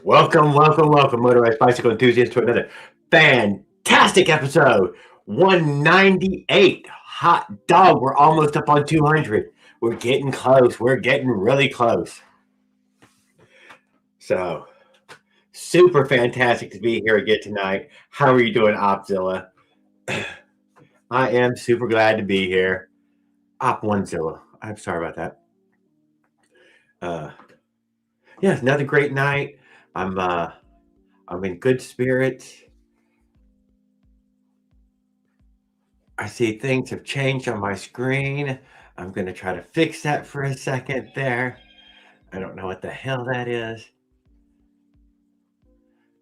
Welcome, motorized bicycle enthusiasts, to another fantastic episode. 198. Hot dog. We're almost up on 200. We're getting close. We're getting really close. So, super fantastic to be here again tonight. How are you doing, Opzilla? I am super glad to be here. Op Onezilla. I'm sorry about that. Uh, yeah, it's another great night. I'm in good spirits. I see things have changed on my screen. I'm going to try to fix that for a second there. I don't know what the hell that is.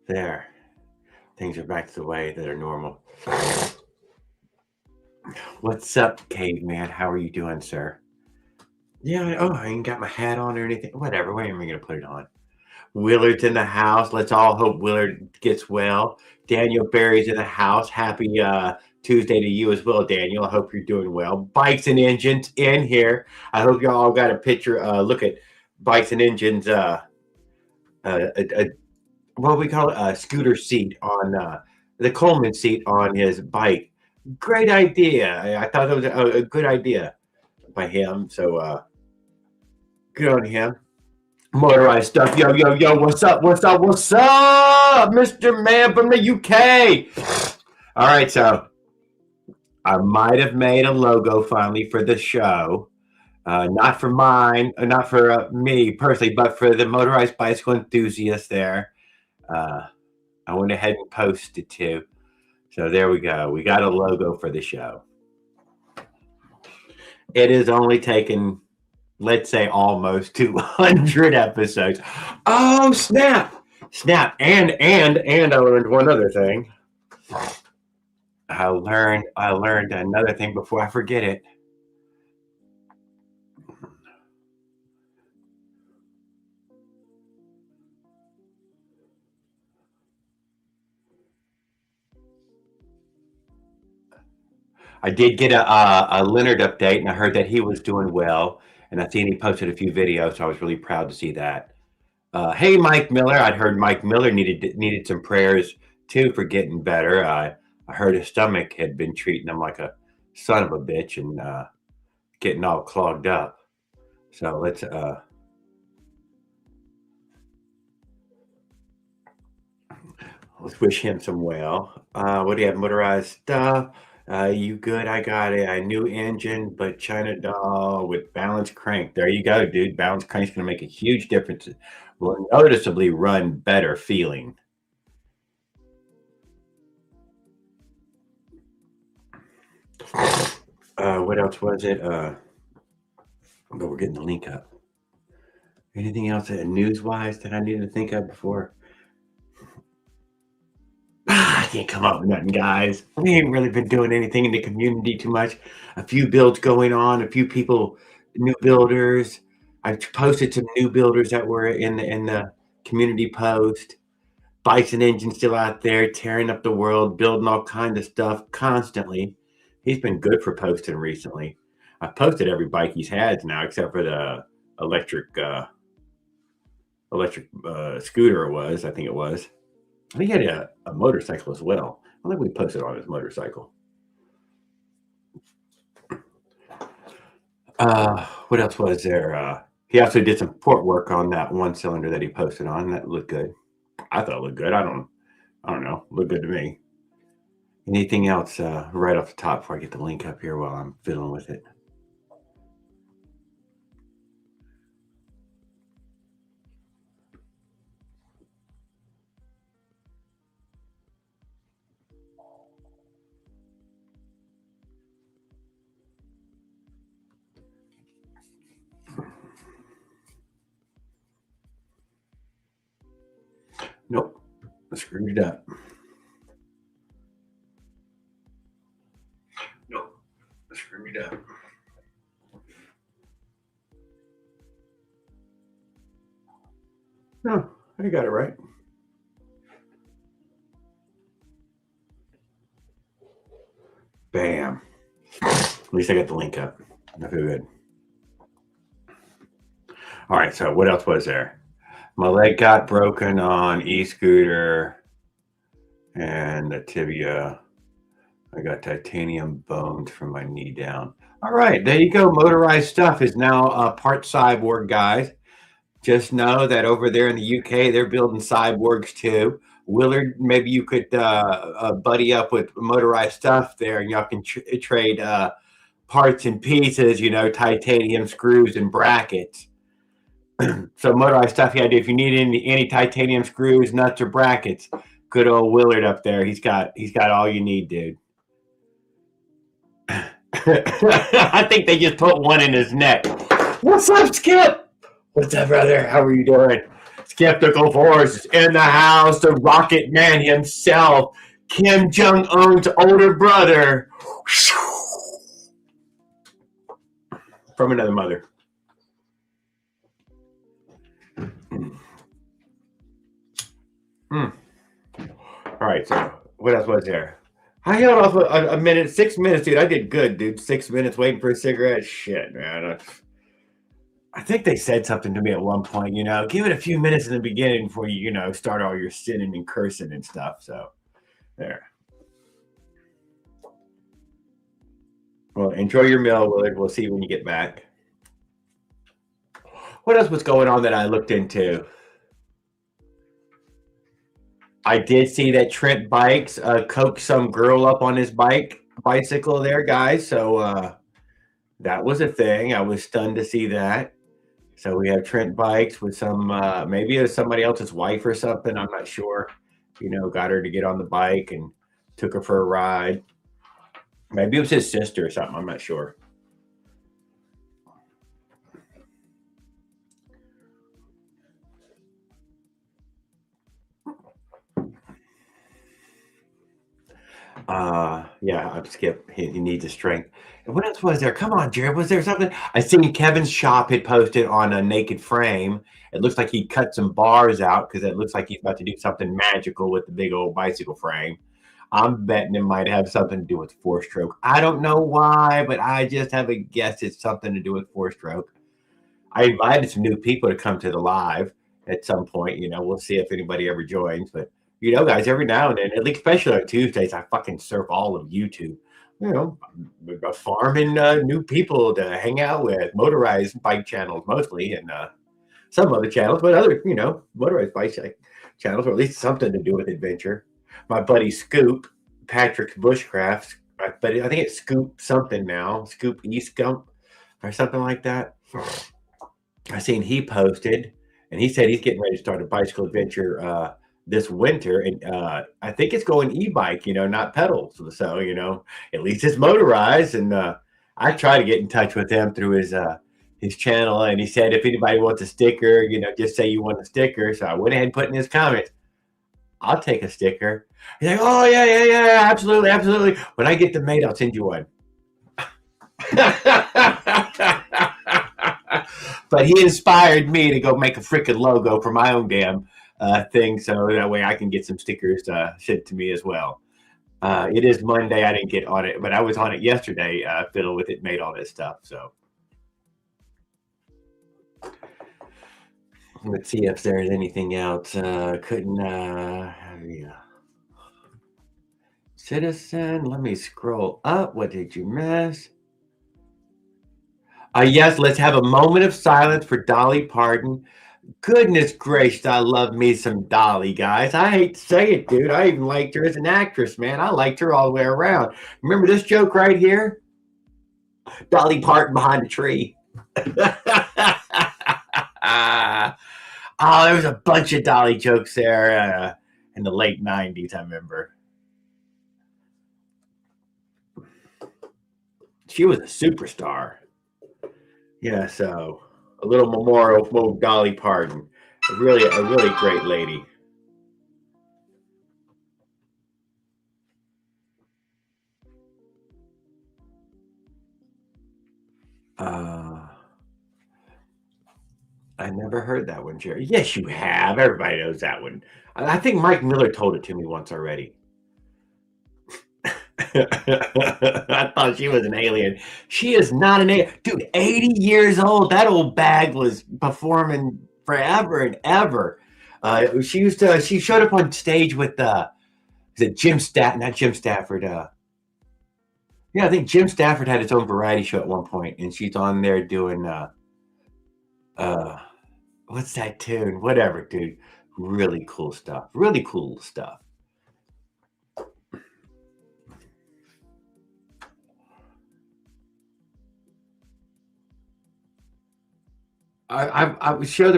There. Things are back to the way that are normal. What's up, caveman? How are you doing, sir? Yeah, I ain't got my hat on or anything. Whatever. When am I going to put it on? Willard's in the house. Let's all hope Willard gets well. Daniel Barry's in the house. Happy Tuesday to you as well, Daniel. I hope you're doing well. Bikes and Engines in here. I hope you all got a picture. Look at Bikes and Engines. What we call it, a scooter seat on the Coleman seat on his bike. Great idea. I thought that was a good idea by him. So good on him. Motorized stuff. Yo. What's up, Mr. Man from the UK? All right, so I might have made a logo finally for the show. Not for mine, not for me personally, but for the motorized bicycle enthusiast there. I went ahead and posted too. So there we go. We got a logo for the show. It has only taken, let's say, almost 200 episodes. Oh, snap. And I learned one other thing. I learned another thing before I forget it. I did get a Leonard update, and I heard that he was doing well. And I seen he posted a few videos, so I was really proud to see that. Hey, Mike Miller. I'd heard Mike Miller needed some prayers too for getting better. I heard his stomach had been treating him like a son of a bitch and getting all clogged up. So let's wish him some well. What do you have? Motorized stuff. You good? I got a new engine, but China doll with balance crank. There you go, dude. Balance crank's gonna make a huge difference. Will noticeably run better feeling. What else was it? But we're getting the link up. Anything else news-wise that I need to think of before? I can't come up with nothing, guys. We ain't really been doing anything in the community too much. A few builds going on, a few people, new builders. I've posted some new builders that were in the community post. Bikes and Engines still out there tearing up the world, building all kinds of stuff constantly. He's been good for posting recently. I've posted every bike he's had now, except for the electric scooter. I think it was. I think he had a motorcycle as well. I think we posted on his motorcycle. What else was there? He also did some port work on that one cylinder that he posted on. That looked good. I thought it looked good. I don't know. Looked good to me. Anything else right off the top before I get the link up here while I'm fiddling with it? Nope. I screwed it up. Nope. I screwed it up. No, I got it right. Bam. At least I got the link up. I feel good. All right, so what else was there? My leg got broken on e-scooter and the tibia. I got titanium bones from my knee down. All right, there you go. Motorized stuff is now part cyborg, guys. Just know that over there in the UK, they're building cyborgs too. Willard, maybe you could buddy up with motorized stuff there, and y'all can trade parts and pieces. You know, titanium screws and brackets. So motorized stuff, yeah. If you need any titanium screws, nuts, or brackets, good old Willard up there. He's got all you need, dude. I think they just put one in his neck. What's up, Skip? What's up, brother? How are you doing? Skeptical Force in the house. The Rocket Man himself, Kim Jong Un's older brother, from another mother. All right. So what else was there? I held off a minute, 6 minutes, dude. I did good, dude. 6 minutes waiting for a cigarette. Shit, man. I think they said something to me at one point, give it a few minutes in the beginning before you, start all your sinning and cursing and stuff. So there. Well, enjoy your meal, Willard. We'll see you when you get back. What else was going on that I looked into? I did see that Trent Bikes coaxed some girl up on his bicycle there, guys. So that was a thing. I was stunned to see that. So we have Trent Bikes with some, maybe it was somebody else's wife or something. I'm not sure. Got her to get on the bike and took her for a ride. Maybe it was his sister or something. I'm not sure. Yeah, I'm Skip. He needs a strength. And what else was there? Come on, Jared. Was there something? I seen Kevin's shop had posted on a naked frame. It looks like he cut some bars out because it looks like he's about to do something magical with the big old bicycle frame. I'm betting it might have something to do with four stroke. I don't know why, but I just have a guess it's something to do with four stroke. I invited some new people to come to the live at some point. We'll see if anybody ever joins. But guys, every now and then, at least especially on Tuesdays, I fucking surf all of YouTube. Farming new people to hang out with, motorized bike channels mostly, and some other channels, but other motorized bike channels, or at least something to do with adventure. My buddy Scoop, Patrick's Bushcrafts, but I think it's Scoop something now, Scoop Eastgump or something like that. I seen he posted, and he said he's getting ready to start a bicycle adventure this winter, and I think it's going e-bike, not pedals. So at least it's motorized. And I try to get in touch with him through his channel, and he said if anybody wants a sticker, just say you want a sticker. So I went ahead and put in his comments, I'll take a sticker. He's like, oh yeah, absolutely, absolutely. When I get them made, I'll send you one. But he inspired me to go make a freaking logo for my own damn thing, so that way I can get some stickers sent to me as well. It is Monday. I didn't get on it, but I was on it yesterday, fiddle with it, made all this stuff. So let's see if there's anything else. Yeah. Citizen, let me scroll up. What did you miss? Yes, let's have a moment of silence for Dolly Parton. Goodness gracious, I love me some Dolly, guys. I hate to say it, dude. I even liked her as an actress, man. I liked her all the way around. Remember this joke right here? Dolly Parton behind a tree. Oh, there was a bunch of Dolly jokes there in the late 90s, I remember. She was a superstar. Yeah, so a little memorial for Dolly Parton. A really great lady. I never heard that one, Jerry. Yes, you have. Everybody knows that one. I think Mike Miller told it to me once already. I thought she was an alien. She is not an alien. Dude, 80 years old. That old bag was performing forever and ever. She showed up on stage with is it Jim Stafford? Not Jim Stafford. Yeah, I think Jim Stafford had his own variety show at one point, and she's on there doing uh, what's that tune? Whatever, dude. Really cool stuff. Really cool stuff. I would show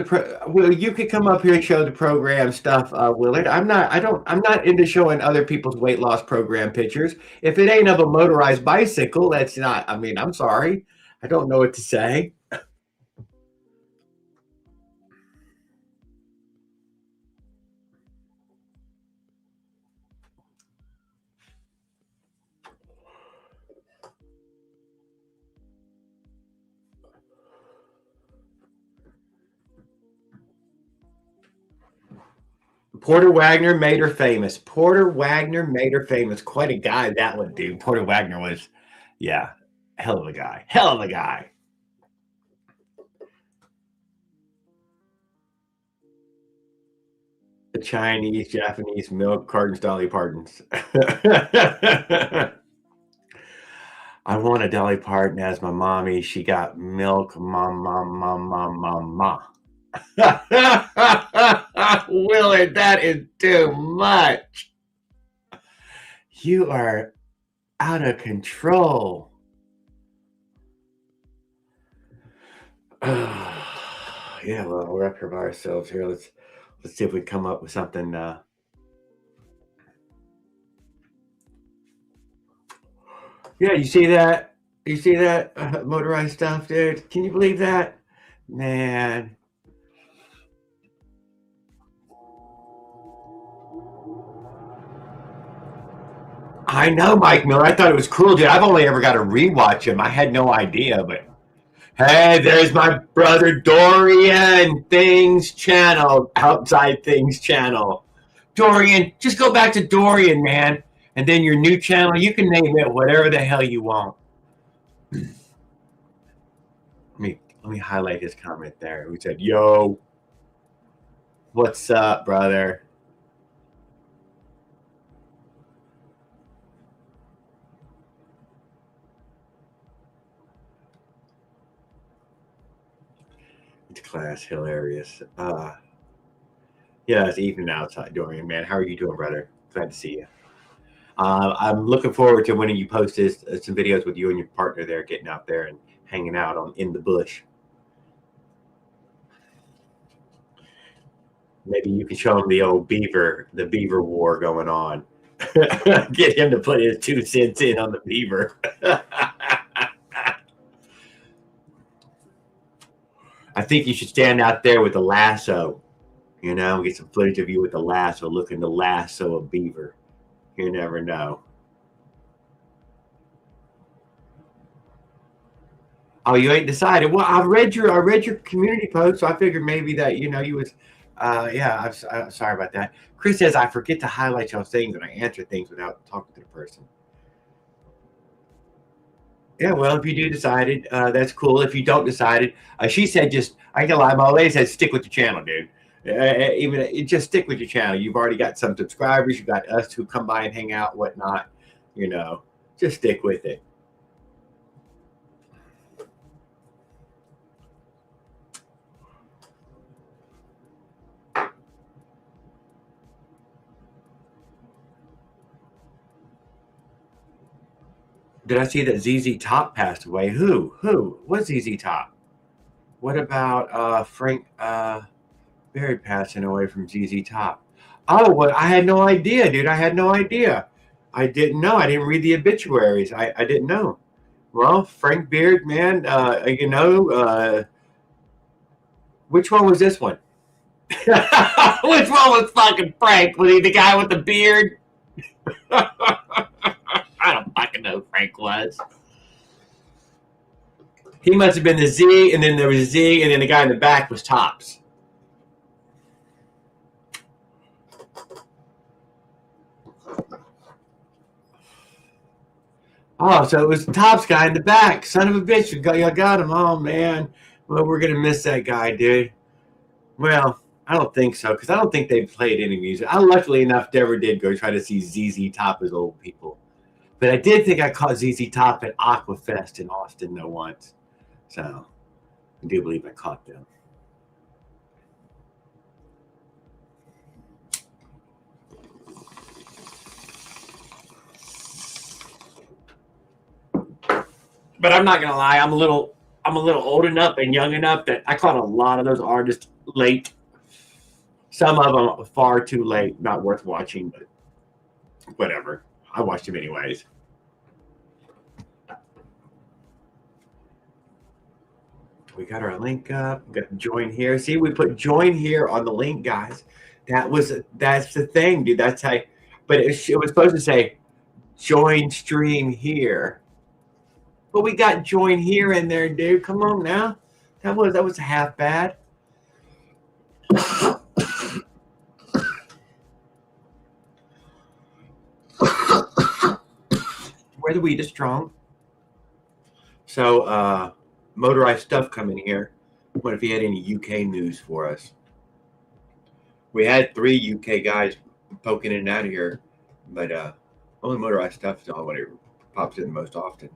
well, you could come up here and show the program stuff, Willard. I'm not into showing other people's weight loss program pictures. If it ain't of a motorized bicycle, that's not, I mean, I'm sorry. I don't know what to say. Porter Wagner made her famous. Porter Wagner made her famous. Quite a guy that would do. Porter Wagner was, yeah, hell of a guy. Hell of a guy. The Chinese, Japanese milk cartons, Dolly Partons. I want a Dolly Parton as my mommy. She got milk, mom, mom, mom, mom, mom, ma. Willard, that is too much. You are out of control. Yeah, well, we're up here by ourselves here. Let's see if we can come up with something. Yeah, you see that? You see that motorized stuff, dude? Can you believe that, man? I know, Mike Miller. I thought it was cool, dude. I've only ever got to rewatch him. I had no idea, but hey, there's my brother Dorian Things Channel, Outside Things Channel. Dorian, just go back to Dorian, man. And then your new channel, you can name it whatever the hell you want. Let me highlight his comment there. Who said, "Yo, what's up, brother?" It's class hilarious. Yeah, it's evening outside, Dorian, man. How are you doing, brother? Glad to see you. I'm looking forward to when you post some videos with you and your partner there, getting out there and hanging out on in the bush. Maybe you can show him the beaver war going on. Get him to put his 2 cents in on the beaver. I think you should stand out there with a lasso, get some footage of you with a lasso, looking to lasso a beaver. You never know. Oh, you ain't decided. Well, I read your community post, so I figured maybe that you was. Yeah, I'm sorry about that. Chris says I forget to highlight y'all things and I answer things without talking to the person. Yeah, well, if you do decided, that's cool. If you don't decided, she said just I can lie. My lady said stick with your channel, dude. Even just stick with your channel. You've already got some subscribers. You got us who come by and hang out, whatnot. You know, just stick with it. Did I see that ZZ Top passed away? Who? Who? What's ZZ Top? What about Frank Barrett passing away from ZZ Top? Oh, well, I had no idea, dude. I had no idea. I didn't know. I didn't read the obituaries. I didn't know. Well, Frank Beard, man, which one was this one? Which one was fucking Frank? Was he the guy with the beard? I don't fucking know who Frank was. He must have been the Z, and then there was Z, and then the guy in the back was Tops. Oh, so it was the Tops guy in the back. Son of a bitch, you got him. Oh, man. Well, we're going to miss that guy, dude. Well, I don't think so because I don't think they played any music. I luckily enough never did go try to see ZZ Top as old people, but I did think I caught ZZ Top at Aquafest in Austin though once. So I do believe I caught them. But I'm not gonna lie, I'm a little old enough and young enough that I caught a lot of those artists late. Some of them far too late, not worth watching, but whatever. I watched them anyways. We got our link up. We got join here. See, we put join here on the link, guys. That's the thing, dude. That's how. But it was supposed to say join stream here. But we got join here in there, dude. Come on now. That was half bad. Where the weed is strong. So motorized stuff coming here. What if he had any UK news for us? We had 3 UK guys poking in and out of here, but only motorized stuff is all what it pops in most often.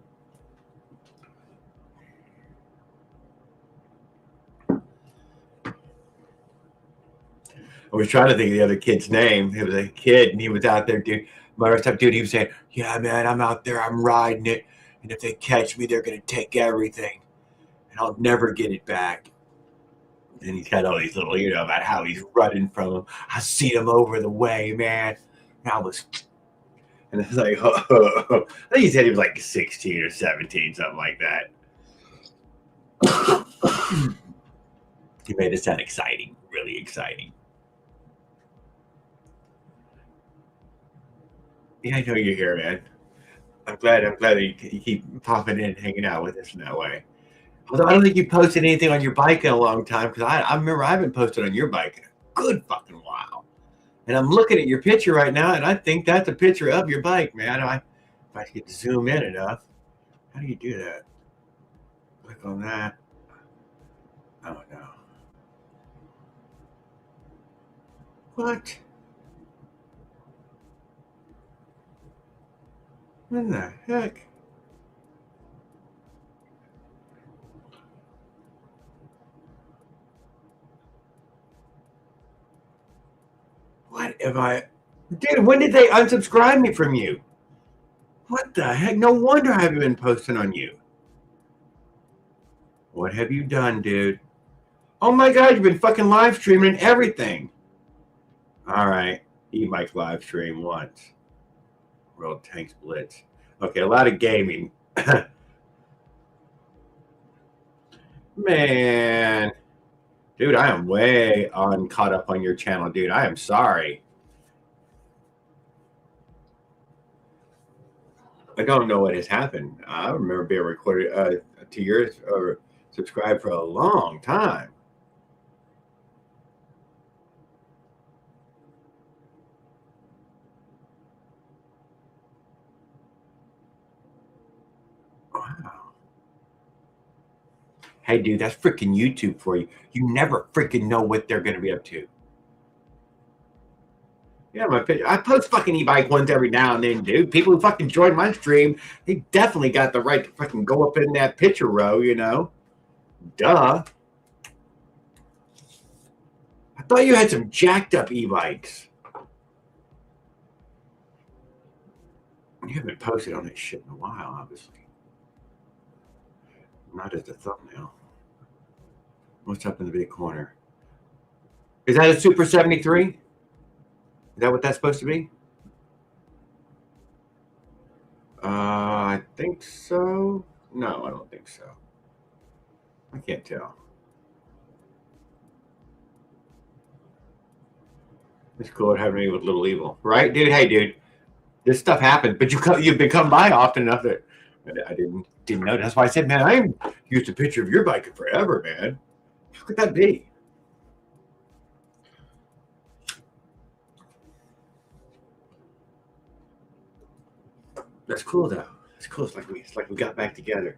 I was trying to think of the other kid's name. It was a kid, and he was out there, dude. Motor stuff, dude. He was saying, "Yeah, man, I'm out there. I'm riding it, and if they catch me, they're gonna take everything, and I'll never get it back." And he's got all these little, about how he's running from them. I see him over the way, man. And I was, and it's like, I think he said he was like 16 or 17, something like that. He made it sound exciting, really exciting. Yeah, I know you're here, man. I'm glad that you keep popping in and hanging out with us in that way. Although I don't think you posted anything on your bike in a long time because I remember I haven't posted on your bike in a good fucking while. And I'm looking at your picture right now, and I think that's a picture of your bike, man. If I could zoom in enough, how do you do that? Click on that. Oh no. What? What the heck? What have I? Dude, when did they unsubscribe me from you? What the heck? No wonder I haven't been posting on you. What have you done, dude? Oh my god, you've been fucking live streaming everything. All right. E-bike live stream once. World Tanks Blitz. Okay, a lot of gaming. Man. Dude, I am way on caught up on your channel, dude. I am sorry. I don't know what has happened. I remember being recorded to yours or subscribed for a long time. Wow. Hey, dude, that's freaking YouTube for you. You never freaking know what they're going to be up to. Yeah, my picture. I post fucking e-bike ones every now and then, dude. People who fucking join my stream, they definitely got the right to fucking go up in that picture row. Duh. I thought you had some jacked up e-bikes. You haven't posted on this shit in a while, obviously. Not as the thumbnail. What's up in the big corner? Is that a Super 73? Is that what that's supposed to be? I think so. No, I don't think so. I can't tell. It's cool having me with Little Evil, right, dude? Hey, dude, this stuff happens, but you've been come by often enough that I didn't know. That's why I said, man, I haven't used a picture of your bike in forever, man. How could that be? That's cool though. It's cool. It's like we got back together.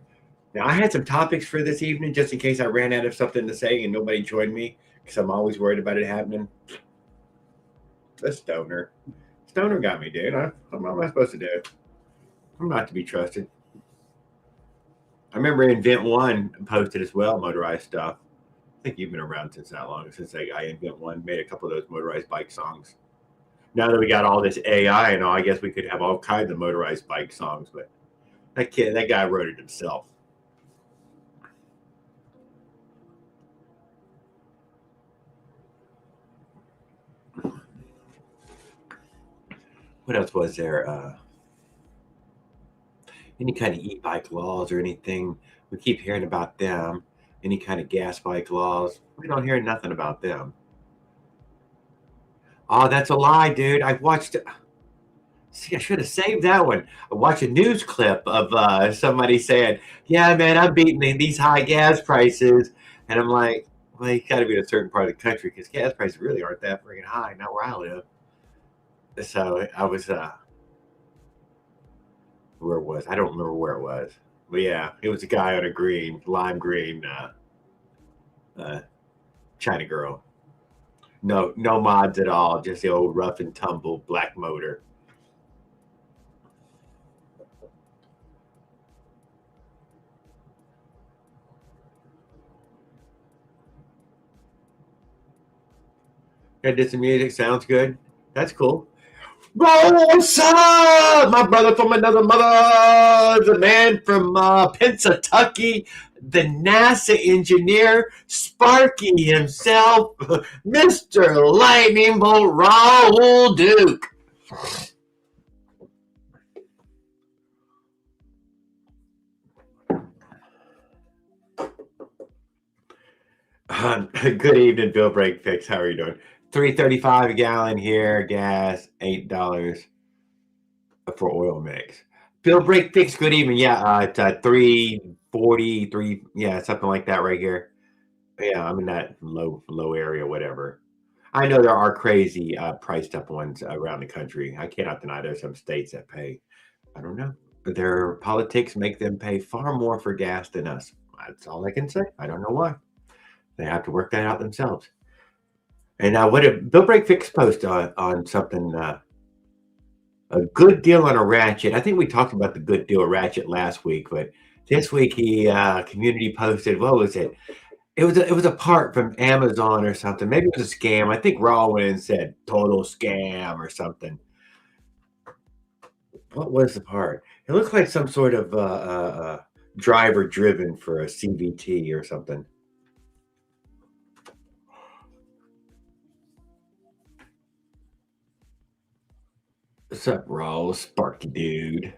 Now, I had some topics for this evening just in case I ran out of something to say and nobody joined me because I'm always worried about it happening. The stoner. Stoner got me, dude. What am I supposed to do? I'm not to be trusted. I remember Invent One posted as well, motorized stuff. I think you've been around since that long, since I Invent One made a couple of those motorized bike songs. Now that we got all this AI and all, I guess we could have all kinds of motorized bike songs, but that guy wrote it himself. What else was there? Any kind of e-bike laws or anything? We keep hearing about them. Any kind of gas bike laws? We don't hear nothing about them. Oh, that's a lie, dude. I watched. See, I should have saved that one. I watched a news clip of somebody saying, "Yeah, man, I'm beating these high gas prices," and I'm like, "Well, you got to be in a certain part of the country because gas prices really aren't that freaking high, not where I live." So I was, where was I don't remember where it was, but yeah, it was a guy on a lime green, uh, China girl. No, no mods at all, just the old rough and tumble black motor. I did some music, sounds good. That's cool. What's up? My brother from another mother, the man from Pennsatucky, the NASA engineer, Sparky himself, Mr. Lightning Bolt Raoul Duke. Good evening, Bill Breakfix. How are you doing? $3.35 a gallon here, gas $8 for oil mix. Bill Breakfix. Good evening. Yeah, it's 340, yeah, something like that right here. Yeah, I'm in that low area, whatever. I know there are crazy priced up ones around the country. I cannot deny there's some states that pay. I don't know. Their politics make them pay far more for gas than us. That's all I can say. I don't know why. They have to work that out themselves. And now, what did Bill Break Fix post on something? A good deal on a ratchet. I think we talked about the good deal ratchet last week, but this week he community posted. What was it? It was a part from Amazon or something. Maybe it was a scam. I think Raw went and said total scam or something. What was the part? It looked like some sort of driver driven for a CVT or something. What's up, Raw? Sparky dude.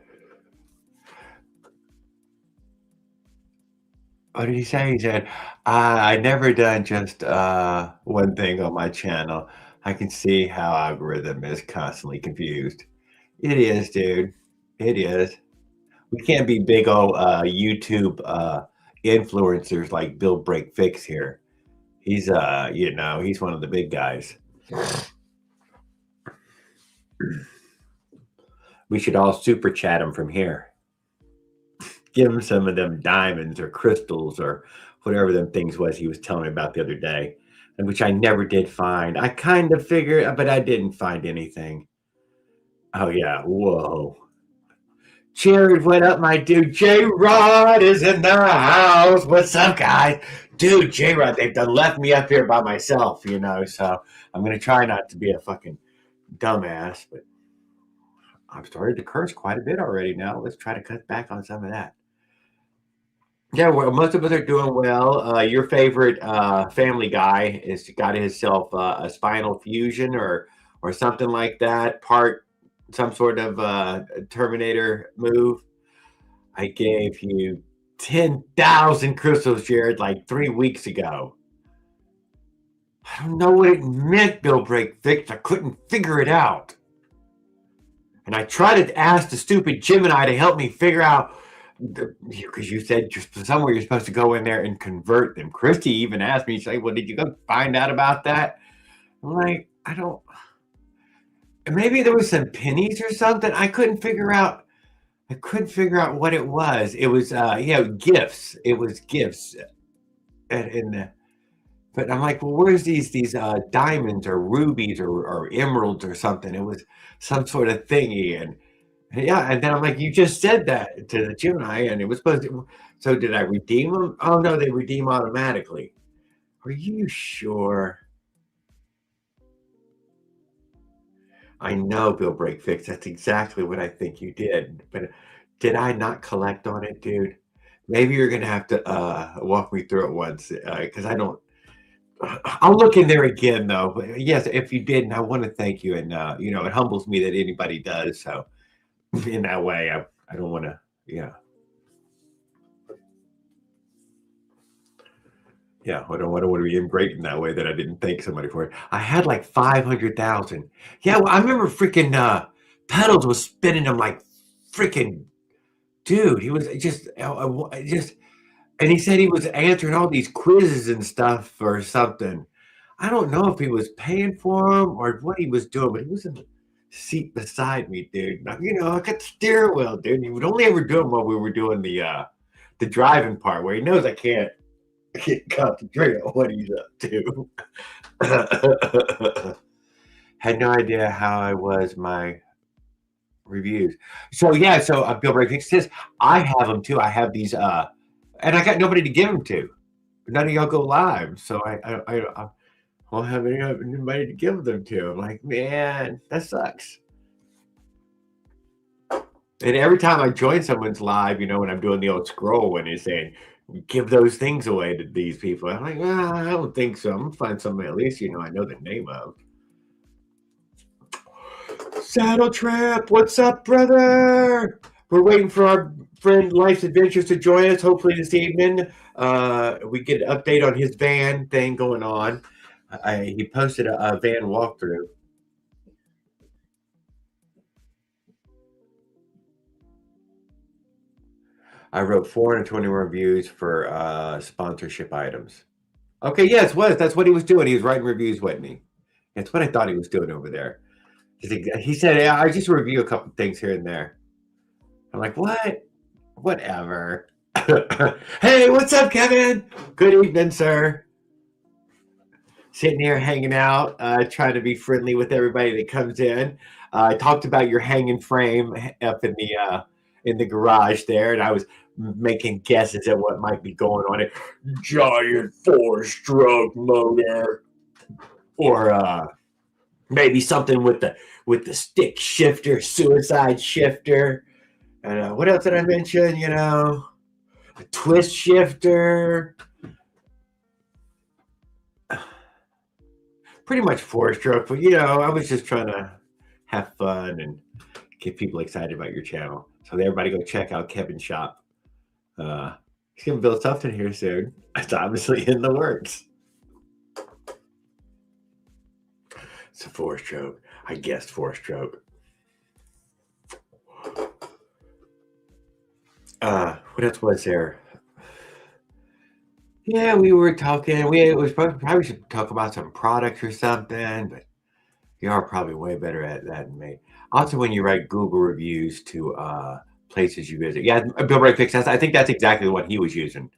What did he say? He said, I never done just one thing on my channel. I can see how algorithm is constantly confused. It is, dude. It is. We can't be big old YouTube influencers like Bill Break Fix here. He's he's one of the big guys. We should all super chat him from here. Give him some of them diamonds or crystals or whatever them things was he was telling me about the other day, and which I never did find. I kind of figured, but I didn't find anything. Oh yeah, whoa. Jared, what up, my dude? J Rod is in the house. What's up, guys? Dude, J Rod, they've done left me up here by myself, so I'm gonna try not to be a fucking dumbass, but I've started to curse quite a bit already now. Let's try to cut back on some of that. Yeah, well, most of us are doing well. Your favorite Family Guy is got himself a spinal fusion or something like that. Part some sort of Terminator move. I gave you 10,000 crystals, Jared, like 3 weeks ago. I don't know what it meant, Bill Break Fix. I couldn't figure it out. And I tried to ask the stupid Gemini to help me figure out, because you said somewhere you're supposed to go in there and convert them. Christy even asked me, she's like, well, did you go find out about that? I'm like, I don't, maybe there was some pennies or something. I couldn't figure out. I couldn't figure out what it was. It was, gifts. It was gifts, and but I'm like, well, where's these diamonds or rubies or emeralds or something? It was some sort of thingy, and yeah, and then I'm like, you just said that to the Gemini, and it was supposed to. So did I redeem them? Oh no, they redeem automatically. Are you sure? I know, Bill Break Fix. That's exactly what I think you did. But did I not collect on it, dude? Maybe you're gonna have to walk me through it once, because I don't. I'll look in there again, though. But yes, if you did, and I want to thank you, and it humbles me that anybody does. So in that way, I don't want to. Yeah, yeah, I don't want to be ingrate in that way that I didn't thank somebody for it. I had like 500,000. Yeah, well, I remember freaking Pedals was spending them like freaking dude. He was just, and he said he was answering all these quizzes and stuff or something. I don't know if he was paying for them or what he was doing, but he was in the seat beside me, dude. Now, I got the steering wheel, dude. He would only ever do them while we were doing the driving part, where he knows I can't concentrate on what he's up to. Had no idea how I was my reviews. So yeah, so Bill Break says I have them too. I have these, and I got nobody to give them to. None of y'all go live, so I won't have anybody to give them to. I'm like, man, that sucks. And every time I join someone's live, when I'm doing the old scroll when it's saying give those things away to these people, I'm like, well, I don't think so. I'm gonna find somebody at least I know the name of. Saddle Trap, what's up, brother? We're waiting for our friend Life's Adventures to join us. Hopefully this evening, we get an update on his van thing going on. He posted a van walkthrough. I wrote 420 reviews for sponsorship items. Okay, yes, that's what he was doing. He was writing reviews with me. That's what I thought he was doing over there. He said, "Yeah, I just review a couple things here and there." I'm like, "What? Whatever." Hey, what's up, Kevin? Good evening, sir. Sitting here hanging out, trying to be friendly with everybody that comes in. I talked about your hanging frame up in the garage there, and I was making guesses at what might be going on it. Giant four-stroke motor, or maybe something with the stick shifter, suicide shifter. And what else did I mention? A twist shifter. Pretty much four-stroke, but I was just trying to have fun and get people excited about your channel. So everybody go check out Kevin's shop. He's gonna build something here soon. It's obviously in the works. It's a four-stroke. I guessed four-stroke. What else was there? Yeah, we were talking. We probably should talk about some products or something, but you are probably way better at that than me. Also, when you write Google reviews to places you visit, yeah, Bill Ray Fix. I think that's exactly what he was using,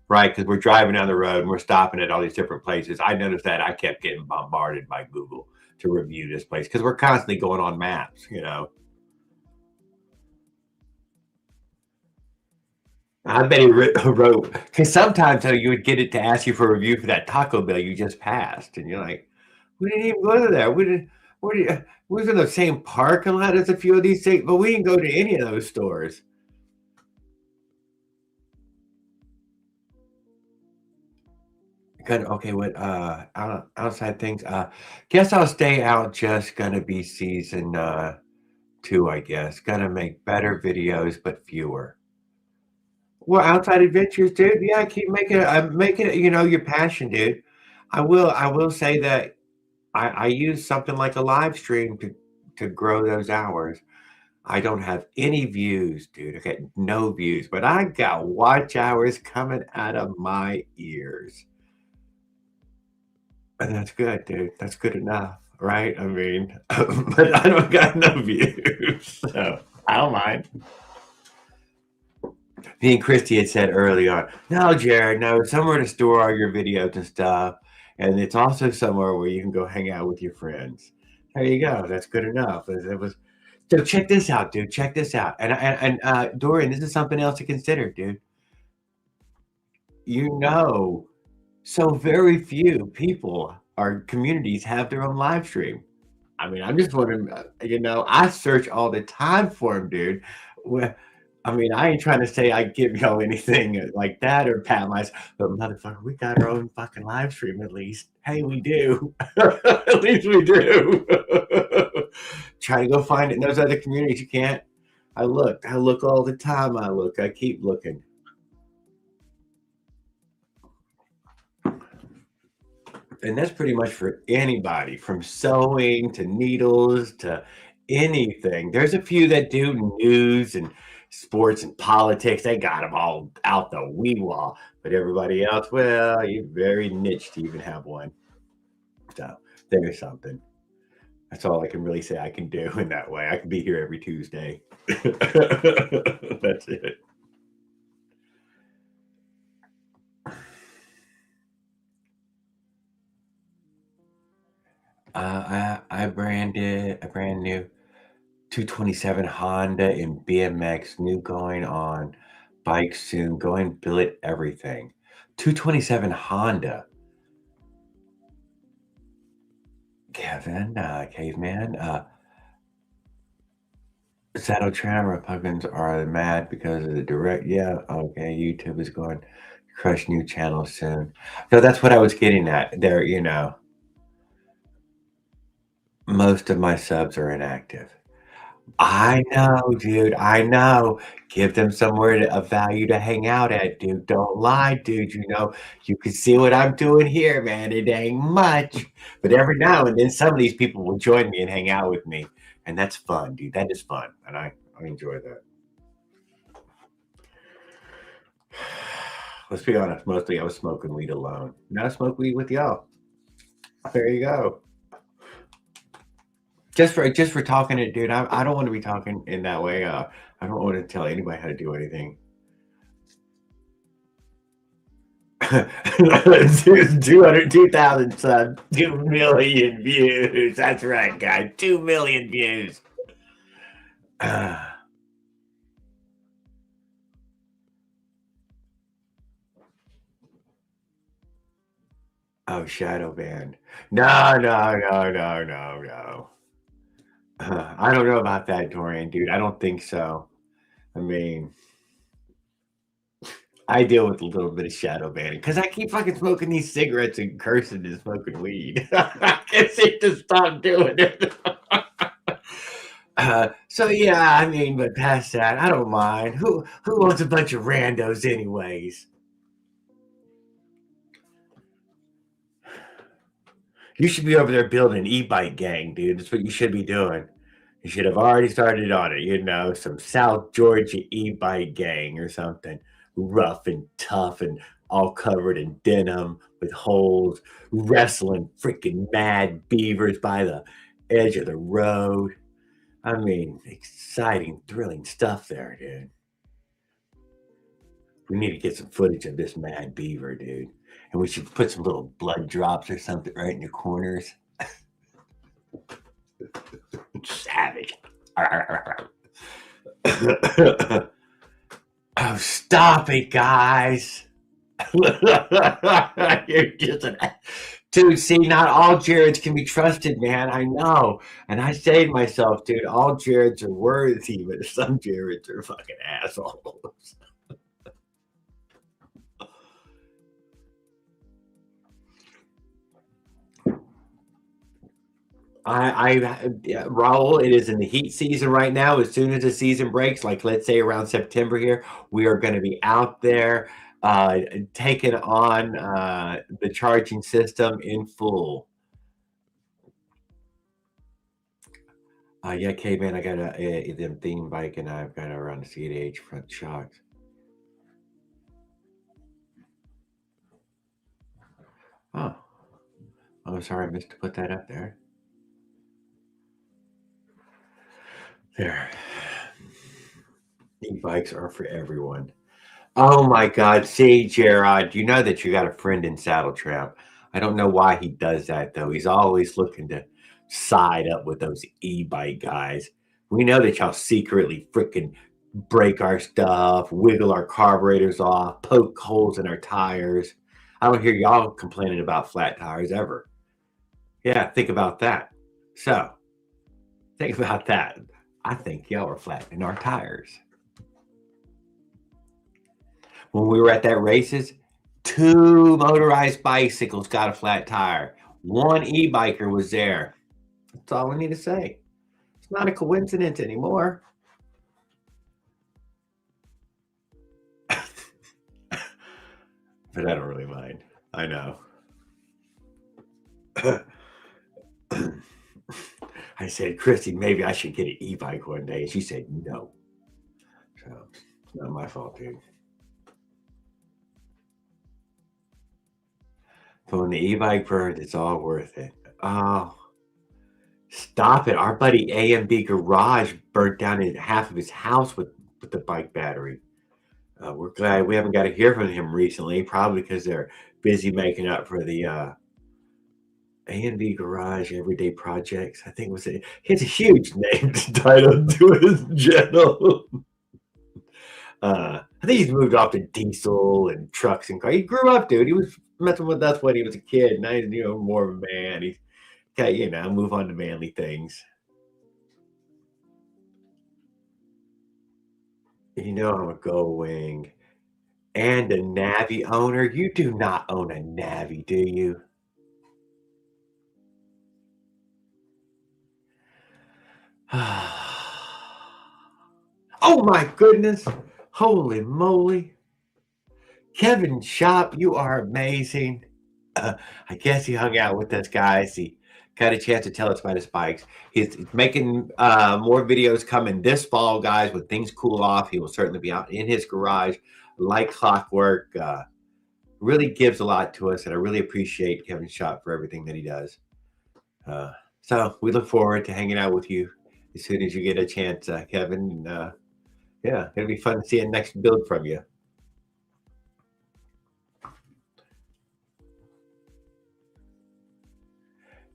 right? Because we're driving down the road and we're stopping at all these different places. I noticed that I kept getting bombarded by Google to review this place because we're constantly going on maps. I bet he wrote because sometimes you would get it to ask you for a review for that Taco Bell you just passed, and you're like, we didn't even go to there. We didn't. We was in the same parking lot as a few of these things, but we didn't go to any of those stores. Good. Okay. What? Outside things. Guess I'll stay out. Just gonna be season two. I guess. Gonna make better videos, but fewer. Well, outside adventures, dude. Yeah, keep making it. Making it. Your passion, dude. I will say that I use something like a live stream to grow those hours. I don't have any views, dude. Okay, no views, but I got watch hours coming out of my ears. And that's good, dude. That's good enough, right? I mean, but I don't got no views, so I don't mind. Me and Christy had said early on, no, Jared, no, somewhere to store all your videos and stuff. And it's also somewhere where you can go hang out with your friends. There you go. That's good enough. It was so check this out, dude. Check this out. And Dorian, this is something else to consider, dude. You know, so very few people or communities have their own live stream. I mean, I'm just wondering, I search all the time for them, dude. Wh- I mean, I ain't trying to say I give y'all anything like that or pat myself, but motherfucker, we got our own fucking live stream at least. Hey, we do. At least we do. Try to go find it in those other communities. You can't. I look all the time. I keep looking. And that's pretty much for anybody from sewing to needles to anything. There's a few that do news and sports and politics. They got them all out the wee wall. But everybody else, well, you're very niche to even have one. So there's something. That's all I can really say I can do in that way. I can be here every Tuesday. That's it. I branded a brand new 227 Honda and BMX, new going on bike soon, going billet everything. 227 Honda, Kevin, caveman. Saddle Tram Republicans are mad because of the direct. Yeah, okay. YouTube is going to crush new channels soon. So that's what I was getting at. There, most of my subs are inactive. I know, dude. I know. Give them somewhere of value to hang out at, dude. Don't lie, dude. You can see what I'm doing here, man. It ain't much. But every now and then, some of these people will join me and hang out with me. And that's fun, dude. That is fun. And I enjoy that. Let's be honest. Mostly I was smoking weed alone. Now I smoke weed with y'all. There you go. Just for talking to dude. I don't want to be talking in that way. I don't want to tell anybody how to do anything. 202,000 subs, 2 million views. That's right, guys. 2 million views. Oh, shadow band. No, no, no, no, no, no. I don't know about that, Dorian, dude. I don't think so. I mean, I deal with a little bit of shadow banning because I keep fucking smoking these cigarettes and cursing and smoking weed. I can't seem to stop doing it. So yeah, I mean, but past that, I don't mind. Who wants a bunch of randos anyways? You should be over there building an e-bike gang, dude. That's what you should be doing. You should have already started on it, some South Georgia e-bike gang or something. Rough and tough and all covered in denim with holes, wrestling freaking mad beavers by the edge of the road. I mean, exciting, thrilling stuff there, dude. We need to get some footage of this mad beaver, dude. And we should put some little blood drops or something right in your corners. Savage. Oh, stop it, guys. You're just an dude. See, not all Jareds can be trusted, man. I know. And I say to myself, dude, all Jareds are worthy, but some Jareds are fucking assholes. Raul, it is in the heat season right now. As soon as the season breaks, like let's say around September here, we are going to be out there taking on the charging system in full. Yeah, K-Man, I got a them theme bike and I've got a around the CDH front shocks. Oh, I'm sorry, I missed to put that up there. There. E-bikes are for everyone. Oh my God. See, Gerard, you know that you got a friend in Saddle Tramp. I don't know why he does that though. He's always looking to side up with those e-bike guys. We know that y'all secretly freaking break our stuff, wiggle our carburetors off, poke holes in our tires. I don't hear y'all complaining about flat tires ever. Yeah, think about that. So, think about that. I think y'all are flattening our tires. When we were at that races, two motorized bicycles got a flat tire. One e-biker was there. That's all we need to say. It's not a coincidence anymore. But I don't really mind. I know. I said, Christy, maybe I should get an e-bike one day. And she said, no. So it's not my fault, dude. But when the e-bike burns, it's all worth it. Oh, stop it. Our buddy AMB Garage burnt down half of his house with the bike battery. We're glad we haven't got to hear from him recently, probably because they're busy making up for the A&V Garage Everyday Projects. I think he has a huge name title to his channel. I think he's moved off to diesel and trucks and cars. He grew up, dude. He was messing with us when he was a kid. Now he's more of a man. He's got move on to manly things. I'm a Go Wing and a Navi owner. You do not own a Navi, do you? Oh my goodness. Holy moly. Kevin Shop, you are amazing. I guess he hung out with us guys. He got a chance to tell us about his bikes. He's making more videos coming this fall, guys. When things cool off, he will certainly be out in his garage like clockwork. Really gives a lot to us, and I really appreciate Kevin Shop for everything that he does. So we look forward to hanging out with you as soon as you get a chance, Kevin. Yeah, it'll be fun to see a next build from you.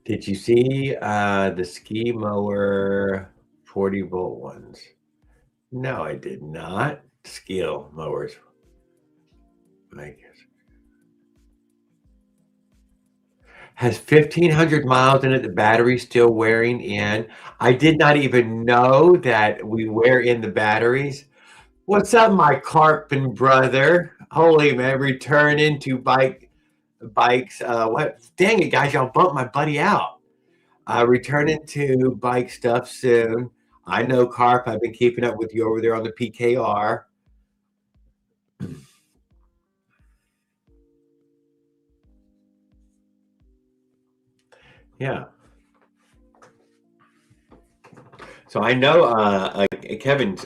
Did you see the ski mower 40-volt ones? No, I did not. Skill mowers. I guess. Has 1,500 miles in it. The battery's still wearing in. I did not even know that we wear in the batteries. What's up, my Carpin brother? Holy man, return into bikes. What? Dang it, guys! Y'all bumped my buddy out. Returning to bike stuff soon. I know, Carp. I've been keeping up with you over there on the PKR. Yeah. So I know Kevin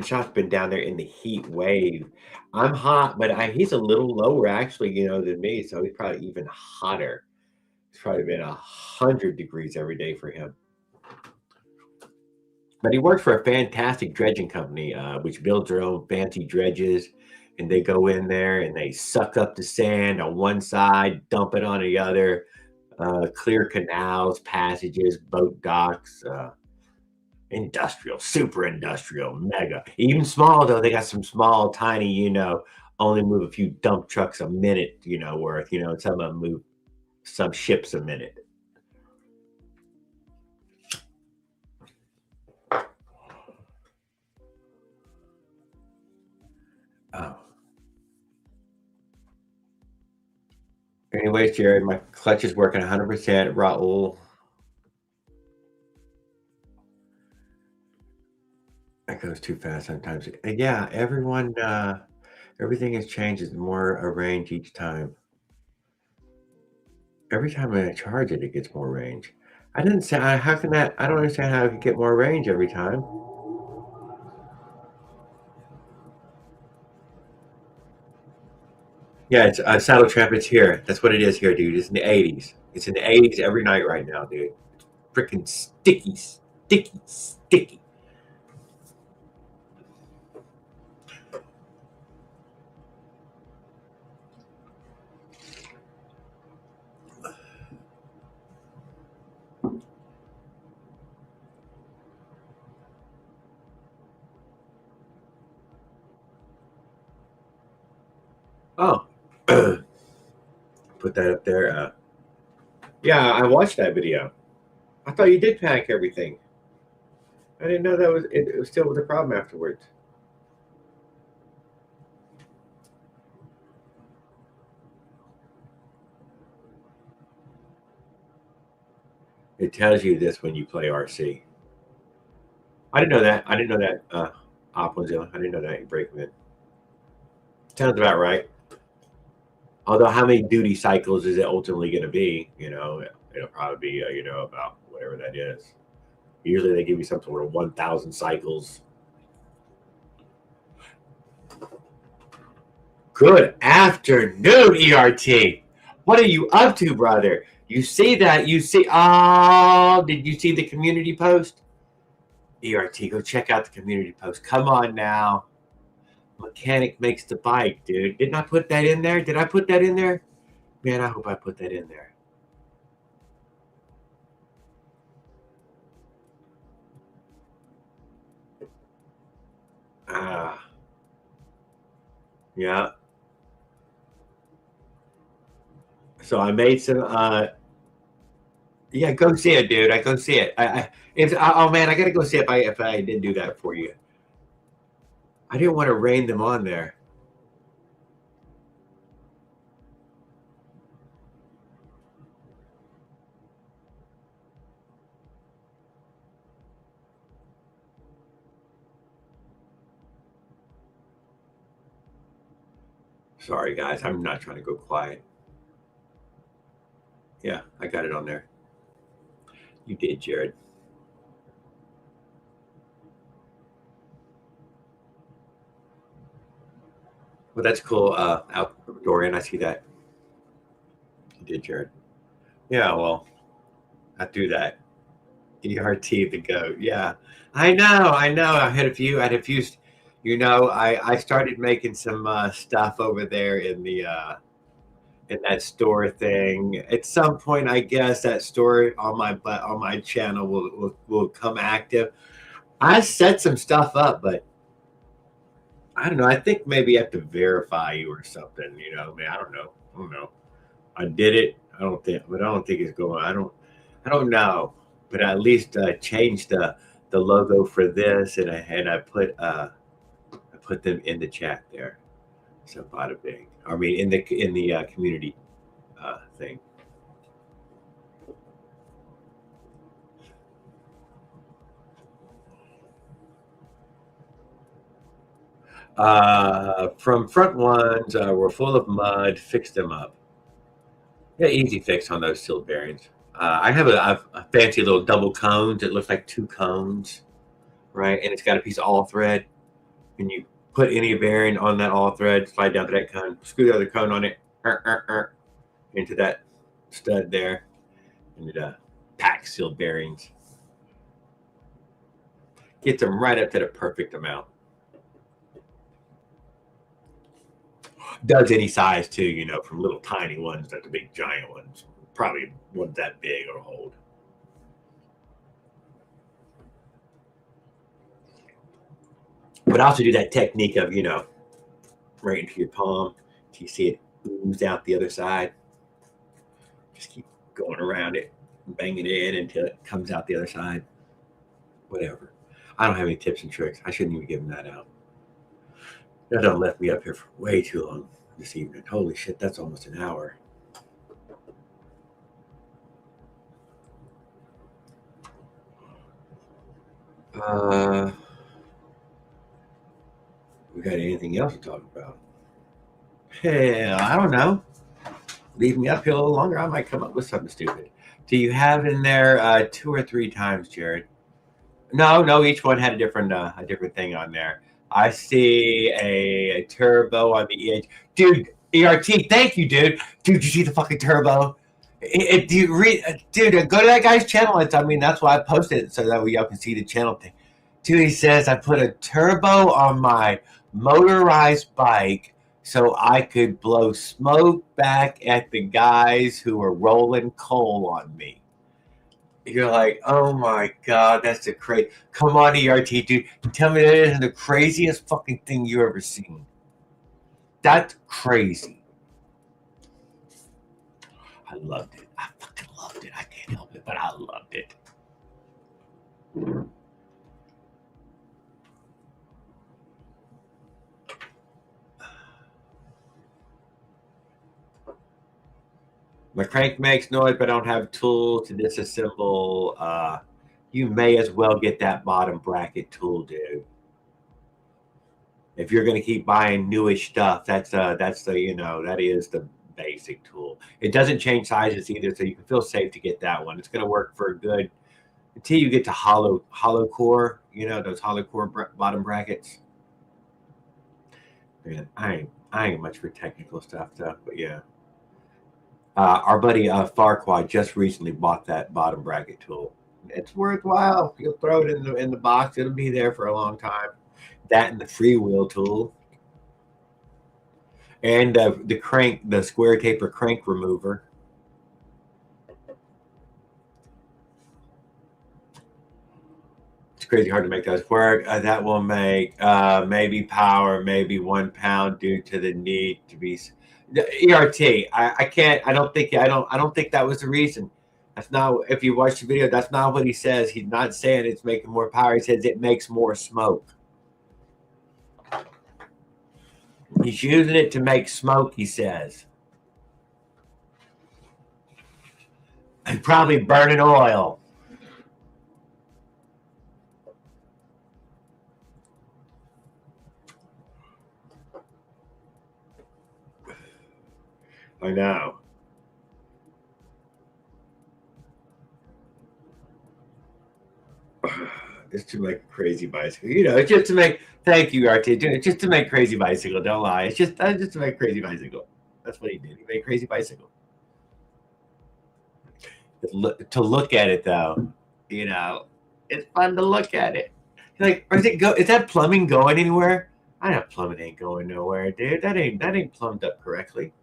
Shot's been down there in the heat wave. I'm hot, but he's a little lower actually, than me. So he's probably even hotter. It's probably been 100 degrees every day for him. But he works for a fantastic dredging company, which builds their own fancy dredges. And they go in there and they suck up the sand on one side, dump it on the other, clear canals, passages, boat docks, industrial, super industrial, mega. Even small, though, they got some small, tiny, only move a few dump trucks a minute, worth, and some of them move some ships a minute. Oh. Anyways, Jared, my clutch is working 100%. Raul. That goes too fast sometimes. Yeah, everything has changed. It's more a range each time. Every time I charge it, it gets more range. I didn't say, how can that, I don't understand how it can get more range every time. Yeah, it's Saddle Trap. It's here. That's what it is here, dude. It's in the 80s. It's in the 80s every night right now, dude. Freaking sticky, sticky, sticky. put that up there. Yeah, I watched that video. I thought you did pack everything. I didn't know that it was still was a problem afterwards. It tells you this when you play RC. I didn't know that. I didn't know that. Op was I didn't know that you break it. Sounds about right. Although, how many duty cycles is it ultimately going to be? It'll probably be about whatever that is. Usually, they give you something sort of 1,000 cycles. Good afternoon, ERT. What are you up to, brother? You see that? You see? Oh, did you see the community post? ERT, go check out the community post. Come on now. Mechanic makes the bike, dude. Didn't I put that in there? Did I put that in there? Man, I hope I put that in there. Yeah. So I made some. Yeah, go see it, dude. I go see it. Oh man, I gotta go see if I did do that for you. I didn't want to rain them on there. Sorry, guys. I'm not trying to go quiet. Yeah, I got it on there. You did, Jared. Well, that's cool. Dorian, I see that. You did, Jared. Yeah, well, I do that. ERT the goat. Yeah, I know. I know. I had a few. I started making some stuff over there in that store thing. At some point, I guess that store on my channel will come active. I set some stuff up, but I don't know. I think maybe I have to verify you or something. Man, I don't know. I don't know. I did it. But I don't think it's going. I don't know. But I at least changed the logo for this, and I put them in the chat there. So bada bing. I mean, in the community thing. From front ones were full of mud. Fix them up. Yeah, easy fix on those sealed bearings. I have a fancy little double cones. It looks like two cones, right? And it's got a piece of all thread. And you put any bearing on that all thread, slide down to that cone, screw the other cone on it, into that stud there, and it packs sealed bearings. Gets them right up to the perfect amount. Does any size too, from little tiny ones to the big giant ones. Probably ones that big or hold. But I also do that technique of, right into your palm. Do you see it ooze out the other side? Just keep going around it, banging it in until it comes out the other side. Whatever. I don't have any tips and tricks. I shouldn't even give them that out. That done left me up here for way too long this evening. Holy shit, that's almost an hour. We got anything else to talk about? Hell, I don't know. Leave me up here a little longer. I might come up with something stupid. Do you have in there 2 or 3 times, Jared? No. Each one had a different thing on there. I see a turbo on the edge, dude. ERT, thank you, dude. Dude, you see the fucking turbo? Do you read, dude? Go to that guy's channel. That's why I posted it so that y'all can see the channel thing. Dude, he says I put a turbo on my motorized bike so I could blow smoke back at the guys who were rolling coal on me. You're like, oh my god, that's the crazy. Come on, ERT, dude. Tell me that isn't the craziest fucking thing you ever seen. That's crazy. I loved it. I fucking loved it. I can't help it, but I loved it. My crank makes noise, but I don't have tools to disassemble. You may as well get that bottom bracket tool, dude. If you're going to keep buying newish stuff, that's the that is the basic tool. It doesn't change sizes either, so you can feel safe to get that one. It's going to work for a good until you get to hollow core. Those hollow core bottom brackets. Man, I ain't much for technical stuff though, but yeah. Our buddy Farquad just recently bought that bottom bracket tool. It's worthwhile. You'll throw it in the box. It'll be there for a long time. That and the freewheel tool, and the square taper crank remover. It's crazy hard to make those work. That will make maybe power, maybe 1 pound due to the need to be. ERT. I can't. I don't think that was the reason. That's not. If you watch the video, that's not what he says. He's not saying it's making more power. He says it makes more smoke. He's using it to make smoke, he says. And probably burning oil. I know. Just to make a crazy bicycle. It's just to make. Thank you, RT. It's just to make crazy bicycle. Don't lie. It's just to make crazy bicycle. That's what he did. He made crazy bicycle. To look at it though, it's fun to look at it. Like, is that plumbing going anywhere? I know plumbing ain't going nowhere, dude. That ain't plumbed up correctly.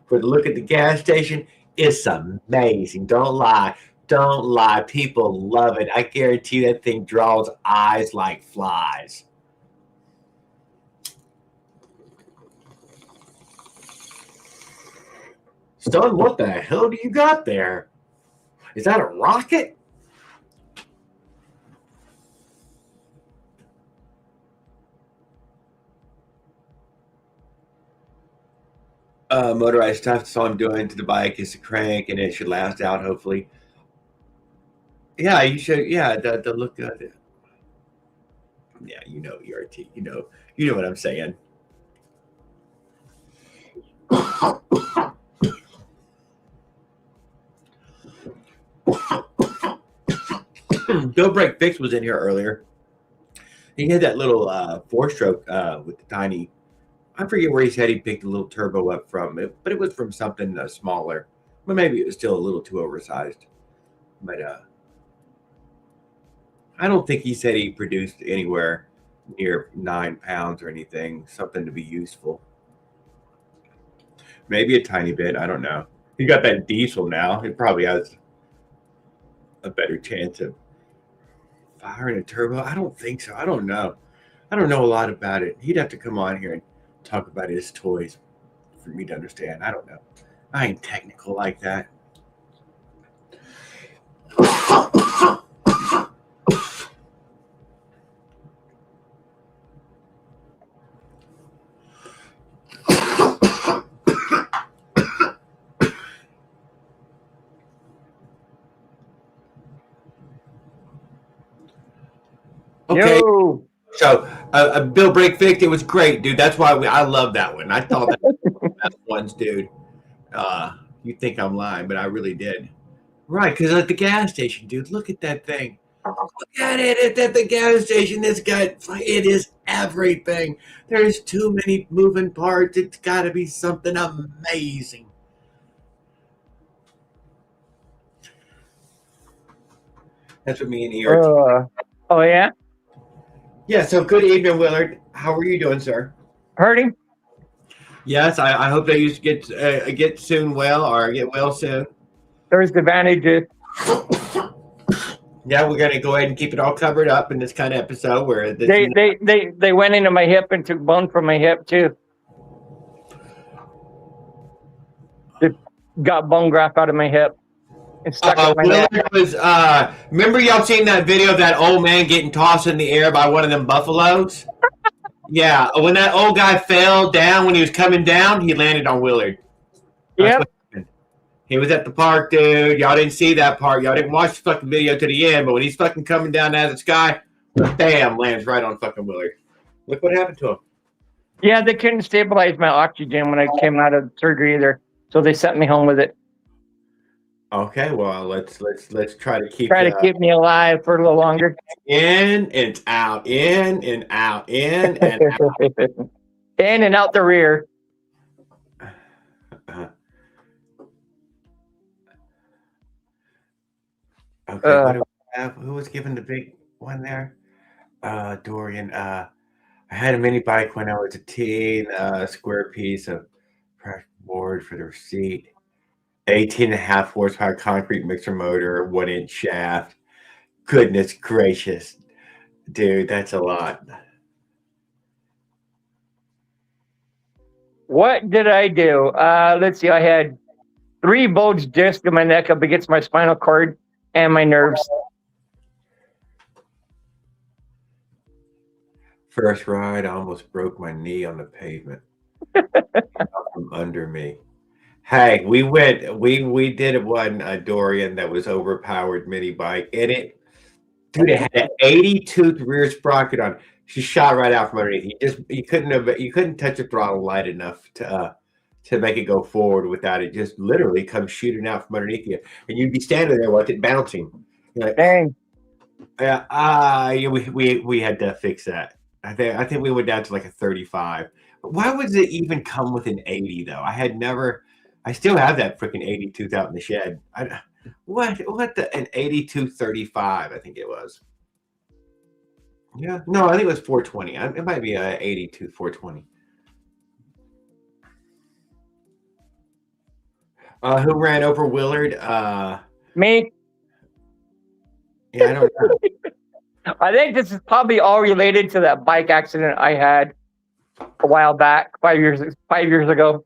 For the look at the gas station, it's amazing. Don't lie. Don't lie. People love it. I guarantee that thing draws eyes like flies. Stone, what the hell do you got there? Is that a rocket? Motorized stuff. That's all I'm doing to the bike is the crank, and it should last out, hopefully. Yeah, you should. Yeah, the look good. Yeah, ERT. You know what I'm saying. Bill Break Fix was in here earlier. He had that little 4-stroke with the tiny. I forget where he said he picked a little turbo up from, but it was from something smaller. But maybe it was still a little too oversized. But I don't think he said he produced anywhere near 9 pounds or anything. Something to be useful. Maybe a tiny bit. I don't know. He got that diesel now. It probably has a better chance of firing a turbo. I don't think so. I don't know. I don't know a lot about it. He'd have to come on here and talk about his toys for me to understand. I don't know. I ain't technical like that. Okay. Yo. So Bill Break Fix, it was great, dude. That's why I love that one. I thought that was one of the best ones, dude. You think I'm lying, but I really did. Right, because at the gas station, dude, look at that thing. Look at it. It's at the gas station. This guy, it is everything. There's too many moving parts. It's got to be something amazing. That's what me and ERT. Oh, yeah? Yeah, so good evening, Willard. How are you doing, sir? Hurting? Yes, I hope that you get soon well or get well soon. There's advantages. Yeah, we're gonna go ahead and keep it all covered up in this kind of episode where they went into my hip and took bone from my hip too. got bone graft out of my hip and stuck with my neck. Willard was. Remember y'all seen that video of that old man getting tossed in the air by one of them buffaloes? Yeah, when that old guy fell down when he was coming down, he landed on Willard. That's Yep. what happened. He was at the park, dude. Y'all didn't see that part. Y'all didn't watch the fucking video to the end, but when he's fucking coming down out of the sky, bam, lands right on fucking Willard. Look what happened to him. Yeah, they couldn't stabilize my oxygen when I came out of surgery either, so they sent me home with it. Okay, well, let's try to keep keep me alive for a little longer. In and out, in and out, in and out. In and out the rear. Okay, what do we have? Who was given the big one there? Dorian. I had a mini bike when I was a teen, square piece of pressure board for the seat, 18.5 horsepower concrete mixer motor, 1-inch shaft. Goodness gracious, dude, that's a lot. What did I do? Let's see. I had 3 bulged discs in my neck up against my spinal cord and my nerves. First ride, I almost broke my knee on the pavement from under me. Hey, we did one, Dorian, that was overpowered mini bike, and it had an 80-tooth rear sprocket on. She shot right out from underneath. You couldn't touch the throttle light enough to make it go forward without it just literally come shooting out from underneath you, and you'd be standing there with it bouncing. You're like, dang. Yeah, we had to fix that. I think we went down to like a 35. But why would it even come with an 80 though? I still have that freaking 82 out in the shed. An 82 35, I think it was. Yeah, no, I think it was 420. It might be a 82 420. Who ran over Willard? Me. Yeah, I don't know. I think this is probably all related to that bike accident I had a while back, 5 years ago.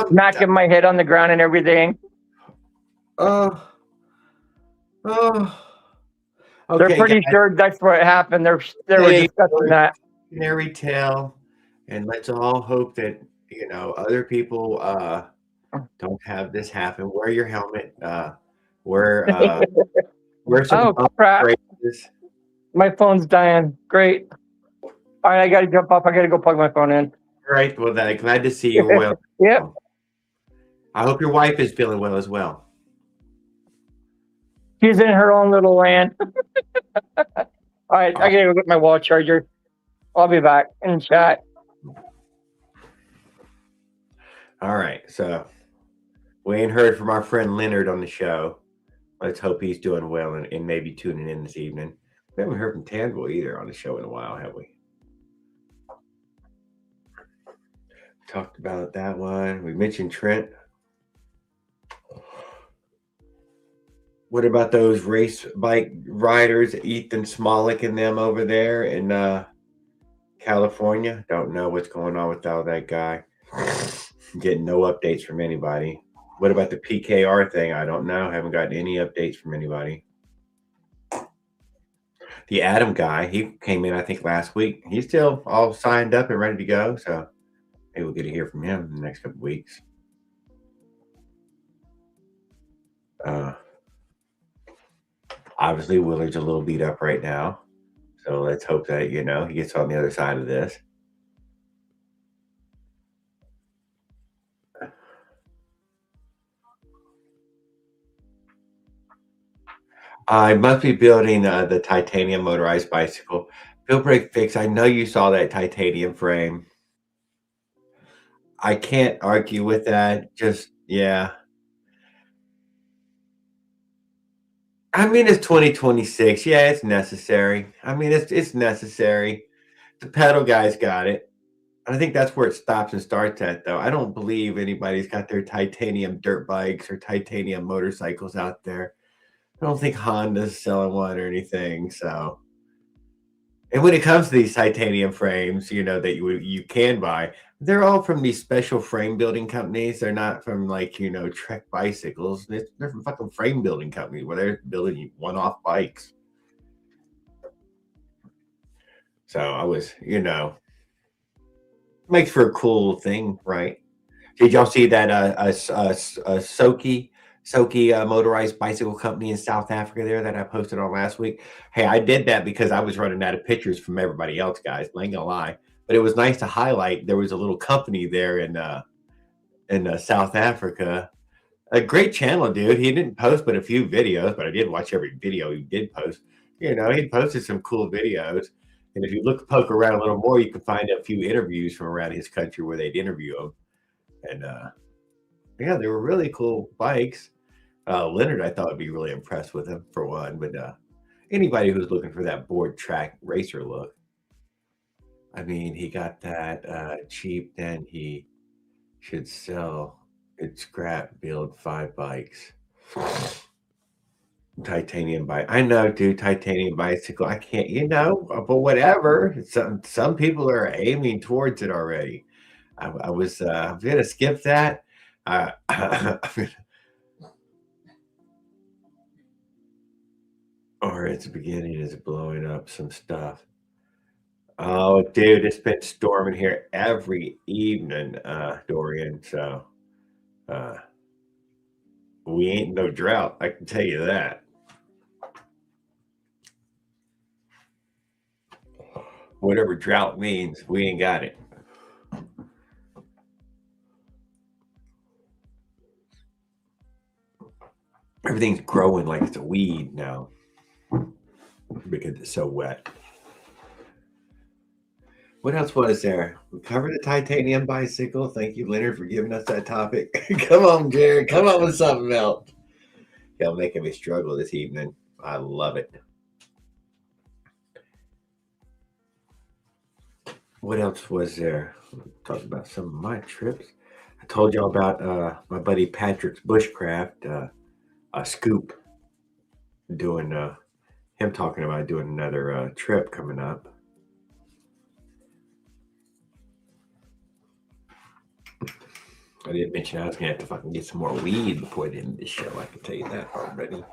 Knocking my head on the ground and everything. Okay, They're pretty sure that's what happened. They were discussing that. Cautionary tale, and let's all hope that other people don't have this happen. Wear your helmet. Wear some crap. Braces. My phone's dying. Great. All right, I got to jump off. I got to go plug my phone in. All right. Well, glad to see you well. Yep. I hope your wife is feeling well as well. She's in her own little land. All right, I got to go get my wall charger. I'll be back in chat. All right. So we ain't heard from our friend Leonard on the show. Let's hope he's doing well and maybe tuning in this evening. We haven't heard from Tanville either on the show in a while, have we? Talked about that one. We mentioned Trent. What about those race bike riders, Ethan Smolik and them over there in California? Don't know what's going on with all that guy. Getting no updates from anybody. What about the PKR thing? I don't know. Haven't gotten any updates from anybody. The Adam guy, he came in, I think, last week. He's still all signed up and ready to go. So maybe we'll get to hear from him in the next couple of weeks. Obviously, Willard's a little beat up right now. So let's hope that, he gets on the other side of this. I must be building the titanium motorized bicycle. Bill Break Fix, I know you saw that titanium frame. I can't argue with that. Just, yeah. I mean, it's 2026. Yeah, it's necessary. I mean, it's necessary. The pedal guy's got it. I think that's where it stops and starts at, though. I don't believe anybody's got their titanium dirt bikes or titanium motorcycles out there. I don't think Honda's selling one or anything. So And when it comes to these titanium frames, that you can buy, they're all from these special frame building companies. They're not from like Trek bicycles. They're from fucking frame building companies where they're building one-off bikes. So I was, makes for a cool thing, right? Did y'all see that Soki motorized bicycle company in South Africa there that I posted on last week? Hey, I did that because I was running out of pictures from everybody else, guys. I ain't gonna lie, but it was nice to highlight. There was a little company there in South Africa. A great channel, dude. He didn't post but a few videos, but I did watch every video he did post. He posted some cool videos. And if you poke around a little more, you can find a few interviews from around his country where they'd interview him. And yeah, they were really cool bikes. Leonard, I thought would be really impressed with him for one, but anybody who's looking for that board track racer look, I mean, he got that cheap. Then he should sell it, scrap, build 5 bikes. Titanium bike. I know, dude. Titanium bicycle. I can't, but whatever. Some people are aiming towards it already. I was gonna skip that. Or its beginning is blowing up some stuff. Oh, dude, it's been storming here every evening, Dorian. So uh, we ain't no drought. I can tell you that. Whatever drought means, we ain't got it. Everything's growing like it's a weed now because it's so wet. What else was there? We covered the titanium bicycle. Thank you, Leonard, for giving us that topic. Come on, Jared. Come on with something else. Y'all making me struggle this evening. I love it. What else was there? Talk about some of my trips. I told y'all about my buddy Patrick's bushcraft, a scoop, doing him talking about doing another trip coming up. I didn't mention I was gonna have to fucking get some more weed before the end of the show. I can tell you that already.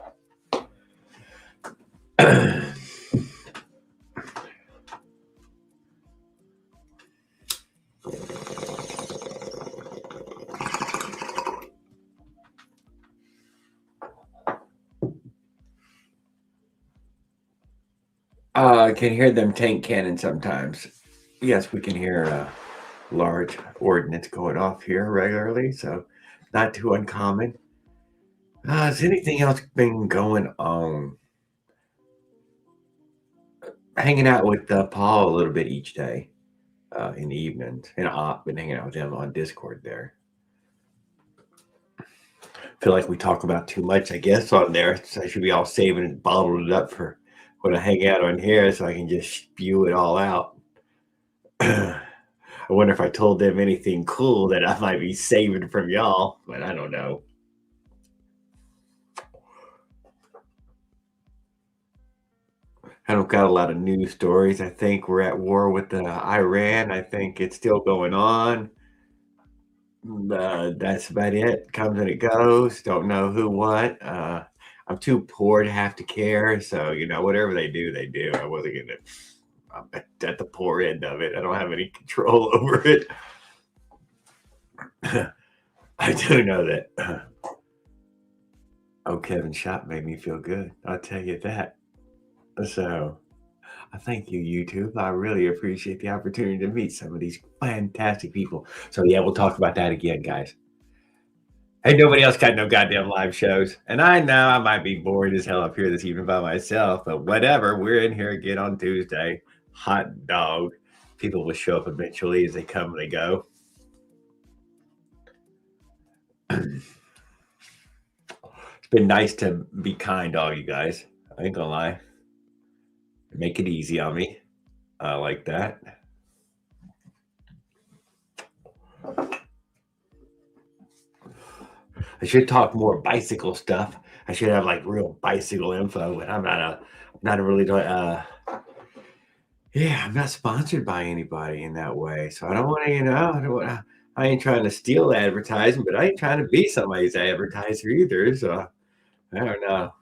I can hear them tank cannon sometimes. Yes, we can hear large ordnance going off here regularly, so not too uncommon. Has anything else been going on? Hanging out with Paul a little bit each day in the evenings, and I've been hanging out with him on Discord there. Feel like we talk about too much, I guess, on there. So I should be all saving and bottled it up for when I hang out on here so I can just spew it all out. I wonder if I told them anything cool that I might be saving from y'all, but I don't know. I don't got a lot of news stories. I think we're at war with Iran. I think it's still going on. That's about it. Comes and it goes. Don't know who what. I'm too poor to have to care. So whatever they do, they do. I wasn't gonna. I'm at the poor end of it. I don't have any control over it. I do know that. Oh, Kevin Shop made me feel good. I'll tell you that. So, I thank you, YouTube. I really appreciate the opportunity to meet some of these fantastic people. So, yeah, we'll talk about that again, guys. Hey, nobody else got no goddamn live shows. And I know I might be bored as hell up here this evening by myself, but whatever. We're in here again on Tuesday. Hot dog. People will show up eventually as they come and they go. It's been nice to be kind to all you guys. I ain't gonna lie. Make it easy on me. I like that. I should talk more bicycle stuff. I should have like real bicycle info, but I'm not a really Yeah, I'm not sponsored by anybody in that way, so I don't wanna, I don't wanna I ain't trying to steal advertising, but I ain't trying to be somebody's advertiser either, so I don't know.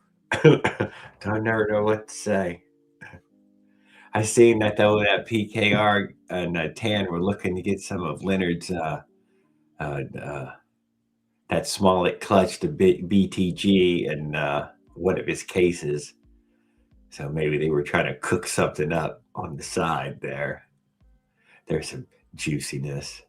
Don't never know what to say. I seen that though, that PKR and, Tan were looking to get some of Leonard's, uh, uh, that Smollett clutch to BTG and, one of his cases. So maybe they were trying to cook something up on the side there. There's some juiciness.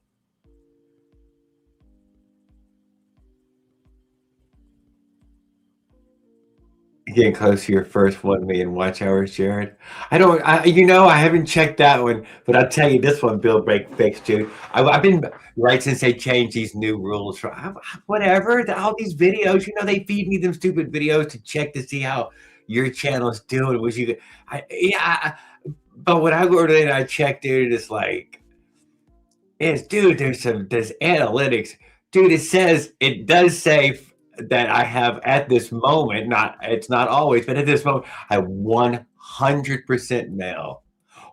Getting close to your first 1 million watch hours, Jared. I haven't checked that one, but I'll tell you this one, Bill Break Fix, dude. I've been right since they changed these new rules for whatever, all these videos, they feed me them stupid videos to check to see how your channel's doing. Which but when I go in, I check, dude, it's like, dude, there's analytics. Dude, it does say that I have at this moment, it's not always, but at this moment, I have 100% male.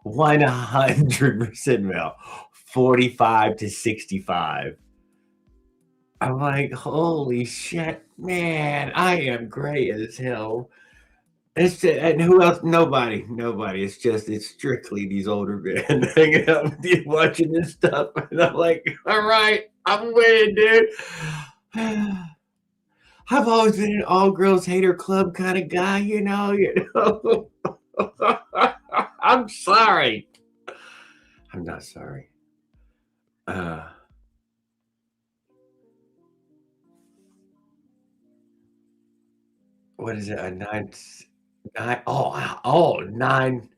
100% male. 45 to 65. I'm like, holy shit, man, I am great as hell. And who else? Nobody. It's strictly these older men hanging out with you, watching this stuff. And I'm like, all right, I'm winning, dude. I've always been an all girls hater club kind of guy, I'm sorry. I'm not sorry. What is it? A nine? Oh, 9,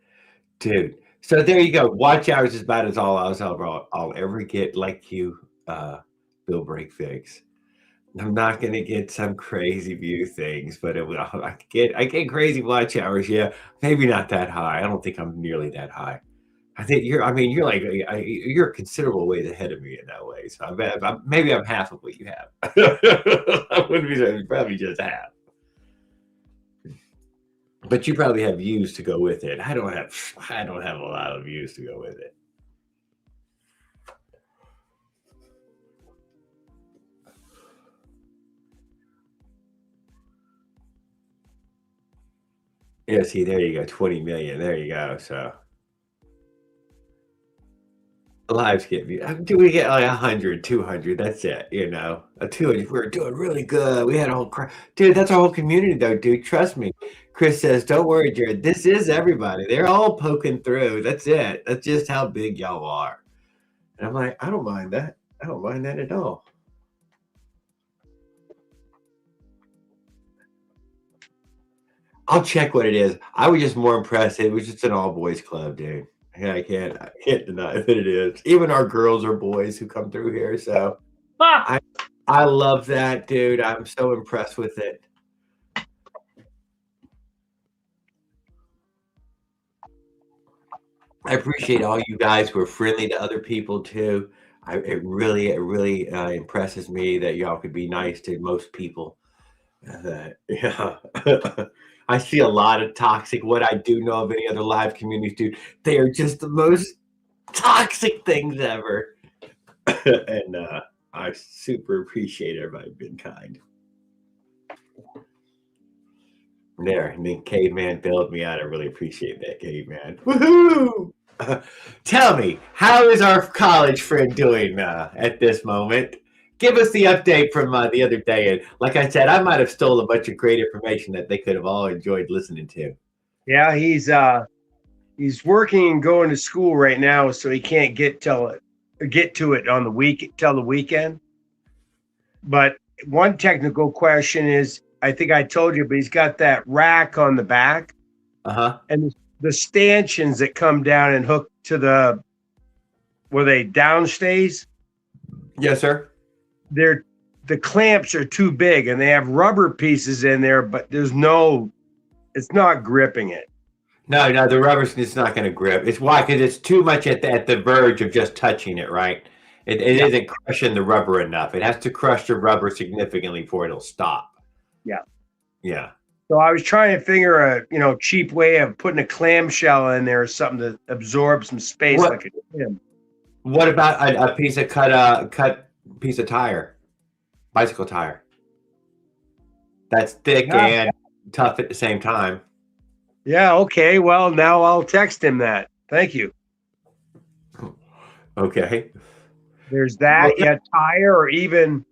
dude. So there you go. Watch hours is about as all I'll ever get like you, Bill Break Fix. I'm not gonna get some crazy view things, but I get crazy watch hours. Yeah, maybe not that high. I don't think I'm nearly that high. I think you're like you're a considerable ways ahead of me in that way. So maybe I'm half of what you have. I wouldn't be probably just half. But you probably have views to go with it. I don't have a lot of views to go with it. Yeah, see, there you go, 20 million. There you go. So lives get views. Do we get like 100, 200? That's it. A 200. We're doing really good. We had a whole dude. That's our whole community, though, dude. Trust me. Chris says, "Don't worry, Jared. This is everybody. They're all poking through. That's it. That's just how big y'all are." And I'm like, I don't mind that. I don't mind that at all. I'll check what it is. I was just more impressed. It was just an all boys club, dude. Yeah, I can't deny that it is. Even our girls are boys who come through here. So I love that, dude. I'm so impressed with it. I appreciate all you guys who are friendly to other people too. It really impresses me that y'all could be nice to most people. Yeah. I see a lot of toxic. What I do know of any other live communities, dude, they are just the most toxic things ever. And I super appreciate everybody being kind. There, and then Caveman bailed me out. I really appreciate that, Caveman. Woohoo! Tell me, how is our college friend doing at this moment? Give us the update from the other day. And like I said, I might have stole a bunch of great information that they could have all enjoyed listening to. Yeah, he's working and going to school right now, so he can't get to it on the weekend. But one technical question is, I think I told you, but he's got that rack on the back, and the stanchions that come down and hook to the where they downstays. Yes, sir. The clamps are too big, and they have rubber pieces in there, but it's not gripping it. No, the rubber's it's not going to grip. It's why? Because it's too much at the verge of just touching it, right? It isn't crushing the rubber enough. It has to crush the rubber significantly before it'll stop. Yeah. Yeah. So I was trying to figure a cheap way of putting a clamshell in there or something to absorb some space What like a gym. what about a piece of cut piece of tire, bicycle tire that's thick Yeah. and tough at the same time? Yeah. Okay. Well, now I'll text him that. Thank you. Okay. There's Well, that. Yeah. Tire or even,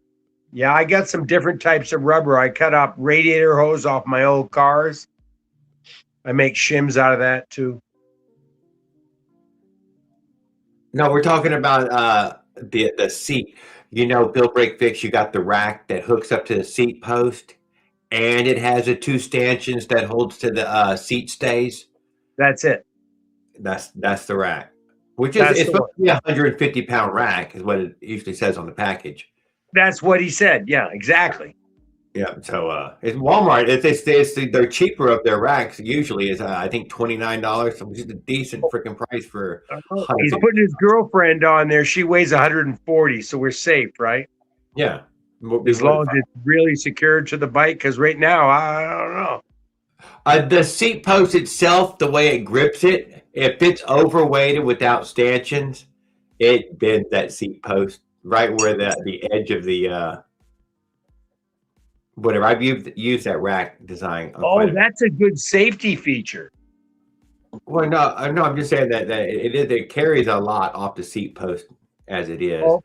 yeah, I got some different types of rubber. I cut up radiator hose off my old cars. I make shims out of that too. no, we're talking about the seat. You know, Bill Break Fix, you got the rack that hooks up to the seat post, and it has the two stanchions that holds to the seat stays. That's it. That's the rack, which is That's it's the supposed one. to be 150-pound rack, is what it usually says on the package. That's what he said. Yeah, exactly. Yeah, so it's Walmart. They're cheaper of their racks. Usually is I think $29, which is a decent freaking price for He's 150. putting his girlfriend on there. She weighs 140, so we're safe, right? Yeah, As long as it's really secured to the bike. Because right now, I don't know. The seat post itself, the way it grips it, if it's overweighted without stanchions, it bends that seat post right where the edge of the whatever. I've used that rack design on quite Oh, a bit. that's a good safety feature. Well, no, I'm just saying that it carries a lot off the seat post as it is. Oh,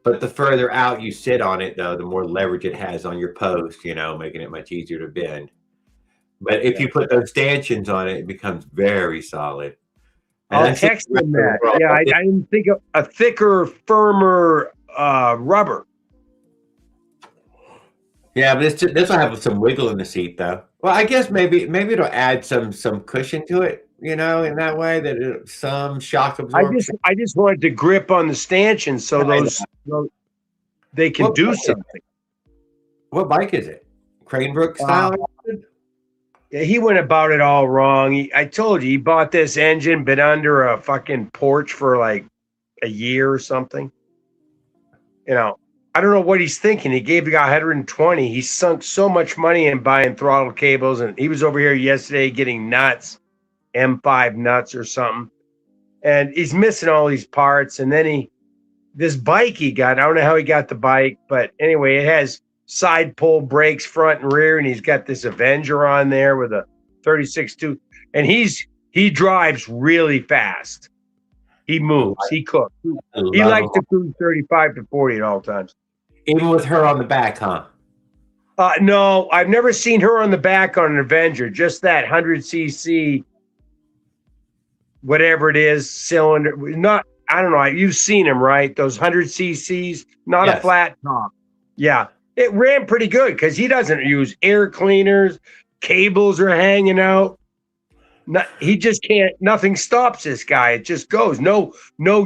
But the further out you sit on it, though, the more leverage it has on your post, making it much easier to bend. But if yeah. you put those stanchions on it, it becomes very solid. And I'll I see text the rest him of the that. world. Yeah, I didn't think of a thicker, firmer rubber. Yeah, but this will have some wiggle in the seat, though. Well, I guess maybe it'll add some cushion to it, in that way that some shock absorption. I just wanted to grip on the stanchions so those they can do something. What bike is it? Cranebrook style? Yeah, he went about it all wrong. I told you, he bought this engine, been under a fucking porch for like a year or something. I don't know what he's thinking. He gave the guy 120. He sunk so much money in buying throttle cables, and he was over here yesterday getting nuts, M5 nuts or something. And he's missing all these parts. And then this bike he got, I don't know how he got the bike, but anyway, it has side pull brakes, front and rear, and he's got this Avenger on there with a 36.2, and he drives really fast. He moves, he cooks. He likes to cruise 35 to 40 at all times. Even with her on the back, huh? No, I've never seen her on the back on an Avenger. Just that 100cc, whatever it is, cylinder. Not, I don't know. You've seen them, right? Those 100cc's, not a flat top. Yeah, it ran pretty good because he doesn't use air cleaners. Cables are hanging out. He just can't. Nothing stops this guy. It just goes. No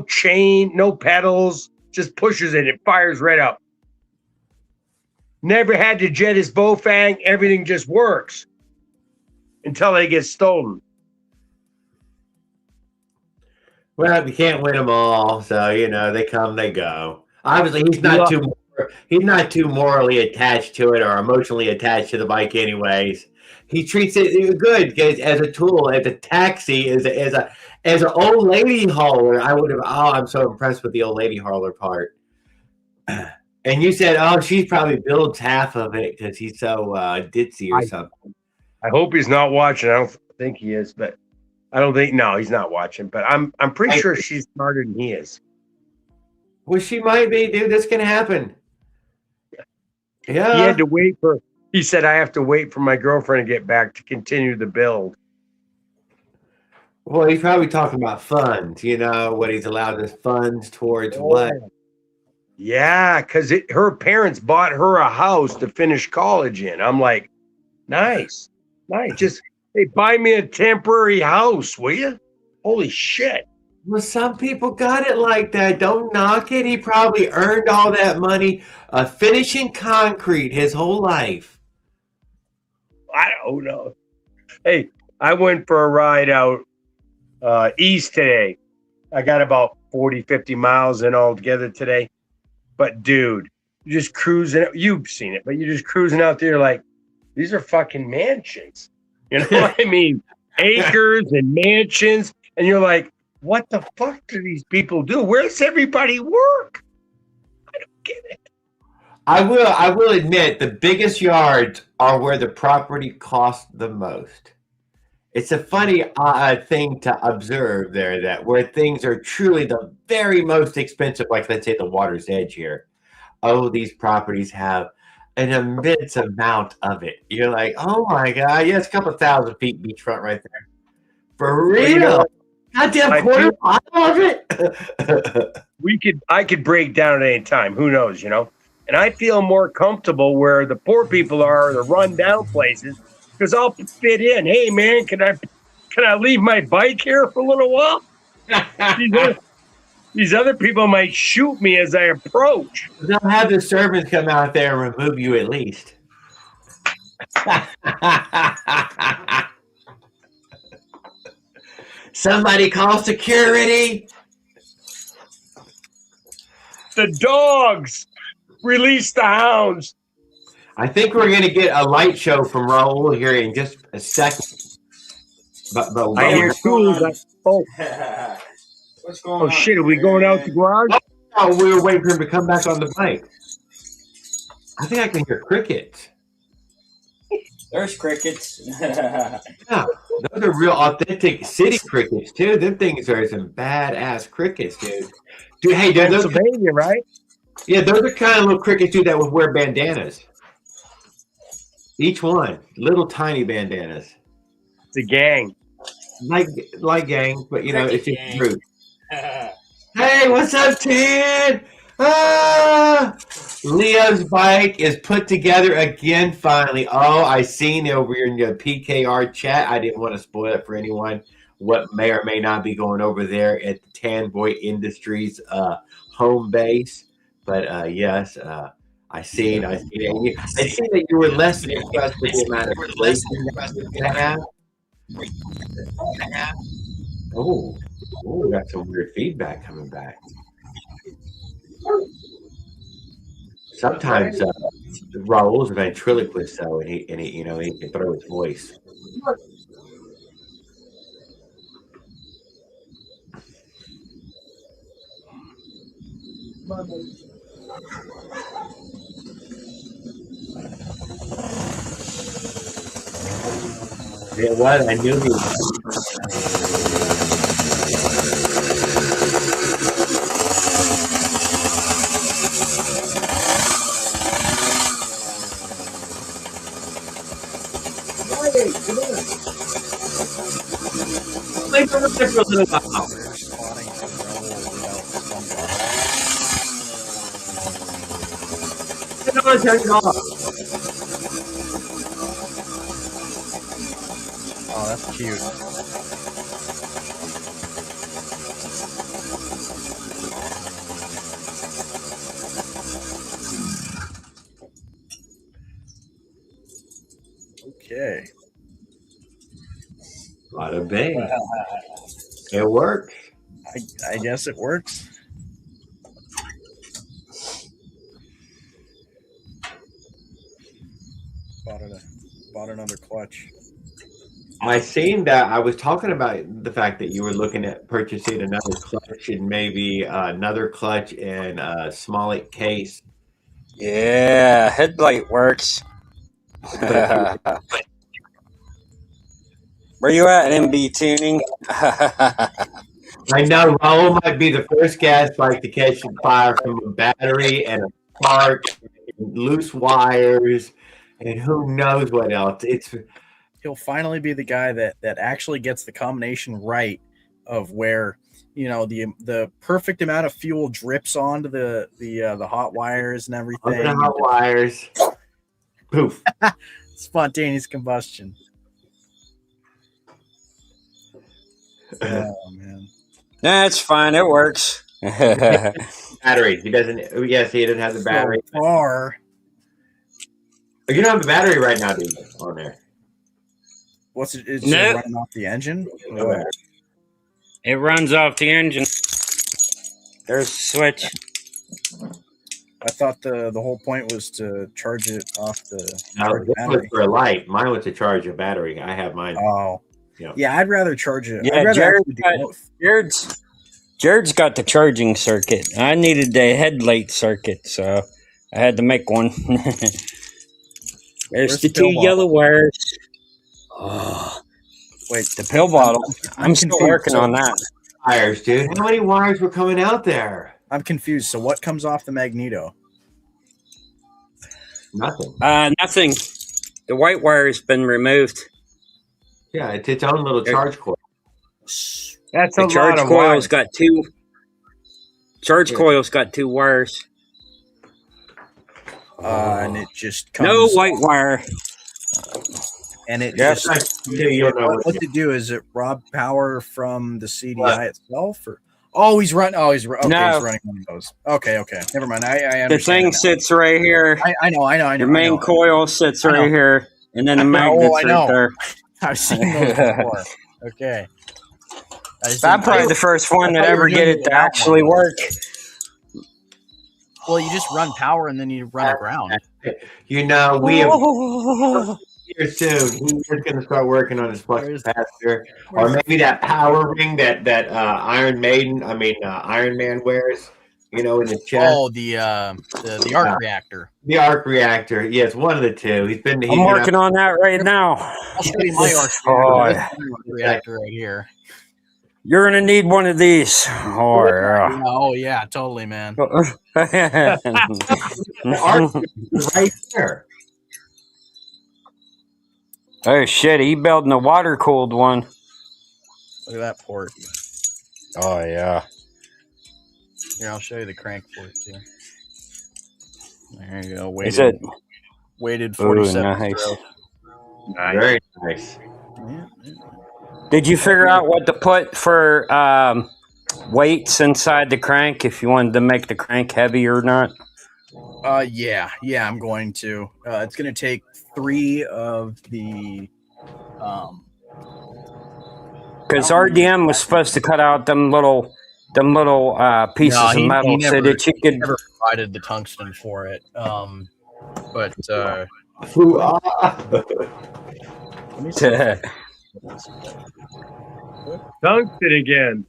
chain, no pedals. Just pushes it. It fires right up. Never had to jet his Bofang. Everything just works until they get stolen. Well, you can't win them all, so they come, they go. Obviously, he's not too morally attached to it or emotionally attached to the bike, anyways. He treats it good as a tool, as a taxi, as an old lady hauler. I would have. Oh, I'm so impressed with the old lady hauler part. And you said, oh, she probably builds half of it because he's so ditzy or something. I hope he's not watching. I don't think he is, but I don't think. No, he's not watching. But I'm pretty sure she's smarter than he is. Well, she might be, dude. This can happen. Yeah. He had to wait for. He said, I have to wait for my girlfriend to get back to continue the build. Well, he's probably talking about funds, what he's allowed his funds towards what. Yeah, because her parents bought her a house to finish college in. I'm like, nice. Just, hey, buy me a temporary house, will you? Holy shit. Well, some people got it like that. Don't knock it. He probably earned all that money finishing concrete his whole life. I don't know. Hey, I went for a ride out east today. I got about 40, 50 miles in altogether today. But dude, you're just cruising. You've seen it, but you're just cruising out there like, These are fucking mansions. You know what I mean? Acres and mansions. And you're like, what the fuck do these people do? Where does everybody work? I don't get it. I will admit the biggest yards are where the property costs the most. It's a funny thing to observe there that where things are truly the very most expensive, like let's say the water's edge here. Oh, these properties have an immense amount of it. You're like, oh my God, yeah, it's a couple thousand feet beachfront right there. For Well, you know real. what? Goddamn I quarter feel- mile of it. I could break down at any time. Who knows, you know? And I feel more comfortable where the poor people are, the run down places, because I'll fit in. Hey man, can I leave my bike here for a little while? These other people might shoot me as I approach. They'll have the servants come out there and remove you at least. Somebody call security. The dogs release the hounds. I think we're going to get a light show from Raul here in just a second. But I hear tools. Oh, What's going on? oh shit! Are we going out the garage? oh, we were waiting for him to come back on the bike. I think I can hear crickets. There's crickets. Yeah, those are real authentic city crickets too. Them things are some badass crickets, dude. Dude, hey, dude, those, Pennsylvania, right? yeah, those are kind of little crickets too that would wear bandanas. Each one, little tiny bandanas, It's a gang. like gang, but you know, it's Cricket just gang. rude. Hey, what's up, Ted? Ah! Leo's bike is put together again finally. Oh, I seen over in your PKR chat. I didn't want to spoil it for anyone what may or may not be going over there at the Tanboy Industries home base. But yes, I seen it. I seen that you were less than impressed with the amount of racing that you have. Oh, got some weird feedback coming back. Sometimes Raul's a ventriloquist, though, and he you know, he can throw his voice. It was. I knew he was. Like for a little while. I don't want to turn it off. Oh, that's cute. Okay. Bada bing. It worked. I guess it works. Bought another clutch. I seen that. I was talking about the fact that you were looking at purchasing another clutch and maybe another clutch and a Smollett case. Yeah, headlight works. Where you at, MB Tuning? I know Raul might be the first gas bike to catch fire from a battery and a spark, and loose wires, and who knows what else. He'll finally be the guy that actually gets the combination right of where, you know, the perfect amount of fuel drips onto the hot wires and everything. Under the hot wires. Poof. Spontaneous combustion. Oh man. That's fine. It works. Battery. He doesn't. Yes, he doesn't have the battery. So far. You don't have the battery right now, do you? On there. What's it? It's Nope. running off the engine. No battery. It runs off the engine. There's a switch. I thought the whole point was to charge it off the No, charge this was battery. for a light. Mine was to charge a battery. I have mine. Oh, Yeah. yeah. I'd rather charge it. Yeah, I'd rather Jared actually do got- both. Jared's got the charging circuit. I needed the headlight circuit, so I had to make one. There's Where's the the pill two bottle? yellow wires. Oh, Wait, the pill bottle. I'm still confused. working on that. Wires, dude. How many wires were coming out there? I'm confused. So what comes off the magneto? Nothing. Nothing. The white wire has been removed. Yeah, it's its own little charge coil. That's The a charge lot of coil's wires. got two. Charge coil's got two wires. And it just comes. No white wire. And it Yep. just. Yeah, you don't know What to do? Is it rob power from the CDI itself, or? Oh, he's running. Oh, he's okay. No. He's running one of those. Okay. Never mind. I understand. The thing it now. sits right here. I know. Your main coil sits I know. right here, and then the I know, magnet's I know. right there. I've seen those before. Okay. I'm probably the first one that thought you ever were get doing it it to without actually one. work. Well, you just run power and then you run a ground. You know, we have here soon. He's going to start working on his flux capacitor, or maybe that power ring that Iron Man wears. You know, in the chest. Oh, the arc reactor. The arc reactor. Yes, one of the two. He's been. I'm working on that right now. I'll show you my arc Oh, reactor. This is my arc reactor right here. You're gonna need one of these. Oh, yeah. Oh yeah, totally, man. The arc is right there. Oh shit! He building a water cooled one. Look at that port. Oh yeah. Here, I'll show you the crank port too. There you go. Is it? Weighted Ooh, 47. nice. Very nice. Yeah. Did you figure out what to put for weights inside the crank if you wanted to make the crank heavy or not? Yeah, I'm going to. It's going to take 3 of the. Because RDM was supposed to cut out them little pieces of metal so that you could. Never provided the tungsten for it. But let me see. Tungsten again.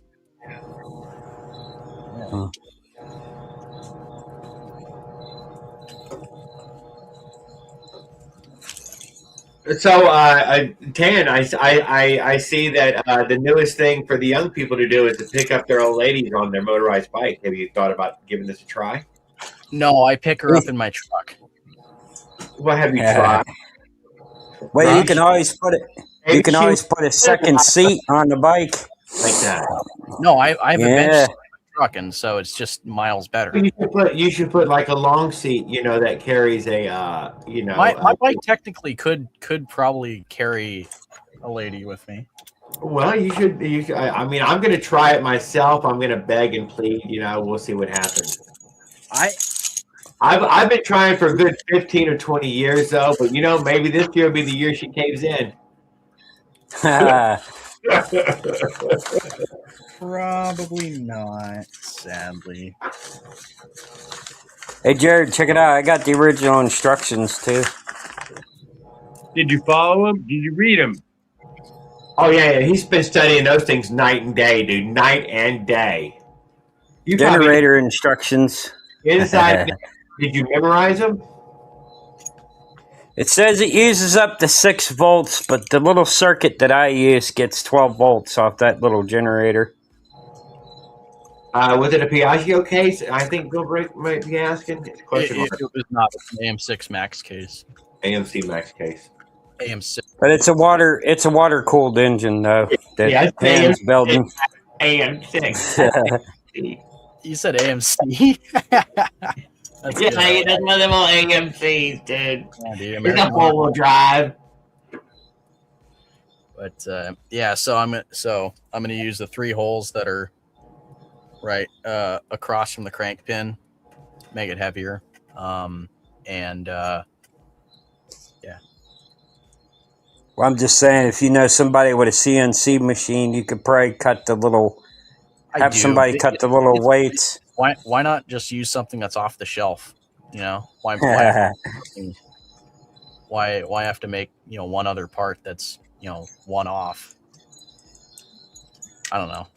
So, Tan, I see that the newest thing for the young people to do is to pick up their old ladies on their motorized bike. Have you thought about giving this a try? No, I pick her up in my truck. What have you tried? Well, you can always put it. You can always put a second seat on the bike. Like that. No, I have a bench Yeah. seat in my truck, and so it's just miles better. You should put like a long seat, that carries a, My bike technically could probably carry a lady with me. Well, you should. I mean, I'm going to try it myself. I'm going to beg and plead. We'll see what happens. I've been trying for a good 15 or 20 years though, but maybe this year will be the year she caves in. Probably not, sadly. Hey Jared, check it out. I got the original instructions too. Did you follow him? Did you read him? Oh yeah. He's been studying those things night and day, dude. Night and day. You Generator instructions. Inside. Did you memorize them? It says it uses up to 6 volts, but the little circuit that I use gets 12 volts off that little generator. Was it a Piaggio case? I think Bill Brick might be asking. It's a question It was not an AM6 Max case. AMC Max case. AM6. But it's a water cooled engine though. That Yeah, it's Dan's building. AM6. You said AMC? That's Yeah, good. that's one of them old AMCs, dude. Yeah, dude, It's a American four-wheel drive. But yeah, so I'm gonna use the 3 holes that are right across from the crank pin, make it heavier. Yeah. Well, I'm just saying, if you know somebody with a CNC machine, you could probably cut the little. I Have do. somebody cut the little weights. Why not just use something that's off the shelf? You know, why have to make one other part that's one off? I don't know.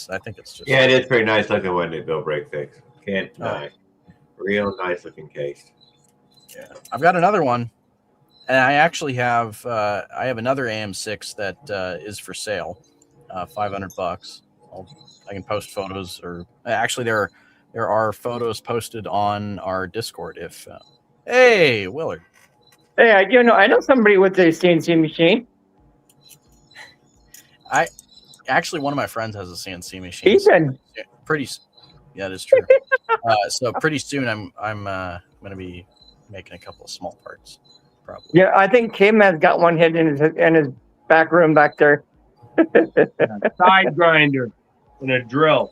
I think it's just Yeah, it is pretty nice looking when they build break fix. Can't deny. Real nice looking case. Yeah, I've got another one, and I actually have another AM6 that is for sale, $500. I can post photos, or actually there are photos posted on our Discord. If hey Willard, Hey, I know somebody with a CNC machine. Actually, one of my friends has a CNC machine. Ethan. Yeah, that is true. So pretty soon, I'm going to be making a couple of small parts, probably. Yeah, I think K-Man's got one hidden in his back room back there. Side grinder and a drill.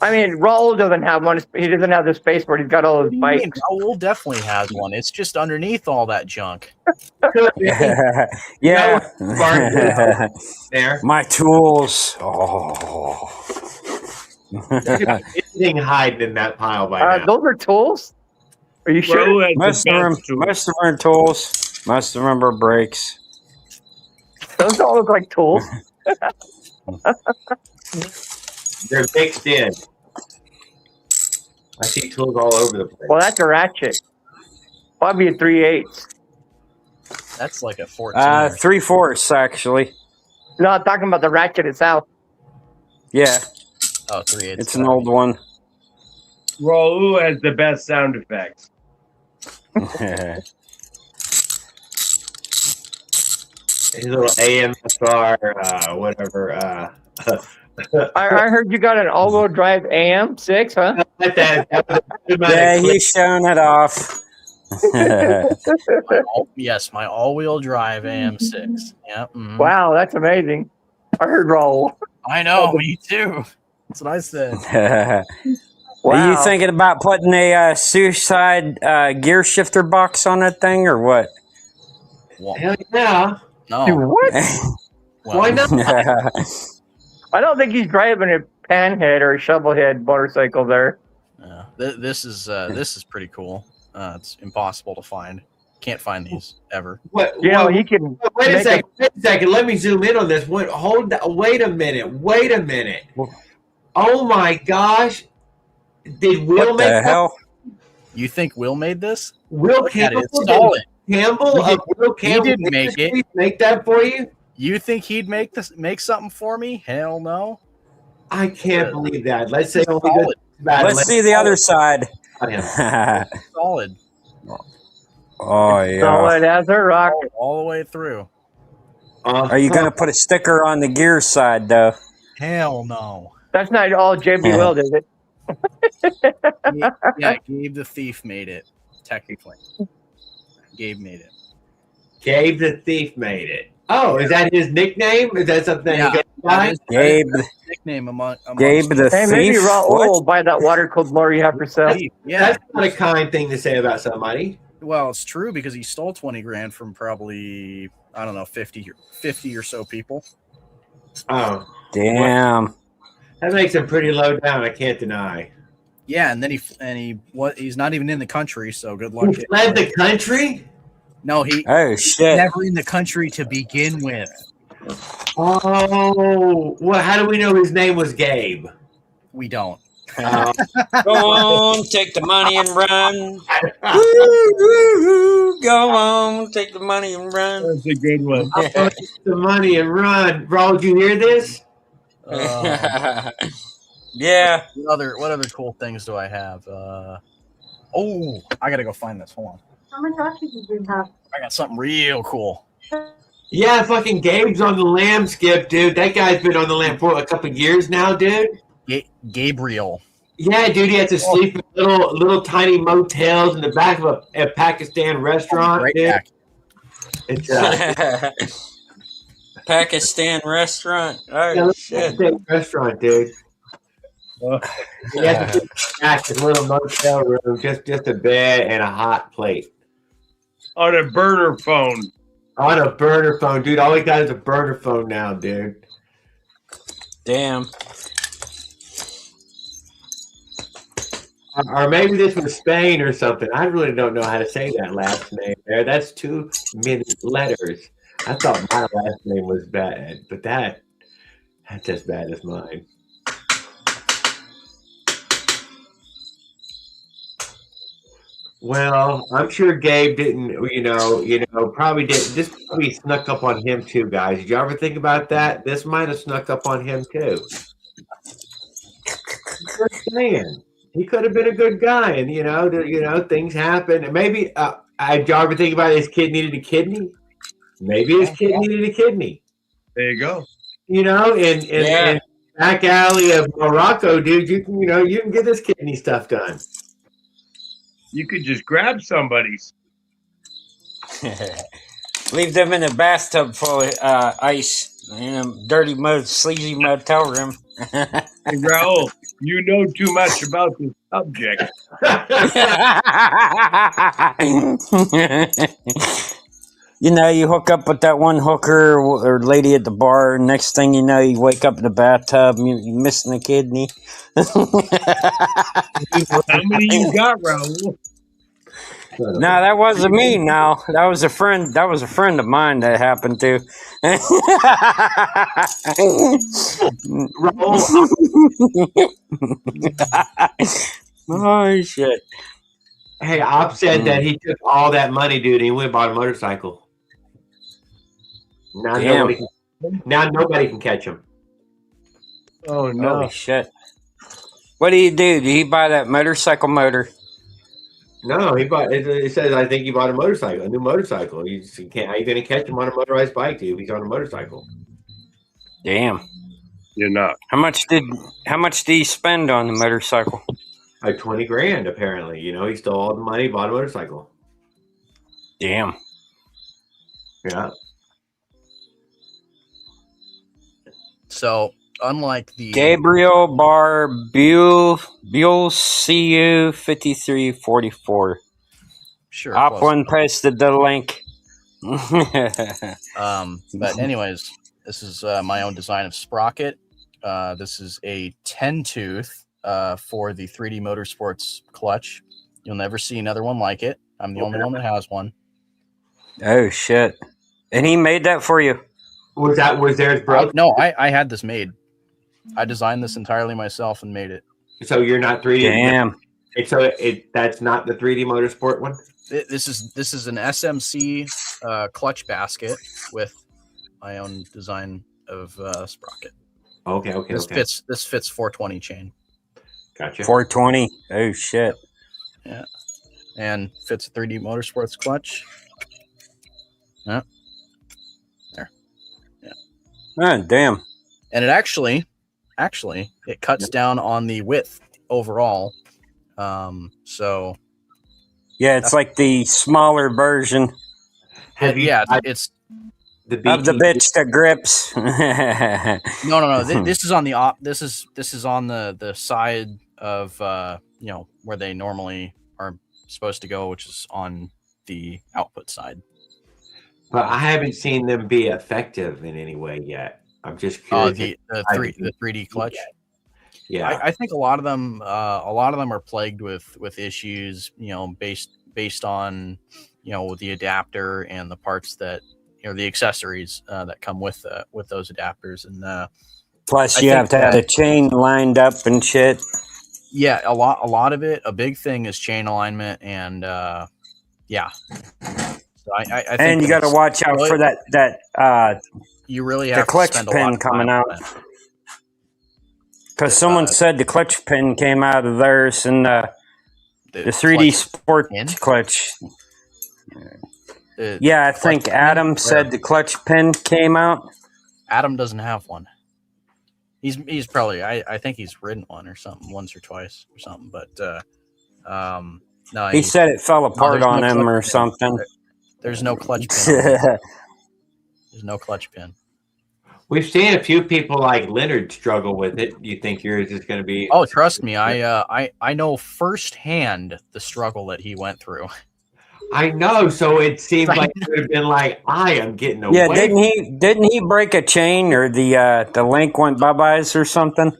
I mean, Raul doesn't have one. He doesn't have the space where he's got all his bikes. Raul definitely has one. It's just underneath all that junk. Yeah. There. My tools. Oh. Anything hiding in that pile by now. Those are tools? Are you sure? Most of them are tools. Most of them are brakes. Those all look like tools. They're mixed in. I see tools all over the place. Well, that's a ratchet. Probably a 3/8. That's like a 14. 3/4 actually. No, I'm talking about the ratchet itself. Yeah. Oh, 3/8. It's an old one. Raul has the best sound effects. His little AMFR, whatever. I heard you got an all-wheel drive AM6, huh? Yeah, he's showing it off. Yes, my all-wheel drive AM6. Yeah. Mm-hmm. Wow, that's amazing. I heard Raul. I know, me too. That's what I said. Wow. Are you thinking about putting a suicide gear shifter box on that thing, or what? Hell yeah. No. What? Well, Why not? I don't think he's driving a panhead or a shovelhead motorcycle there. Yeah. This is pretty cool. It's impossible to find. Can't find these ever. He can. Wait a second. Let me zoom in on this. Wait a minute. Oh my gosh! Did Will make that? Hell? You think Will made this? Will Campbell? Campbell? He didn't make it. Make that for you? You think he'd make something for me? Hell no. I can't believe that. Let's say only good. Let's see the other side. Solid. Oh yeah. Solid as a rock. All the way through. Are you going to put a sticker on the gear side though? Hell no. That's not all JB Will, is it? Yeah, Gabe the Thief made it. Technically, Gabe made it. Gabe the Thief made it. Oh, is that his nickname? Is that something you got? Gabe. Nickname among Gabe the Thief. Hey, maybe Raul will buy that water cooled mower you have for sale. Yeah, That's not a kind thing to say about somebody. Well, it's true because he stole 20 grand from probably, I don't know, 50 or so people. Oh, damn. That makes him pretty low down. I can't deny. Yeah, and then he's not even in the country, so good luck. He fled the country? No, Oh shit. Never in the country to begin with. Oh, well, how do we know his name was Gabe? We don't. Go on, take the money and run. Go on, take the money and run. That's a good one. The money and run. Raul, did you hear this? Yeah. What other cool things do I have? I gotta go find this. Hold on. How many options did you have? I got something real cool. Yeah, fucking Gabe's on the lamb skip, dude. That guy's been on the lamb for a couple of years now, dude. Gabriel. Yeah, dude, he had to sleep in little tiny motels in the back of a Pakistan restaurant, Right dude. back. It's Pakistan restaurant. Oh yeah, shit. Restaurant, dude. He had to back his little motel room, just a bed and a hot plate. On a burner phone. On a burner phone, dude. All he got is a burner phone now, dude. Damn. or maybe this was Spain or something. I really don't know how to say that last name there. That's too many letters. I thought my last name was bad, but that's as bad as mine. Well, I'm sure Gabe didn't, probably did. This probably snuck up on him too, guys. Did you ever think about that? This might have snuck up on him too. Just saying, he could have been a good guy, and things happen. And maybe, did you ever think about his kid needed a kidney? Maybe his kid needed a kidney. There you go. In back alley of Morocco, dude, you can get this kidney stuff done. You could just grab somebody's. Leave them in a bathtub full of ice in a dirty, sleazy motel room. Hey, Raul, you know too much about this subject. You hook up with that one hooker or lady at the bar, and next thing you know, you wake up in the bathtub and you're missing a kidney. How many you got, Raul? No, that wasn't me. No, that was a friend. That was a friend of mine that happened to. Oh shit! Hey, Op said that he took all that money, dude, and he went and bought a motorcycle. Now nobody can catch him. Oh no! Holy shit! What do you do? Did he buy that motorcycle motor? No, he bought. It says I think he bought a motorcycle, a new motorcycle. You can't. How you going to catch him on a motorized bike, dude? If he's on a motorcycle. Damn. You're not. How much did he spend on the motorcycle? Like $20,000, apparently. He stole all the money, bought a motorcycle. Damn. Yeah. So, unlike the Gabriel Bar Buell CU 5344. Sure. Op one posted the link. But anyways, this is my own design of sprocket. This is a 10-tooth for the 3D Motorsports clutch. You'll never see another one like it. I'm the only one that has one. Oh shit! And he made that for you. Was theirs broke? No, I had this made. I designed this entirely myself and made it. So you're not 3D. Damn. That's not the 3D Motorsport one. This is an SMC clutch basket with my own design of sprocket. Okay. This fits 420 chain. Gotcha. 420. Oh shit. Yeah, and fits a 3D Motorsports clutch. Yeah. There. Yeah. Oh damn. And it actually it cuts down on the width overall. So yeah, it's like the smaller version. It's the bitch that grips. No. This is on the This is on the side of where they normally are supposed to go, which is on the output side. But I haven't seen them be effective in any way yet. I'm just curious. The 3D clutch. Yeah, I think a lot of them are plagued with issues, based on the adapter and the parts that the accessories that come with those adapters, and plus you have to have the chain lined up and shit. Yeah, a lot of it. A big thing is chain alignment, and yeah. So I think and you got to watch out for that. You really have the clutch to spend a pin lot of coming time out. Because someone said the clutch pin came out of theirs, and the 3D Sport clutch. Yeah, I think Adam said the clutch pin came out. Adam doesn't have one. He's probably I think he's ridden one or something once or twice or something, but no. He said it fell apart on him or something. There's no clutch pin. There's no clutch pin. We've seen a few people like Leonard struggle with it. Do you think yours is going to be? Oh, trust me, I know firsthand the struggle that he went through. I know, so it seems like it would have been like I am getting away. Yeah, didn't he break a chain or the link went bye-byes or something?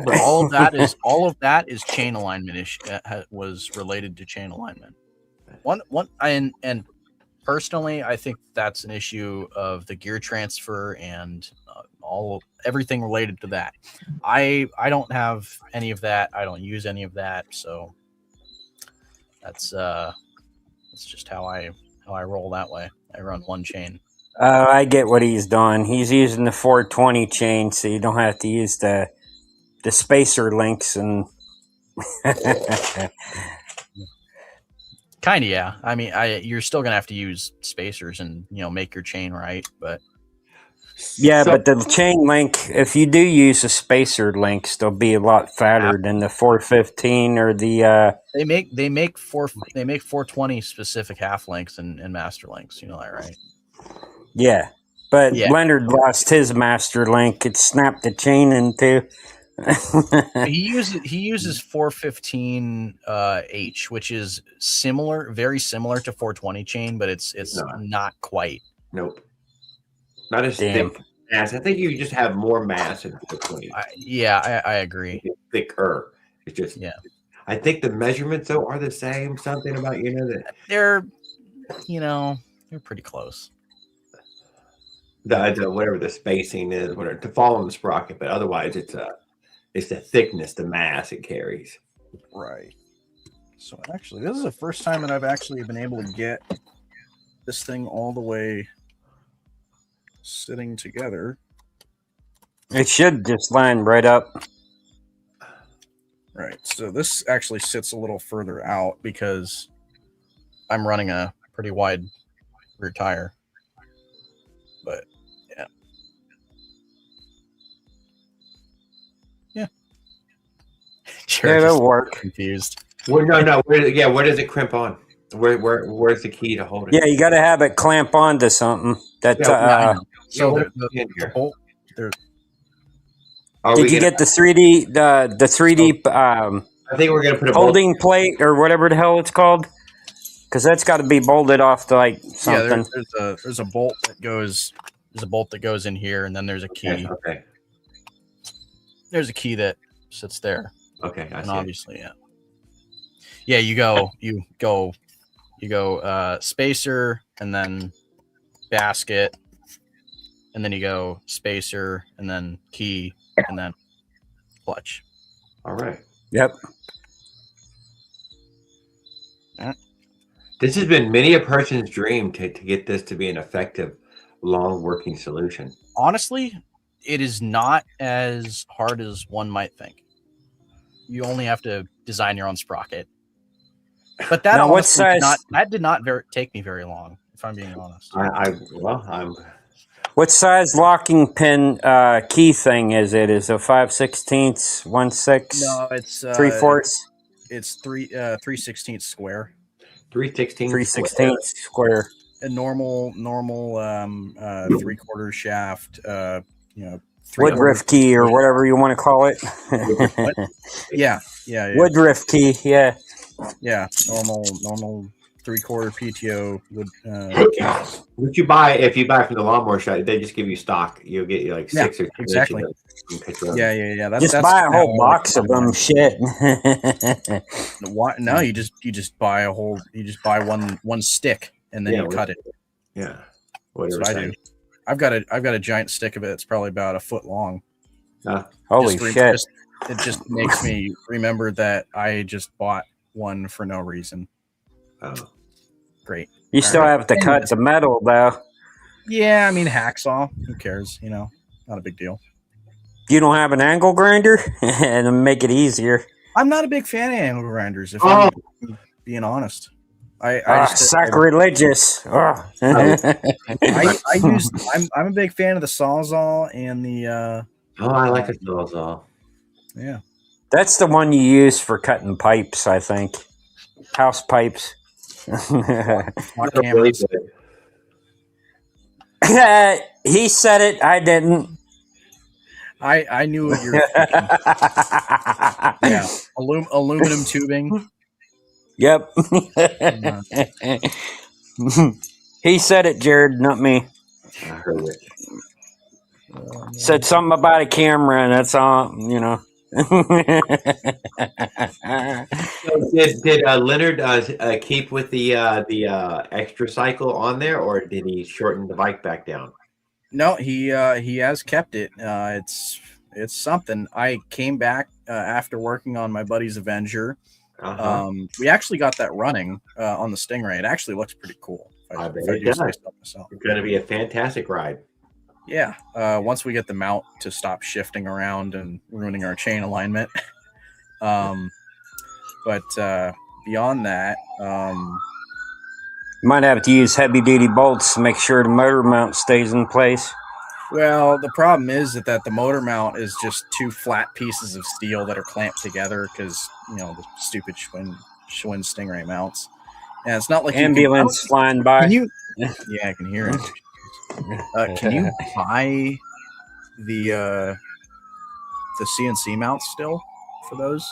But all of that is chain alignment was related to chain alignment. And personally, I think that's an issue of the gear transfer and everything related to that. I don't have any of that. I don't use any of that. So that's just how I roll that way. I run one chain. I get what he's doing. He's using the 420 chain, so you don't have to use the spacer links and. Kind of, yeah. I mean, you're still gonna have to use spacers and make your chain right, but yeah, but the chain link, if you do use the spacer links, they'll be a lot fatter than the 415 or the. They make 420 specific half links and master links. You know that, right? Yeah, but Leonard lost his master link. It snapped the chain in two. he uses 415 H, which is very similar to 420 chain, but it's not quite. Nope. Not as thick mass. I think you just have more mass in 420. I agree. It's thicker. It's just I think the measurements though are the same. Something about that they're pretty close. The whatever the spacing is, whatever to follow the sprocket, but otherwise it's the thickness, the mass it carries. Right. So actually, this is the first time that I've actually been able to get this thing all the way sitting together. It should just line right up. Right. So this actually sits a little further out because I'm running a pretty wide rear tire. But yeah, It'll work. Confused. No. Where does it crimp on? Where's the key to hold it? Yeah, you got to have it clamp onto something. That. So the bolt. Did you get the 3D the 3D? I think we're gonna put a holding plate or whatever the hell it's called, because that's got to be bolted off to like something. Yeah, there's a bolt that goes. There's a bolt that goes in here, and then there's a key. Okay. There's a key that sits there. Okay, I see. Obviously, yeah. You go spacer, and then basket, and then you go spacer, and then key, and then clutch. All right. Yep. This has been many a person's dream to get this to be an effective, long working solution. Honestly, it is not as hard as one might think. You only have to design your own sprocket. But that did not take me very long, if I'm being honest. What size locking pin key thing is it? Is it 5/16, 1/6? No, it's 3/4. It's 3/16 square. 3/16 square. A normal 3/4 shaft. Woodruff key or whatever you want to call it. Yeah. Woodruff key. Yeah. Yeah. Normal 3/4 PTO wood. What you buy if you buy from the lawnmower shop? They just give you stock. You'll get like 6 or 10 exactly. Yeah. That's buy a whole box of them. Shit. No, you just buy a whole. You just buy one stick and then you cut it. Yeah. Whatever. That's what I do. I've got a giant stick of it. It's probably about a foot long. Holy shit! It just makes me remember that I just bought one for no reason. Oh, great! You still have to cut the metal though. Yeah, I mean hacksaw. Who cares? Not a big deal. You don't have an angle grinder and make it easier. I'm not a big fan of angle grinders. If I'm being honest. I'm sacrilegious. I'm a big fan of the Sawzall and the. I like the Sawzall. Yeah, that's the one you use for cutting pipes. I think house pipes. He said it. I didn't. I knew what you were thinking. Yeah, aluminum tubing. Yep. He said it, Jared, not me. I heard it. Said something about a camera, and that's all, So did Leonard keep with the extra cycle on there, or did he shorten the bike back down? No, he has kept it. It's something. I came back after working on my buddy's Avenger. We actually got that running on the Stingray. It actually looks pretty cool. I bet if I it do does. say so myself. It's going to be a fantastic ride. Yeah. Once we get the mount to stop shifting around and ruining our chain alignment. But beyond that, Might have to use heavy duty bolts to make sure the motor mount stays in place. well, the problem is that the motor mount is just two flat pieces of steel that are clamped together because the stupid Schwinn Stingray mounts, and it's not like ambulance flying by. Can you? Yeah, I can hear it. Can you buy the CNC mounts still for those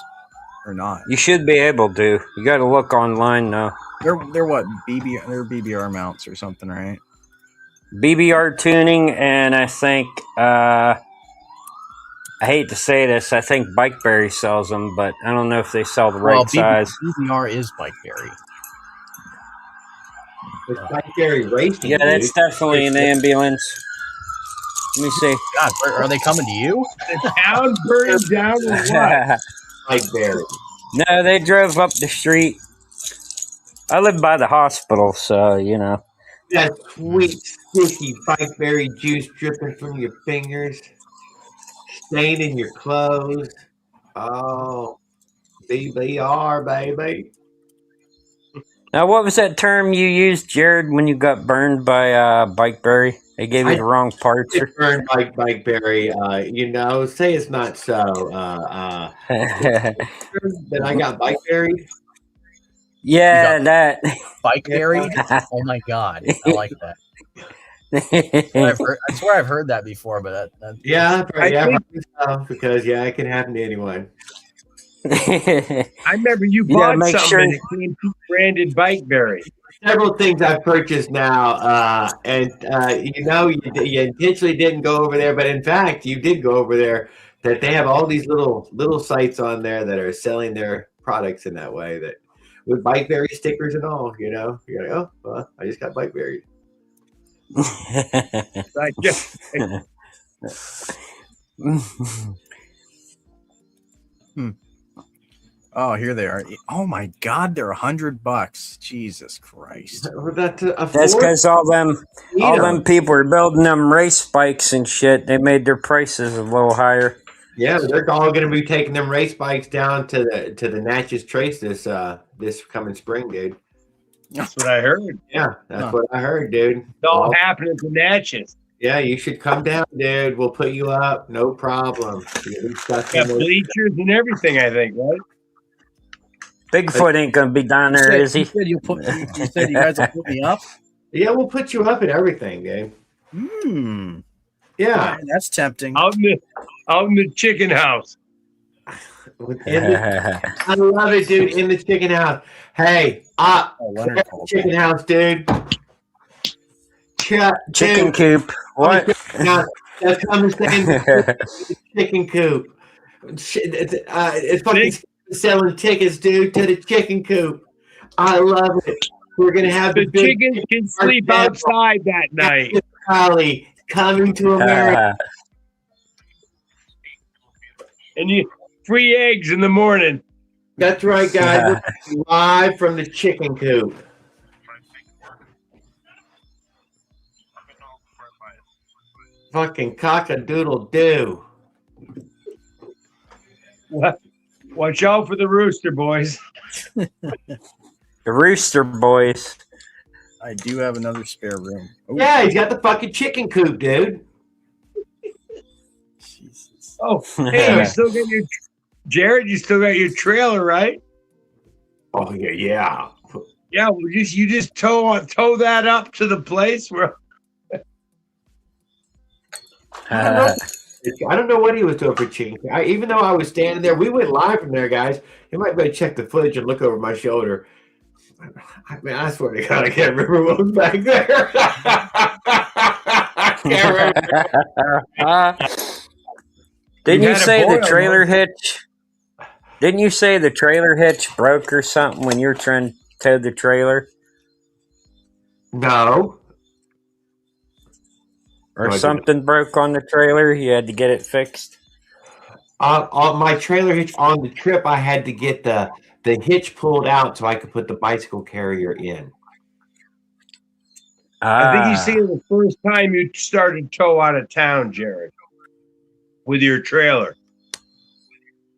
or not? You should be able to. You got to look online though. They're what they're BBR mounts or something, right? BBR tuning, and I think I hate to say this, I think Bikeberry sells them, but I don't know if they sell the right size. BBR is Bikeberry. It's Bikeberry Racing. Yeah, that's definitely an ambulance. Let me see. God, are they coming to you? The town burning down or what? Bikeberry. No, they drove up the street. I live by the hospital, so That sweet, sticky Bikeberry juice dripping from your fingers, staining your clothes. Oh, BBR, baby. Now, what was that term you used, Jared, when you got burned by Bikeberry? They gave you the wrong parts. Get burned by Bikeberry. Say it's not so. That I got Bikeberry. Yeah, that. Bikeberry? Oh my God, I like that. I swear I've heard that before, but because it can happen to anyone. I remember you bought something and it came branded Bikeberry. Several things I've purchased now, and you intentionally didn't go over there, but in fact, you did go over there. That they have all these little sites on there that are selling their products in that way, that with Bikeberry stickers and all. You're like, oh, well, I just got Bikeberry. Oh, here they are. Oh my God, they're $100. Jesus Christ. That's because all them people are building them race bikes and shit. They made their prices a little higher. Yeah, they're all going to be taking them race bikes down to the Natchez Trace this coming spring, dude. That's what I heard. Yeah, that's what I heard, dude. It's all happening to Natchez. Yeah, you should come down, dude. We'll put you up. No problem. Got bleachers and everything, I think, right? Bigfoot ain't going to be down there, is he? You said you guys will put me up? Yeah, we'll put you up in everything, dude. Yeah. Man, that's tempting. Out in the chicken house. I love it, dude. In the chicken house. Hey, chicken house, dude. Chicken coop. What? That's what I'm saying. Chicken coop. It's fucking selling tickets, dude, to the chicken coop. I love it. We're gonna have the chickens can sleep outside that night. Holly coming to America. And you free eggs in the morning. That's right, guys. We're live from the chicken coop. Fucking cock-a-doodle-doo. Watch out for the rooster, boys. The rooster boys. I do have another spare room. Ooh. Yeah, he's got the fucking chicken coop, dude. Jesus. Oh, hey, you still got your Jared? You still got your trailer, right? Oh yeah. Yeah, well, you just tow that up to the place where. I don't know what he was doing for chicken. Even though I was standing there, we went live from there, guys. You might better check the footage and look over my shoulder. I mean, I swear to God, I can't remember what was back there. I can't remember. Didn't you had a say the boil, trailer huh? hitch? Didn't you say the trailer hitch broke or something when you were trying to tow the trailer? No, Or no, I didn't. something broke on the trailer? You had to get it fixed? On my trailer hitch on the trip, I had to get the hitch pulled out so I could put the bicycle carrier in. I think you see Ah. it the first time you started tow out of town, Jared, with your trailer.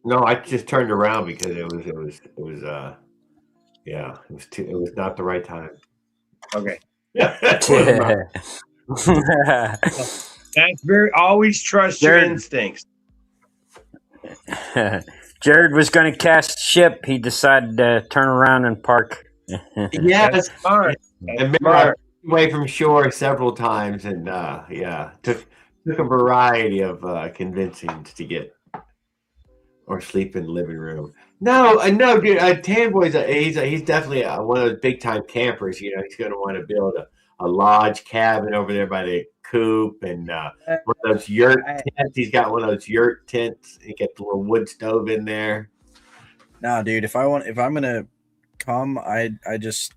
No, I just turned around because it was not the right time. Okay. That's very always trust your Jared, instincts. Jared was going to cast ship. He decided to turn around and park. Yes, That's smart. I That's remember I smart. was away from shore several times, and took a variety of convincing to get or sleep in the living room. No, dude. Tan Boy's he's definitely one of those big time campers. You know, he's going to want to build a lodge cabin over there by the coop and one of those yurt tents. He's got one of those yurt tents. He got the little wood stove in there. Nah, dude. If I'm gonna come, I just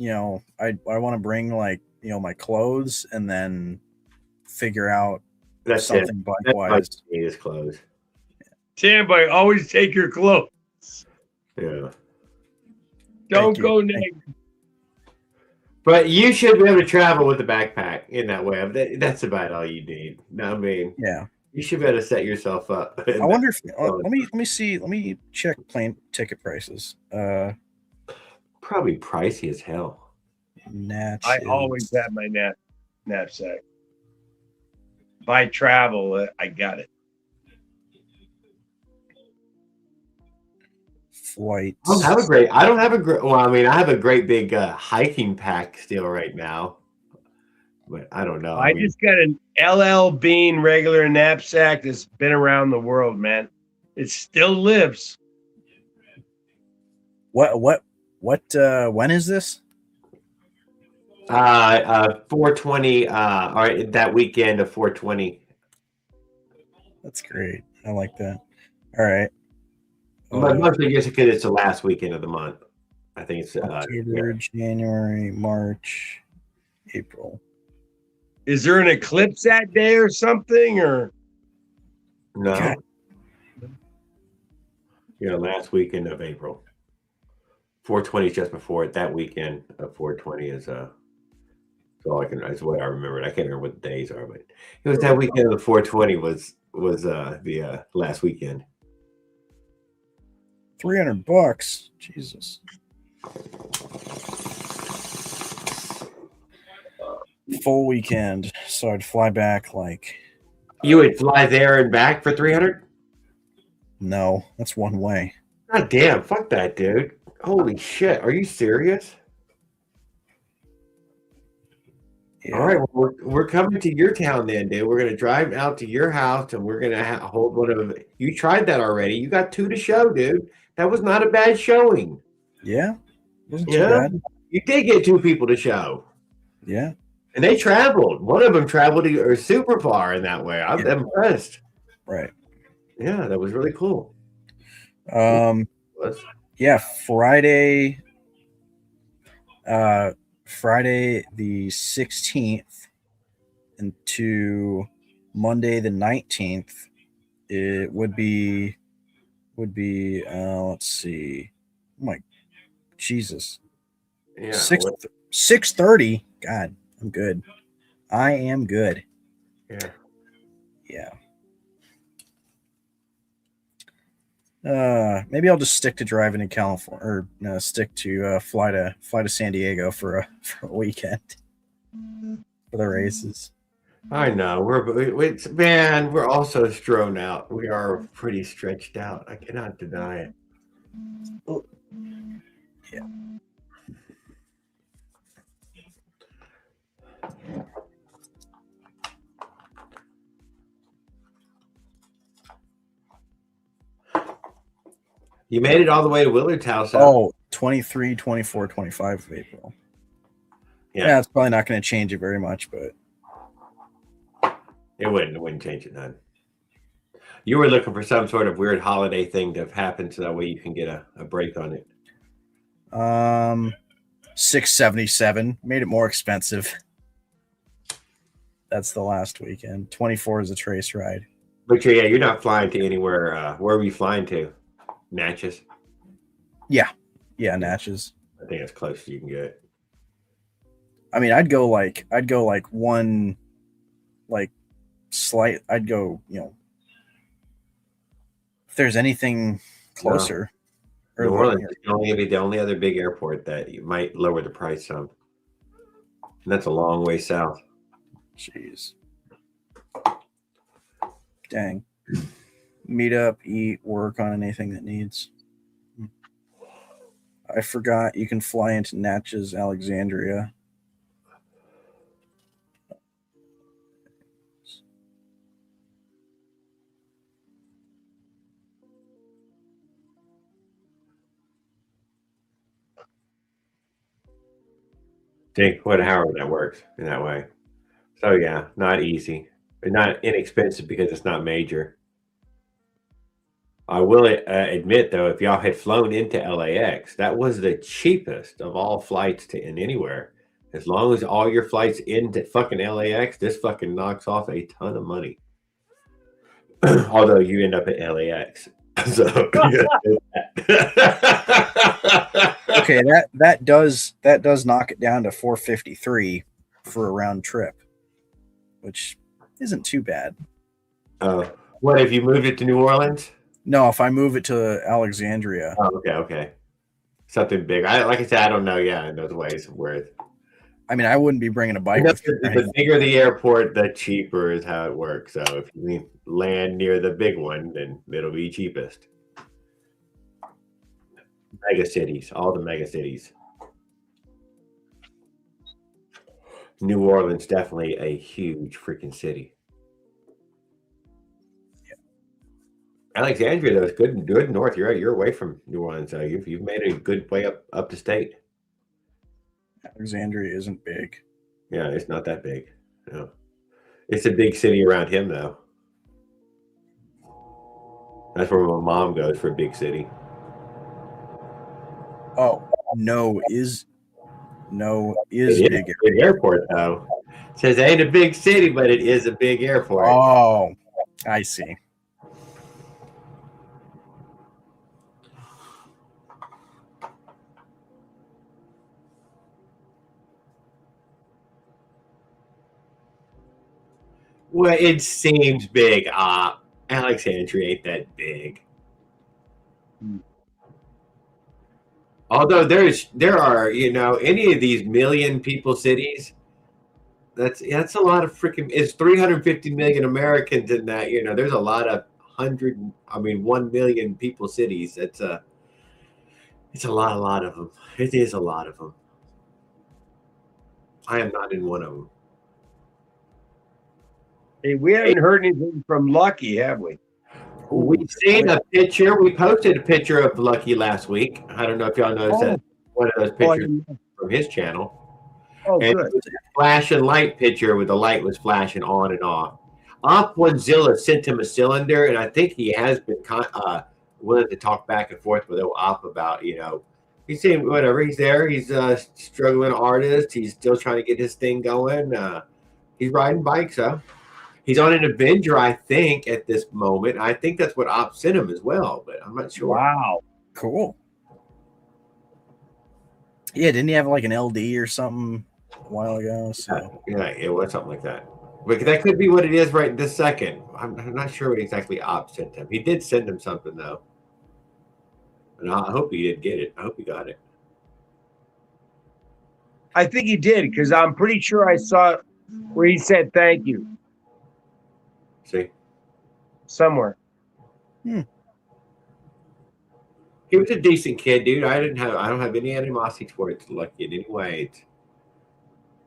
I want to bring like my clothes and then figure out That's something bike That's wise. his clothes. Tamboy, always take your clothes. Yeah. Don't go naked. But you should be able to travel with a backpack in that way. That's about all you need. No, I mean, Yeah. you should be able to set yourself up. I wonder if let me check plane ticket prices. Probably pricey as hell. I always have my knapsack. If I travel, I got it. Flights. I don't have a great. Well, I mean, I have a great big hiking pack still right now, but I don't know. I just got an LL Bean regular knapsack that's been around the world, man. It still lives. What? When is this? 420. Or that weekend of 420. That's great. I like that. All right. But mostly just because it's the last weekend of the month. I think it's October, January, March, April. Is there an eclipse that day or something? Or no? God. Last weekend of April. 420 is just before it. That weekend of 420 is is what I remember. I can't remember what the days are, but it was that weekend of 420 was the last weekend. $300. Jesus. Full weekend, so I'd fly back like. You would fly there and back for 300? No, that's one way. God damn! Fuck that, dude. Holy shit! Are you serious? Yeah. All right, well, we're coming to your town then, dude. We're gonna drive out to your house, and we're gonna hold one of. You tried that already. You got 2 to show, dude. That was not a bad showing. Yeah, wasn't too bad. You did get 2 people to show. Yeah, and they traveled. One of them traveled super far in that way. I'm impressed. Right. Yeah, that was really cool. Yeah, Friday. Friday the 16th into Monday the 19th. It would be let's see. Oh my Jesus. Yeah. 6:30. God, I'm good. I am good. Yeah. Maybe I'll just stick to driving in California, or stick to fly to San Diego for a weekend for the races. I know we're all so strewn out. We are pretty stretched out. I cannot deny it. Yeah. You made it all the way to Willard's house. Oh, 23, 24, 25 of April. Yeah, it's probably not going to change it very much, but it wouldn't change it none. You were looking for some sort of weird holiday thing to happen so that way you can get a break on it. 677 made it more expensive. That's the last weekend. 24 is a trace ride. But you're not flying to anywhere. Where are we flying to? Natchez? Yeah, Natchez. I think it's close as you can get. I mean, I'd go like one, like slight. I'd go, if there's anything closer. New Orleans is only be the only other big airport that you might lower the price some. And that's a long way south. Jeez. Dang. Meet up, eat, work on anything that needs. I forgot you can fly into Natchez, Alexandria. Think however that works in that way. So yeah, not easy, but not inexpensive because it's not major. I will admit though, if y'all had flown into LAX, that was the cheapest of all flights to in anywhere. As long as all your flights into fucking LAX, this fucking knocks off a ton of money. Although you end up at LAX. So okay, that does knock it down to 453 for a round trip, which isn't too bad. What if you moved it to New Orleans? No, if I move it to Alexandria. Oh, okay. Something big. Like I said, I don't know. Yeah, in those ways, worth. I mean, I wouldn't be bringing a bike. The bigger the airport, the cheaper is how it works. So if you land near the big one, then it'll be cheapest. Mega cities, all the mega cities. New Orleans, definitely a huge freaking city. Yeah. Alexandria, though, is good north. You're away from New Orleans, so you've made a good way up the state. Alexandria isn't big. Yeah, it's not that big. No. It's a big city around him, though. That's where my mom goes for a big city. Oh, no is big. Big airport, though. It says it ain't a big city, but it is a big airport. Oh, I see. Well, it seems big. Alexandria ain't that big. Although there are, any of these million people cities, that's a lot of freaking. It's 350 million Americans in that. There's a lot of 1 million people cities. It's a lot of them. It is a lot of them. I am not in one of them. Hey, we haven't heard anything from Lucky, have we? We've seen a picture. We posted a picture of Lucky last week. I don't know if y'all noticed that. One of those pictures from his channel. Oh, and good. It was a flash and light picture where the light was flashing on and off. Op1Zilla sent him a cylinder, and I think he has been willing to talk back and forth with Op about, he's saying whatever. He's there. He's a struggling artist. He's still trying to get his thing going. He's riding bikes, though. He's on an Avenger, I think, at this moment. I think that's what Op sent him as well, but I'm not sure. Wow. Cool. Yeah, didn't he have like an LD or something a while ago? So yeah, it was something like that. But that could be what it is right this second. I'm not sure what exactly Op sent him. He did send him something, though. And I hope he did get it. I hope he got it. I think he did, because I'm pretty sure I saw where he said thank you. See? Somewhere. He was a decent kid, dude. I don't have any animosity towards Lucky in any way.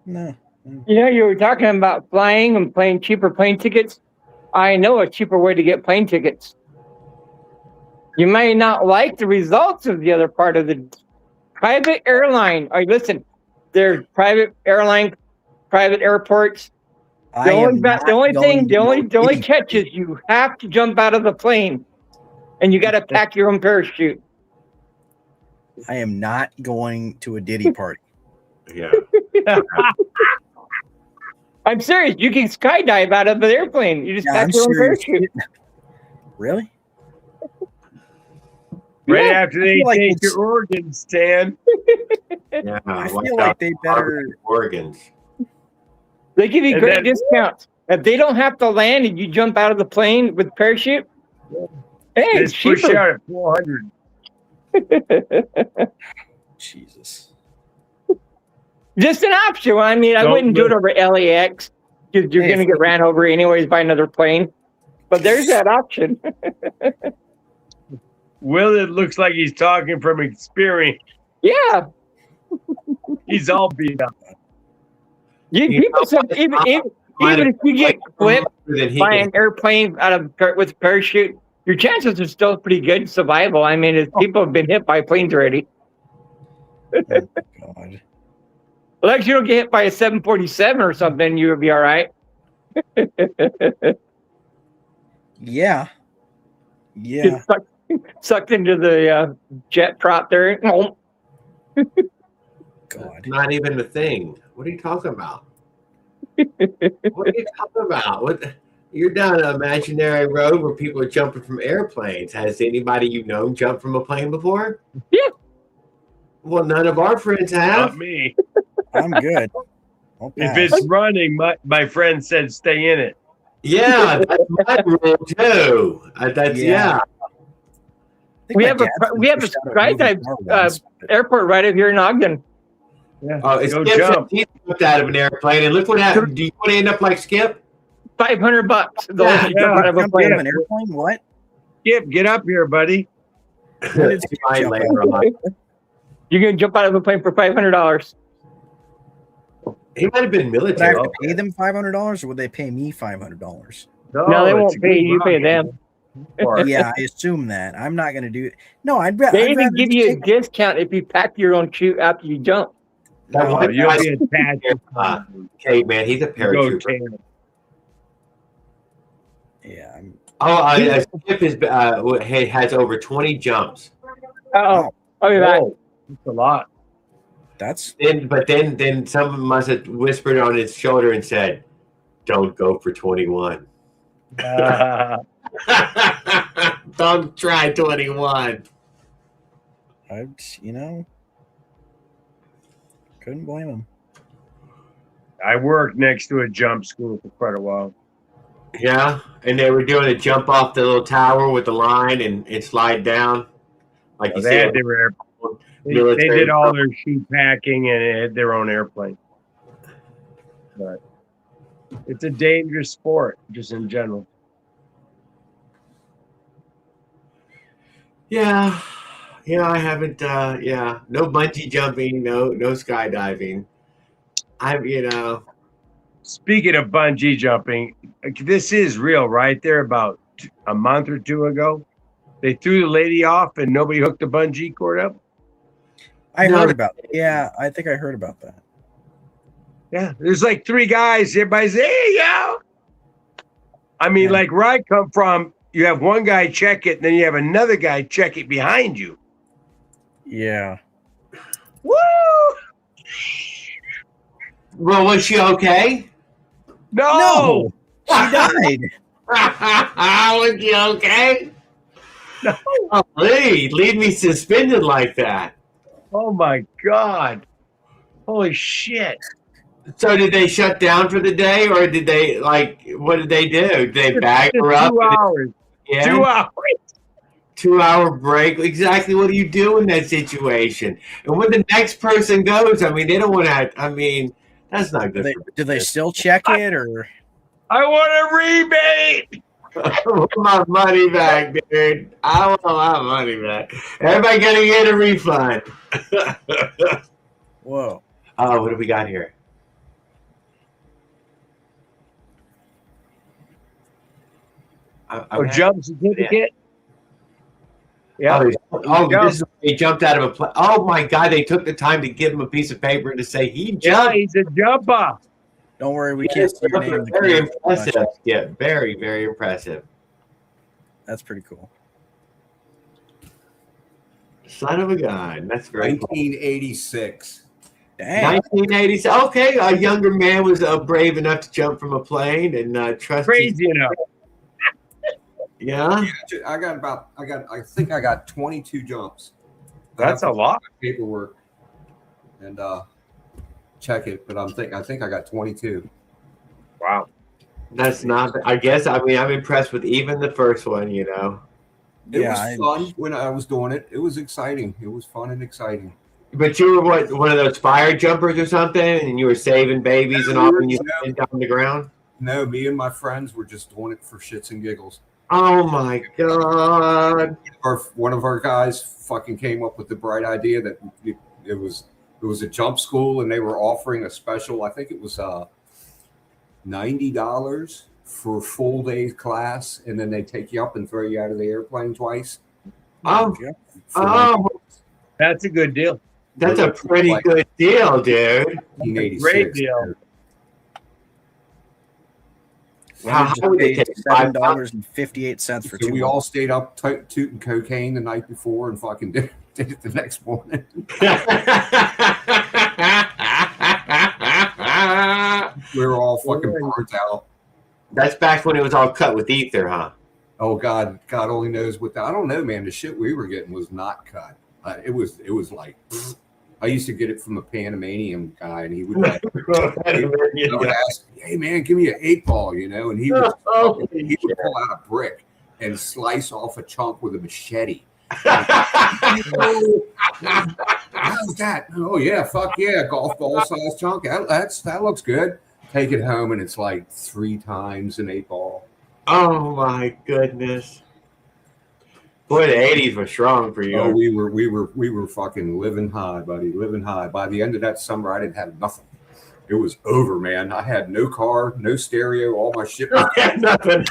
No. You were talking about flying and playing cheaper plane tickets. I know a cheaper way to get plane tickets. You may not like the results of the other part of the private airline. Listen, there's private airports The only catch is you have to jump out of the plane, and you got to pack your own parachute. I am not going to a Diddy party. Yeah. I'm serious. You can skydive out of the airplane. You just pack your own parachute. Really? Right Yeah. after they take your organs, Stan. Yeah. I feel like they better. Organs. They give you And great then- discounts. If they don't have to land and you jump out of the plane with parachute, hey, it's Just push cheaper. out at 400. Jesus. Just an option. I mean, I Don't wouldn't do it look- over LAX because you're Hey, going to get ran over anyways by another plane. But there's that option. Will, it looks like he's talking from experience. Yeah. He's all beat up. Even if you get flipped Then by an airplane with a parachute, your chances are still pretty good survival. I mean, people have been hit by planes already. Oh, God. Unless you don't get hit by a 747 or something, you would be all right. Yeah. Yeah. Get sucked into the jet prop there. God. not even a thing. What are you talking about? What are you talking about? What? You're down an imaginary road where people are jumping from airplanes. Has anybody you know jumped from a plane before? Yeah. Well, none of our friends Not have. me. I'm good. I'll If pass. it's running, my friend said stay in it. Yeah, that's my rule too. That's Yeah. yeah. I think We my have a dad's been we have a pushed out of a moving skydive car once, but- airport right up here in Ogden. Yeah. Oh, it's Go Skip said jump. he jumped out of an airplane, and look what happened. Do you want to end up like Skip? $500. The Yeah, only jump out of a Jumped out of plane. an airplane? What? Skip, get up here, buddy. When did He Skip might jump later out? on. You're gonna jump out of a plane for $500. He might have been Would I military. have to pay them $500 or would they pay me $500? No, they it's won't a pay good you. You pay ride. them. Yeah, I assume that. I'm not going to do it. No, I'd They rather even give you a take discount if you pack your own chute after you jump. That Oh, one you'll guy's be attached. okay, man. He's a Go paratrooper. Tam. Yeah, I'm, Skip has over 20 jumps. Oh, I'll be back. Whoa, that's a lot. that's Then someone must have whispered on his shoulder and said, "Don't go for 21." Don't try 21. couldn't blame him. I worked next to a jump school for quite a while. Yeah, and they were doing a jump off the little tower with the line and slide down, like you They said. had their they military did all their shoe packing and they had their own airplane. But it's a dangerous sport, just in general. Yeah, I haven't. No bungee jumping, no skydiving. Speaking of bungee jumping, this is real, right? There about a month or two ago, they threw the lady off and nobody hooked the bungee cord up. I No. heard about it. Yeah, I think I heard about that. Yeah, there's like three guys. Everybody's, hey, yo. I mean, Yeah. like where I come from, you have one guy check it, and then you have another guy check it behind you. Yeah. Woo! Well, was she okay? No! She died. Was she okay? No. Oh, leave me suspended like that. Oh my God. Holy shit. So did they shut down for the day, or did they what did they do? Did they bag her up? 2 hours. Yeah. 2 hours. 2-hour break. Exactly. What do you do in that situation? And when the next person goes, I mean, they don't want to. I mean, that's not good. Do they still check it or? I want a rebate. I want my money back, dude. I want my money back. Everybody gonna get a refund. Whoa. Oh, what do we got here? Jump certificate. Yeah. He jumped out of a plane. Oh my God! They took the time to give him a piece of paper to say he Yeah, jumped. he's a jumper. Don't worry, we can't see your name in the Very community much. impressive. Yeah, very, very impressive. That's pretty cool. Son of a gun. That's very cool. 1986. Dang. 1980s. Okay, a younger man was brave enough to jump from a plane and trust. Crazy enough. Yeah. I think I got 22 jumps. That's a lot. Paperwork and check it, but I think I got 22. Wow. That's not. I guess. I mean, I'm impressed with even the first one. You know. It was fun when I was doing it. It was exciting. It was fun and exciting. But you were what? One of those fire jumpers or something, and you were saving babies and all, and you went down the ground. No, me and my friends were just doing it for shits and giggles. Oh my god! One of our guys fucking came up with the bright idea that it was a jump school, and they were offering a special. I think it was $90 for a full day class, and then they take you up and throw you out of the airplane twice. Oh, That's a good deal. That's a pretty good deal, dude. 1986. Great deal. How would it take $7.58 for So 2 we all stayed up tooting cocaine the night before and fucking did it the next morning. We were all fucking burnt out. That's back when it was all cut with ether, huh? Oh God only knows what I don't know, man. The shit we were getting was not cut. It was like I used to get it from a Panamanian guy, and he would like, I would ask, "Hey man, give me an 8-ball," you know, and he would pull out a brick and slice off a chunk with a machete. How's that? Oh yeah, fuck yeah, golf ball size chunk. That looks good. Take it home, and it's like 3 times an 8-ball. Oh my goodness. Boy, the 80s were strong for you. Oh, we were fucking living high, buddy, living high. By the end of that summer, I didn't have nothing. It was over, man. I had no car, no stereo, all my shit. Nothing.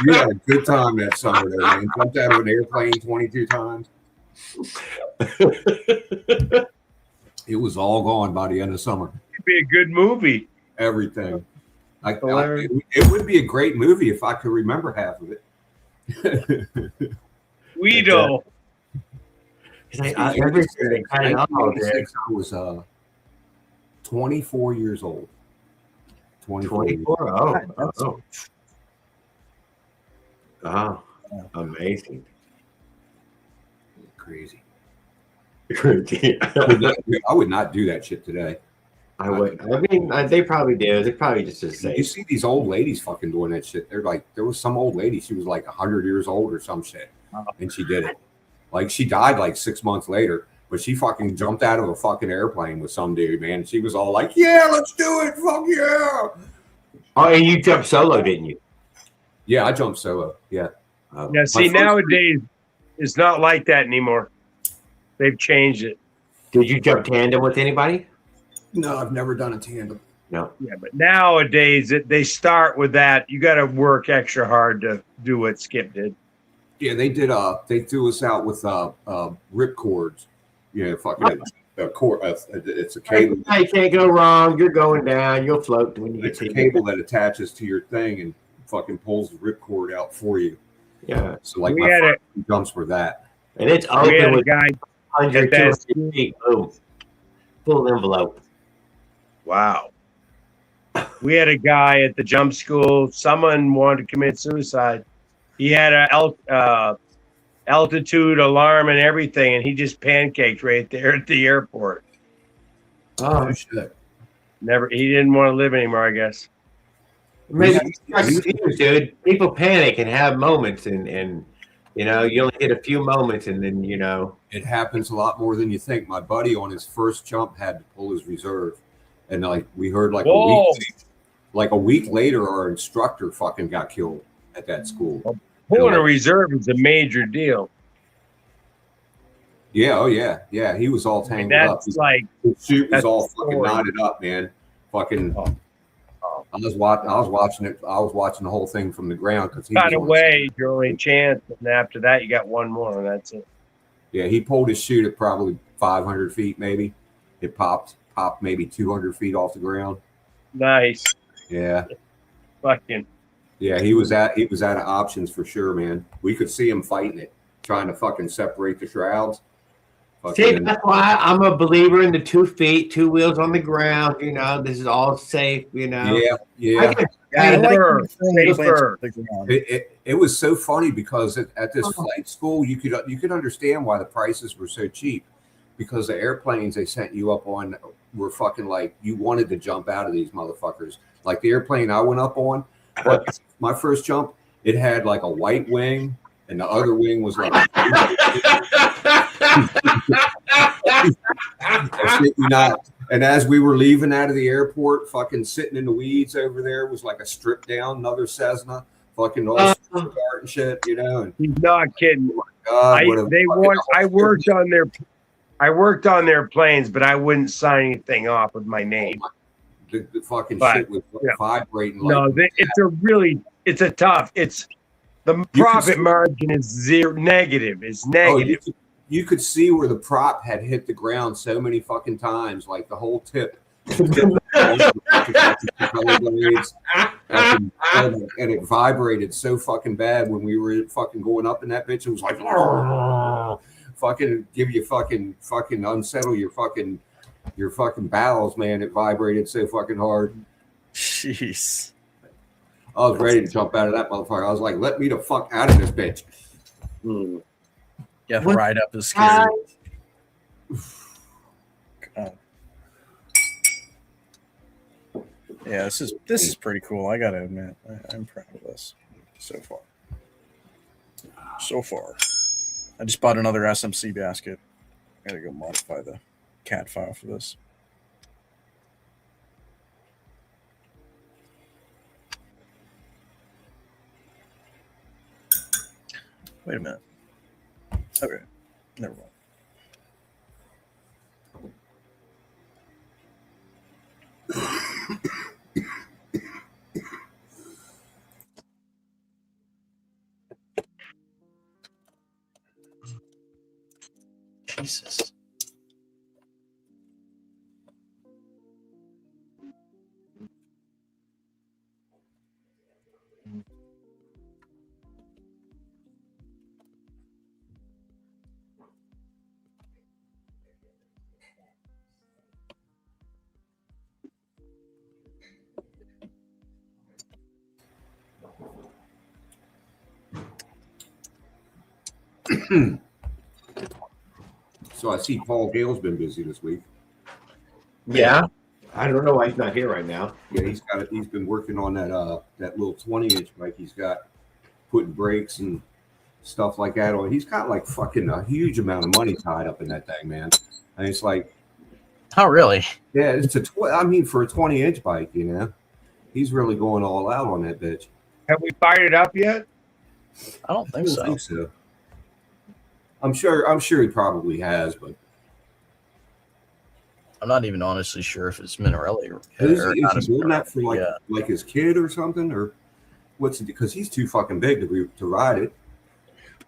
You had a good time that summer, though, man. Jumped out of an airplane 22 times. It was all gone by the end of summer. It'd be a good movie. Everything. It would be a great movie if I could remember half of it. Guido. I was 24 years old. 24. Oh, amazing. Crazy. I I would not do that shit today. would. I mean, they probably do. They probably just You say. see these old ladies fucking doing that shit. They're like, there was some old lady. She was like 100 years old or some shit, and she did it. Like she died like 6 months later, but she fucking jumped out of a fucking airplane with some dude, man. And she was all like, "Yeah, let's do it, fuck yeah!" Oh, and you jumped solo, didn't you? Yeah, I jumped solo. Yeah. Now, see, nowadays it's not like that anymore. They've changed it. Did you jump tandem with anybody? No, I've never done a tandem. No. Yeah, but nowadays they start with that. You got to work extra hard to do what Skip did. Yeah, they did. They threw us out with rip cords. You know, fucking a cord. It's a cable. You can't go wrong. You're going down. You'll float when you get It's to a cable that attaches to your thing and fucking pulls the rip cord out for you. Yeah. So like We my had first jumps were that. And it's We had open a with guy. 100, at that 200 feet. Boom. Full envelope. Wow. We had a guy at the jump school. Someone wanted to commit suicide. He had a altitude alarm and everything, and he just pancaked right there at the airport. Oh, Shit. He didn't want to live anymore, I guess. maybe dude. People panic and have moments, and you know, you only get a few moments, and then you know. It happens a lot more than you think. My buddy on his first jump had to pull his reserve, and like we heard like a week later, our instructor fucking got killed at that school. Pulling a reserve is a major deal. Yeah, oh yeah, yeah. He was all tangled up. That's like His chute was that's all the fucking story. knotted up, man. Fucking. I was watching it. I was watching the whole thing from the ground because he got was on- away, your only chance. And after that, you got one more, and that's it. Yeah, he pulled his chute at probably 500 feet, maybe. It popped popped maybe 200 feet off the ground. Nice. Yeah. Fucking. Yeah, he was out of options for sure, man. We could see him fighting it, trying to fucking separate the shrouds. See, that's why I'm a believer in the 2 feet, 2 wheels on the ground. You know, this is all safe. You know. Yeah. I like Safer. safer. It was so funny because at this flight school, you could understand why the prices were so cheap, because the airplanes they sent you up on were fucking like you wanted to jump out of these motherfuckers. Like the airplane I went up on, my first jump, it had like a white wing, and the other wing was like. And as we were leaving out of the airport, fucking sitting in the weeds over there was like a stripped down another Cessna, fucking all and shit, you know. And, he's not kidding. God, I worked on their planes, but I wouldn't sign anything off with my name. The fucking shit was vibrating. It's a tough. It's the profit margin is negative. It's negative. You could see where the prop had hit the ground so many fucking times, like the whole tip. And it vibrated so fucking bad when we were fucking going up in that bitch. It was like, fucking give you fucking unsettle your fucking bowels, man. It vibrated so fucking hard. Jeez. I was ready to jump out of that motherfucker. I was like, let me the fuck out of this bitch. Yeah, the ride up is scary. Yeah, this is pretty cool. I gotta admit, I'm proud of this so far. I just bought another SMC basket. I gotta go modify the CAD file for this. Wait a minute. Okay, never mind. Jesus. So I see Paul Gale's been busy this week. Yeah. I don't know why he's not here right now. Yeah, he's been working on that little 20-inch bike he's got, putting brakes and stuff like that on. He's got like fucking a huge amount of money tied up in that thing, man. And it's like, oh really? Yeah, it's for a 20-inch bike, you know, he's really going all out on that bitch. Have we fired it up yet? I don't think so. I'm sure he probably has, but I'm not even honestly sure if it's Minarelli or is he doing that for like his kid or something, or what's it? Because he's too fucking big to ride it.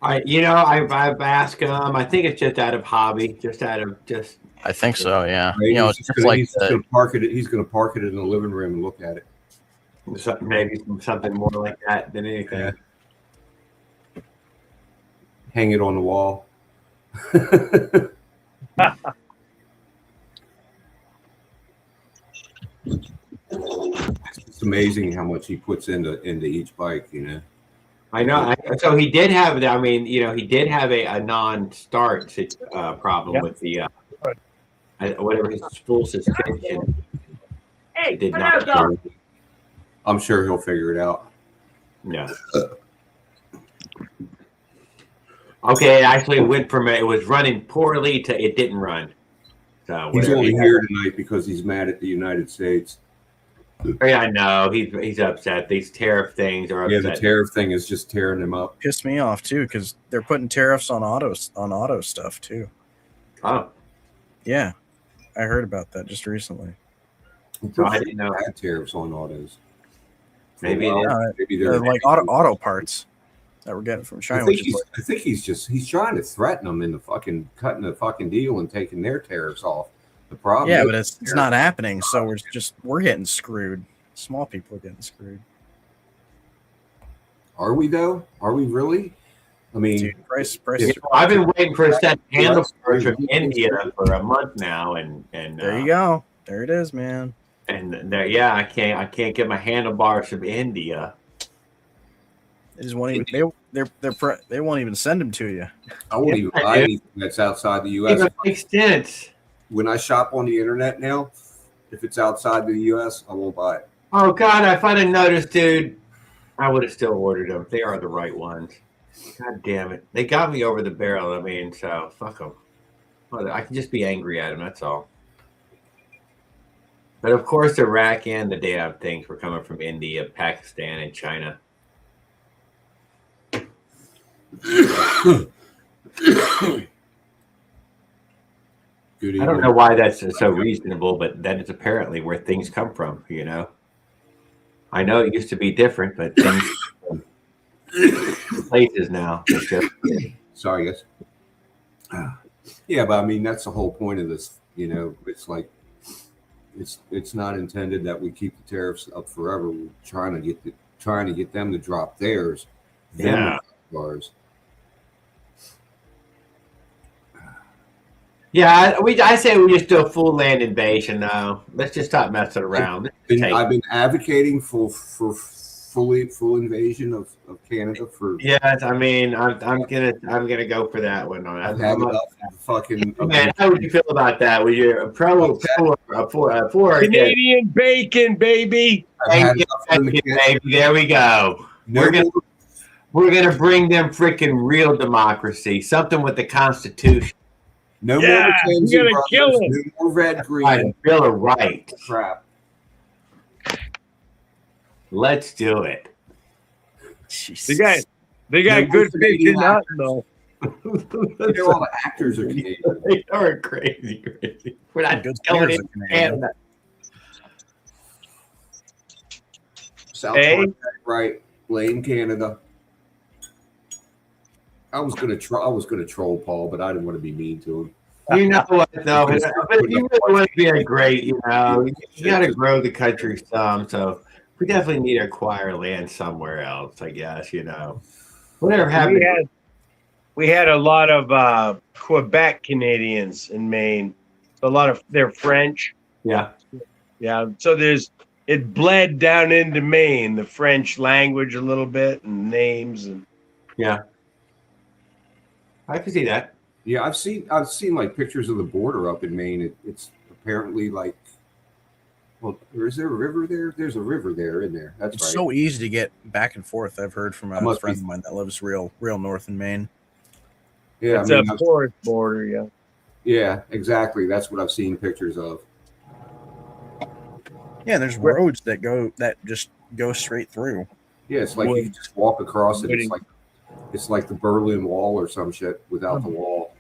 I've asked him. I think it's just out of hobby, I think so, yeah. Right? You know, it's just like he's going to park it in the living room and look at it. Maybe something more like that than anything. Yeah. Hang it on the wall. It's amazing how much he puts into each bike, you know. I know. So he did have. I mean, you know, he did have a non-start problem with the whatever his full suspension. Hey, did not start. I'm sure he'll figure it out. Yeah. Okay, it actually went from it was running poorly to it didn't run. So he's only here tonight because he's mad at the United States. Yeah, I know. He's upset. These tariff things are upset. Yeah, the tariff thing is just tearing him up. Pissed me off too because they're putting tariffs on auto stuff too. Oh, yeah, I heard about that just recently. So I didn't know had tariffs on autos. Maybe they're like auto parts that we're getting from China. I think he's trying to threaten them into fucking cutting the fucking deal and taking their tariffs off The problem. Yeah, is, but it's not happening. So we're getting screwed. Small people are getting screwed. Are we though? Are we really? I mean, Dude, price. I've been waiting for a set handlebars from India for a month now, and There you go. There it is, man. And there, yeah, I can't get my handlebars from India. They just won't even. They won't even send them to you. I won't even buy anything that's outside the U.S. It makes sense. When I shop on the internet now, if it's outside the U.S., I won't buy it. Oh God, if I'd have noticed, dude, I would have still ordered them. They are the right ones. God damn it, they got me over the barrel. I mean, so fuck them. I can just be angry at them. That's all. But of course, the Iraq and the damn things were coming from India, Pakistan, and China. Good I don't know why that's so reasonable, but that is apparently where things come from. You know, I know it used to be different, but things places now. Sorry, guys. Yeah, but I mean that's the whole point of this. You know, it's like it's not intended that we keep the tariffs up forever. We're trying to get them to drop theirs. Yeah. Ours. Yeah, I say we just do a full land invasion now. Let's just stop messing around. I've been advocating for full invasion of Canada for. Yes, I mean I'm gonna go for that one. I've had enough of fucking. Man, how would you feel about that? Would you for Canadian bacon, baby? bacon, baby? There we go. We're gonna bring them freaking real democracy, something with the Constitution. No Yeah, more Mackenzie you're gonna kill brothers, it. no more red green. Right, Bill of Rights. Crap. Let's do it. Jesus. They got good fish in that though. You know, all the actors are Canadian. They are crazy. We're not Good killing players it. are Canadian. South Hey. Park, right? Blame Canada. I was gonna troll Paul, but I didn't want to be mean to him. You know what, though? But if you really want to be a great, you know, you got to grow the country some. So we definitely need to acquire land somewhere else, I guess, you know. Whatever happened. We had a lot of Quebec Canadians in Maine. So a lot of they're French. Yeah. Yeah. So it bled down into Maine, the French language a little bit and names and Yeah. I can see that. Yeah, I've seen like pictures of the border up in Maine. It's apparently like, well, is there a river there? There's a river there in there. That's It's right. so easy to get back and forth. I've heard from a must friend be- of mine that lives real north in Maine. Yeah, it's I mean, a forest border, yeah. yeah, exactly. That's what I've seen pictures of. Yeah, there's roads that just go straight through. Yeah, it's like you just walk across it. It's like the Berlin Wall or some shit without the wall.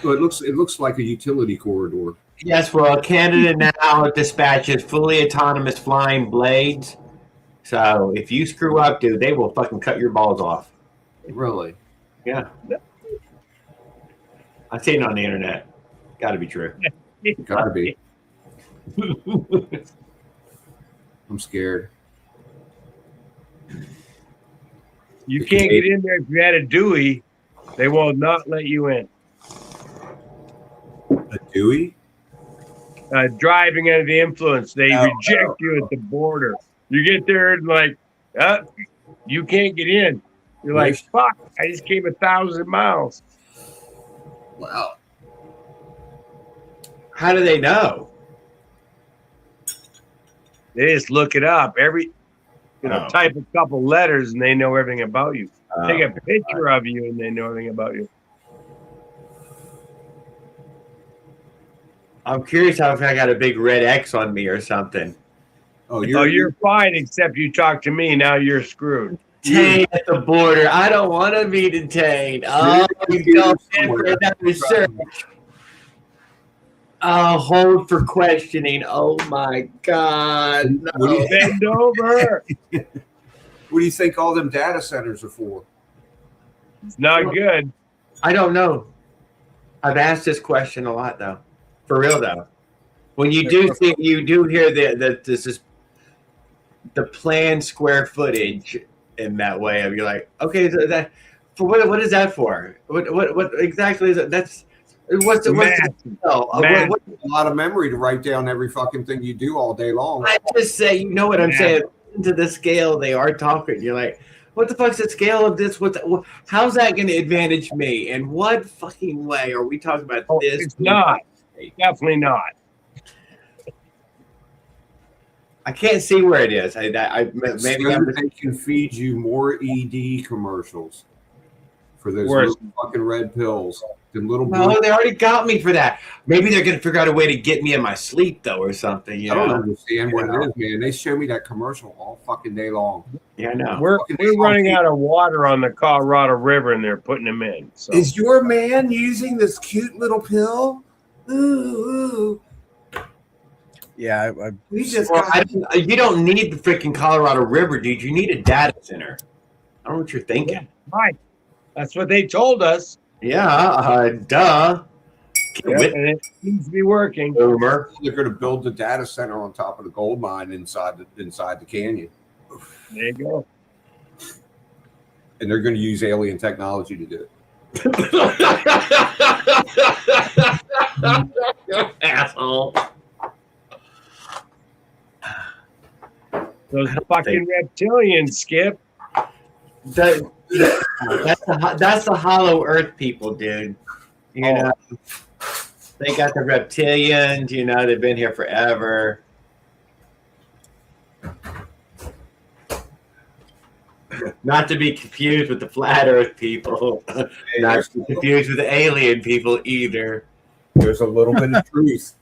So it looks like a utility corridor. Yes, well, Canada now dispatches fully autonomous flying blades. So if you screw up, dude, they will fucking cut your balls off. Really? Yeah. I've seen it on the internet. Got to be true. Gotta be. I'm scared. You can't get in there if you had a Dewey. They will not let you in. A Dewey? Driving under the influence, they reject you at the border. You get there and like, you can't get in. You're like, fuck, I just came 1,000 miles. Wow. How do they know? They just look it up. Type a couple letters and they know everything about you. Take a picture of you and they know everything about you. I'm curious how if I got a big red X on me or something. Oh, You're fine, except you talk to me. Now you're screwed. Detained at the border. I don't want to be detained. Oh, you don't for that research. Hold for questioning. Oh my God. No. Bend over. What do you think all them data centers are for? It's not good. I don't know. I've asked this question a lot though, for real though. When you do see, you do hear that this is the planned square footage in that way of you're like, okay, so that for what is that for? What exactly is it? That's what's the a lot of memory to write down every fucking thing you do all day long. I just say, you know what I'm saying? To the scale they are talking, you're like, what the fuck's the scale of this? How's that going to advantage me? And what fucking way are we talking about this? It's not. Definitely not. I can't see where it is. Maybe they can feed you more ED commercials for those little fucking red pills. No, they already got me for that. Maybe they're going to figure out a way to get me in my sleep though, or something. I don't understand what it is, man. They show me that commercial all fucking day long. Yeah, I know. We're running out of water on the Colorado River, and they're putting them in. So. Is your man using this cute little pill? Ooh. Yeah, you don't need the freaking Colorado River, dude. You need a data center. I don't know what you're thinking. Yeah, right. That's what they told us. Yeah, duh. And it seems to be working. Boomer. They're going to build the data center on top of the gold mine inside the canyon. There you go. And they're going to use alien technology to do it. Asshole. Those fucking reptilians, Skip. That's the hollow earth people, dude. You know, they got the reptilians, you know, they've been here forever. Not to be confused with the flat earth people. Not to be confused with the alien people either. There's a little bit of truth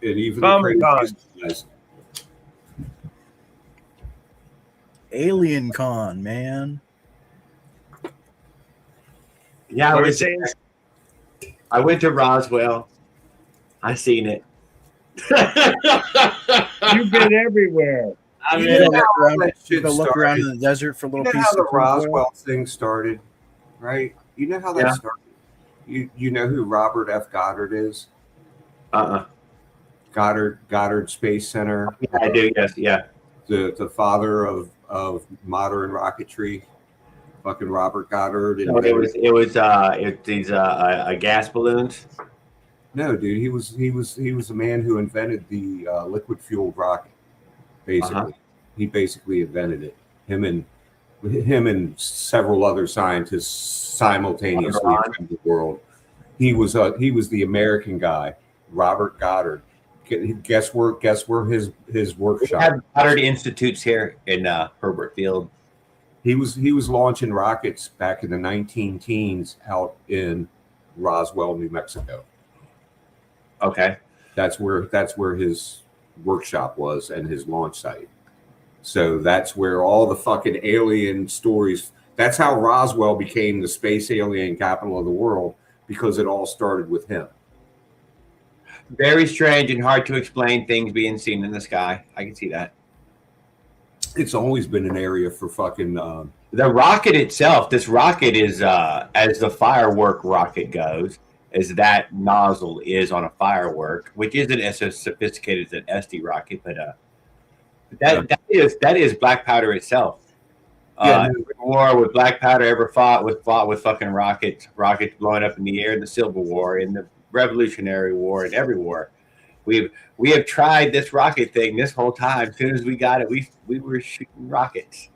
in even the crazy. Alien Con, man. Yeah, I went to Roswell. I seen it. You've been everywhere. I mean, look around in the desert for a little piece. You know how the Roswell thing started, right? You know how that started. You know who Robert F. Goddard is? Goddard Space Center. Yeah, I do. Yes, yeah. The father of modern rocketry, fucking Robert Goddard. No, it was these gas balloons. No, dude, he was the man who invented the liquid fueled rocket. Basically, he basically invented it. Him and several other scientists simultaneously around the world. He was the American guy, Robert Goddard. Guess where his workshop. We have Goddard Institutes here in Herbert Field. He was launching rockets back in the 19-teens out in Roswell, New Mexico. Okay, that's where his workshop was and his launch site. So that's where all the fucking alien stories. That's how Roswell became the space alien capital of the world, because it all started with him. Very strange and hard to explain things being seen in the sky. I can see that. It's always been an area for fucking the rocket itself. This rocket is as the firework rocket goes, as that nozzle is on a firework, which isn't as sophisticated as an SD rocket, but that is black powder itself. War with black powder ever fought with fucking rockets blowing up in the air in the Civil War, in the Revolutionary War, and every war. We have tried this rocket thing this whole time. As soon as we got it, we were shooting rockets.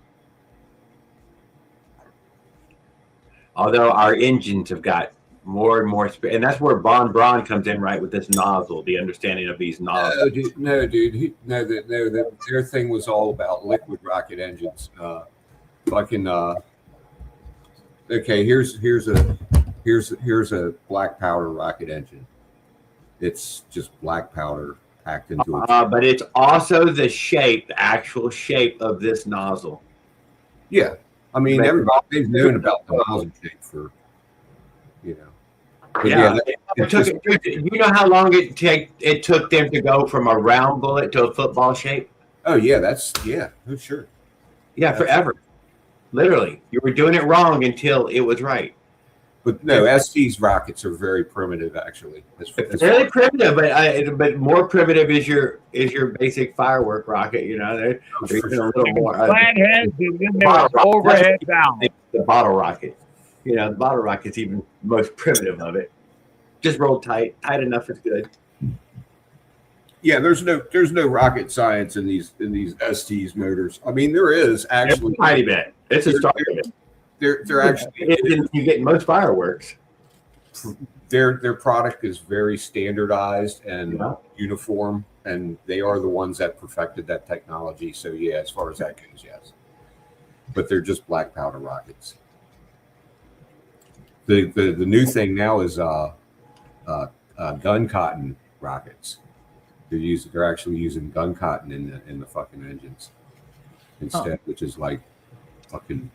Although our engines have got more and more, and that's where Von Braun comes in, right, with this nozzle, the understanding of these nozzles. No, dude. Their thing was all about liquid rocket engines. Okay, here's a black powder rocket engine. It's just black powder packed into it. But it's also the actual shape of this nozzle. Yeah, I mean, they've known about the nozzle shape for, you know. You know how long it took them to go from a round bullet to a football shape? Oh yeah, sure. Yeah, forever. Literally, you were doing it wrong until it was right. But no, ST's rockets are very primitive, actually. Fairly primitive, but more primitive is your basic firework rocket. You know, they're even a little more. Flatheads, and then there's overhead valve. The bottle rocket. You know, the bottle rocket's even most primitive of it. Just roll tight enough. It's good. Yeah, there's no rocket science in these ST's motors. I mean, there is actually a tiny bit. It's a start of it. They're actually you get most fireworks. Their product is very standardized and uniform, and they are the ones that perfected that technology. So yeah, as far as that goes, yes. But they're just black powder rockets. The new thing now is gun cotton rockets. They're actually using gun cotton in the fucking engines instead, which is like fucking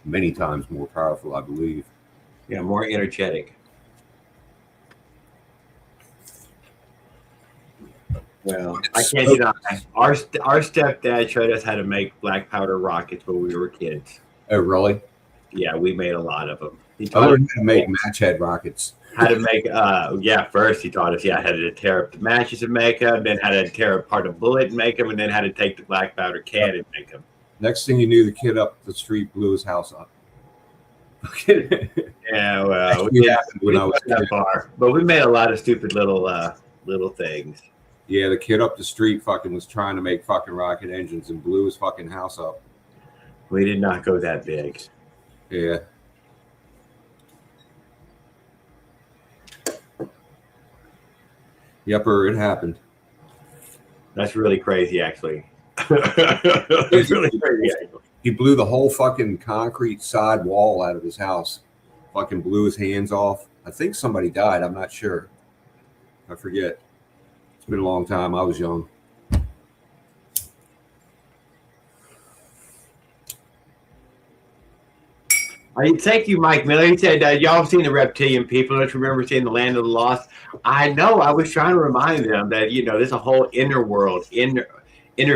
many times more powerful, I believe. Yeah, more energetic. Well, I can't deny our stepdad showed us how to make black powder rockets when we were kids. Oh, really? Yeah, we made a lot of them. He I learned how to make match head rockets. How to make first he taught us how to tear up the matches and make them, then how to tear apart a bullet and make them, and then how to take the black powder can and make them. Next thing you knew, the kid up the street blew his house up. Yeah, well, we didn't that far, but we made a lot of stupid little things. Yeah, the kid up the street fucking was trying to make fucking rocket engines and blew his fucking house up. We did not go that big. Yeah. Yepper, it happened. That's really crazy, actually. It's really crazy. He blew the whole fucking concrete side wall out of his house. Fucking blew his hands off. I think somebody died. I'm not sure. I forget. It's been a long time. I was young. Thank you, Mike Miller. He said, y'all have seen the reptilian people. Don't you remember seeing the Land of the Lost? I know. I was trying to remind them that, there's a whole inner world, inner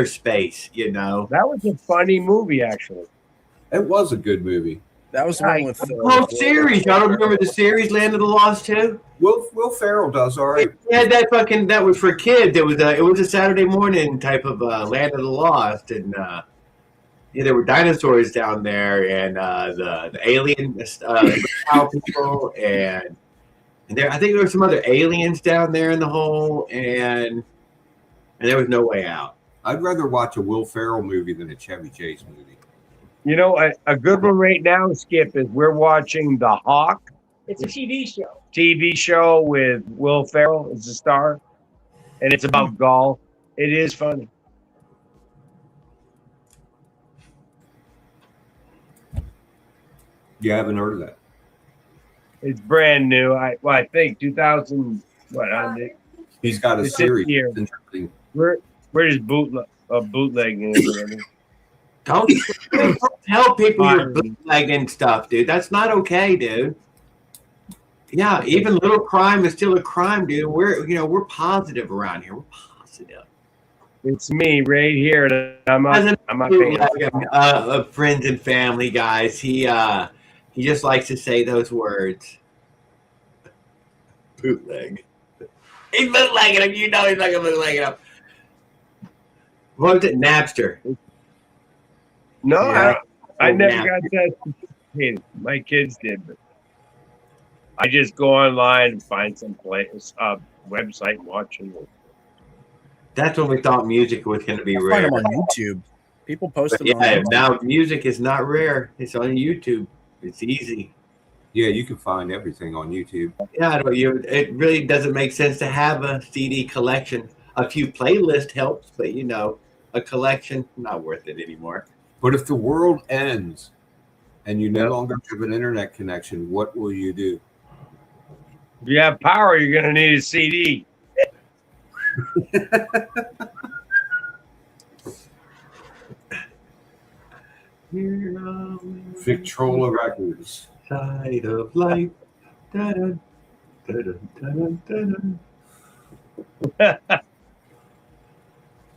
space, That was a funny movie, actually. It was a good movie. That was the one with the whole series. Y'all don't remember the series Land of the Lost too? Will Ferrell does, all right. Yeah, that was for kids. It was a Saturday morning type of Land of the Lost, and there were dinosaurs down there, and the alien cow people, and there I think there were some other aliens down there in the hole, and there was no way out. I'd rather watch a Will Ferrell movie than a Chevy Chase movie. A good one right now, Skip, is we're watching The Hawk. It's a TV show. TV show with Will Ferrell as the star, and it's about golf. It is funny. Yeah, I haven't heard of that. It's brand new. I think 2000. He's got a series. Interesting. We're just bootlegging it. Don't tell people you're bootlegging stuff, dude. That's not okay, dude. Yeah, even little crime is still a crime, dude. We're positive around here. We're positive. It's me right here. I'm friends and family, guys. He just likes to say those words. Bootleg. He's bootlegging him. He's not gonna bootleg him. What was it? Napster. No, yeah. I never got that. My kids did, but I just go online and find some website and watch it. That's when we thought music was going to be rare. Find them on YouTube. People post them. Yeah, now music is not rare. It's on YouTube. It's easy. Yeah, you can find everything on YouTube. Yeah, it really doesn't make sense to have a CD collection. A few playlists helps, but a collection, not worth it anymore. But if the world ends and you no longer have an internet connection, what will you do? If you have power, you're going to need a CD. Victrola Records. Side of life. Da-dun, da-dun, da-dun, da-dun.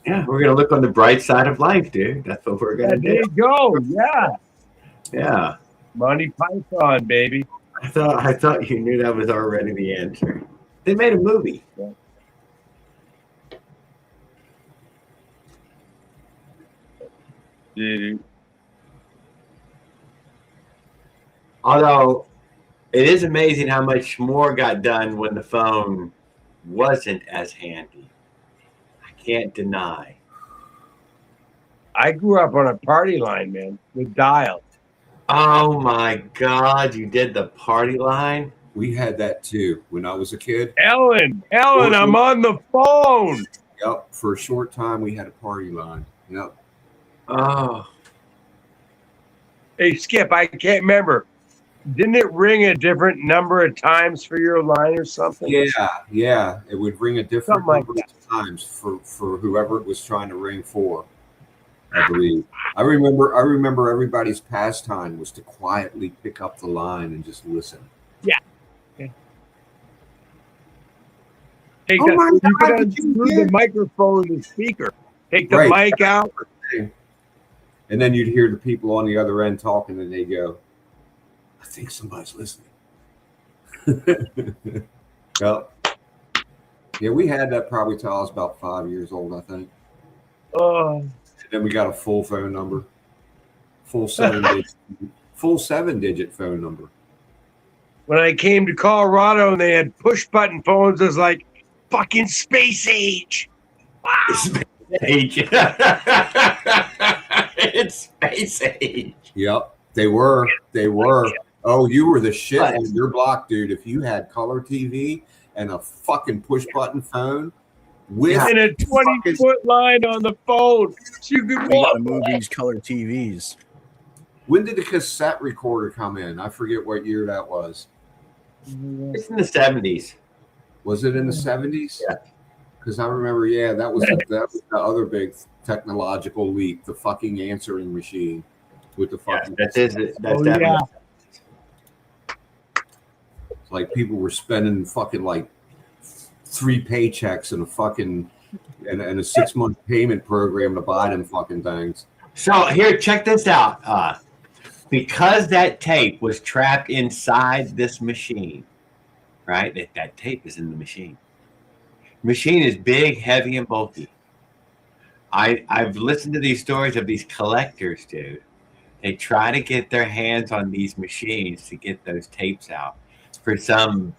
Yeah, we're going to look on the bright side of life, dude. That's what we're going to do. There you go. Yeah. Yeah. Monty Python, baby. I thought you knew that was already the answer. They made a movie. Although it is amazing how much more got done when the phone wasn't as handy. I can't deny. I grew up on a party line, man, with dial. Oh my God, you did the party line? We had that too when I was a kid. Ellen, I'm on the phone. Yep. For a short time, we had a party line. Yep. Oh, Hey, Skip, I can't remember. Didn't it ring a different number of times for your line or something? Yeah. It would ring a different Something like number of times for whoever it was trying to ring for. I believe. I remember everybody's pastime was to quietly pick up the line and just listen. Yeah. Take Oh my you God, could did you unscrew hear? the microphone and speaker. Take the Right. mic out. And then you'd hear the people on the other end talking, and they go, "I think somebody's listening." Yep. Yeah, we had that probably till I was about 5 years old, I think. Oh, And then we got a full phone number, full 7-digit phone number. when I came to Colorado and they had push button phones, I was like, fucking space age. space age. It's space age. Yep, they were. Oh, you were the shit What? on your block, dude. If you had color TV and a fucking push button phone with And a 20-foot line on the phone. So you could We walk. got movies, color TVs. when did the cassette recorder come in? I forget what year that was. It's in the 70s. Was it in the 70s? Yeah. Because I remember, that was the other big technological leap, the fucking answering machine with the Yeah, fucking. that's Oh, definitely. yeah. It's like people were spending fucking like 3 paychecks and a fucking and a 6-month payment program to buy them fucking things. So here, check this out. Because that tape was trapped inside this machine, right? That tape is in the machine. Machine is big, heavy, and bulky. I've listened to these stories of these collectors, dude. They try to get their hands on these machines to get those tapes out for some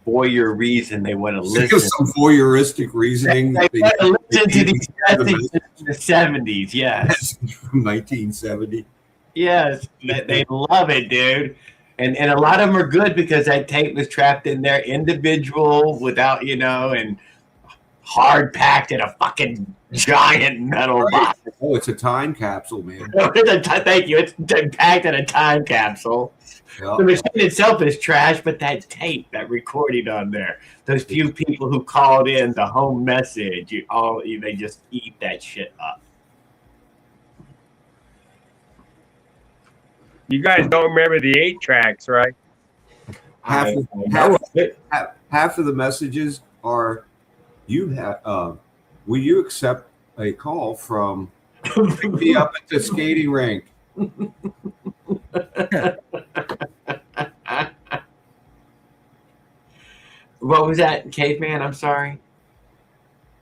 voyeur reason. They want to listen. Some voyeuristic reasoning. They want to listen to these things in the 70s. Yes. From 1970. Yes, they love it, dude. And a lot of them are good because that tape was trapped in there individual without, and hard packed in a fucking giant metal box. Oh, it's a time capsule, man. Thank you. It's packed in a time capsule. Yep. The machine itself is trash, but that tape, that recording on there, those few people who called in the home message, they just eat that shit up. You guys don't remember the 8 tracks, right? Half of the messages are, will you accept a call from pick me up at the skating rink? What was that, Caveman? I'm sorry.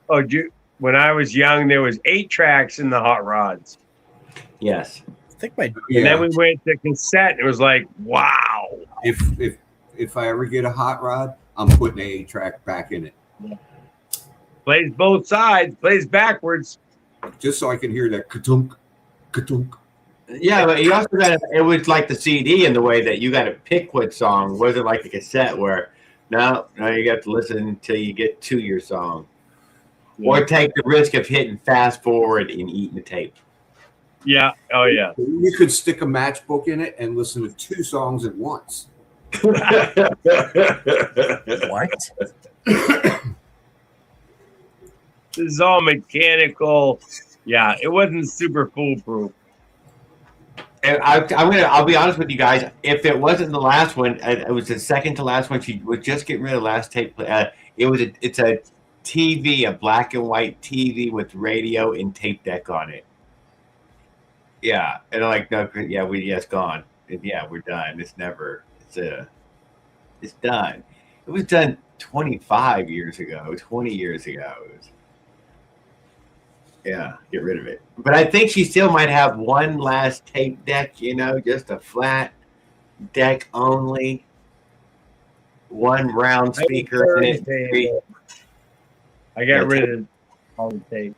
Oh, when I was young, there was 8 tracks in the hot rods. Yes. I think my And then we went to cassette. It was like, wow. If I ever get a hot rod, I'm putting the 8-track back in it. Plays both sides, plays backwards. Just so I can hear that ka-tunk, ka-tunk. Yeah, but you also it was like the CD in the way that you got to pick what song. It wasn't like the cassette where, no, you got to listen until you get to your song. Yeah. Or take the risk of hitting fast forward and eating the tape. Yeah. Oh, yeah. You could stick a matchbook in it and listen to 2 songs at once. what? This is all mechanical. Yeah, it wasn't super foolproof. And I'll be honest with you guys. If it wasn't the last one, it was the second to last one. She was just getting rid of the last tape. It's a TV, a black and white TV with radio and tape deck on it. Yeah, and I'm like, no, yeah, it's gone. Yeah, we're done. It's never. It's done. It was done 25 years ago, 20 years ago. Yeah, get rid of it. But I think she still might have one last tape deck, just a flat deck only, one round speaker in it. I got rid of all the tape.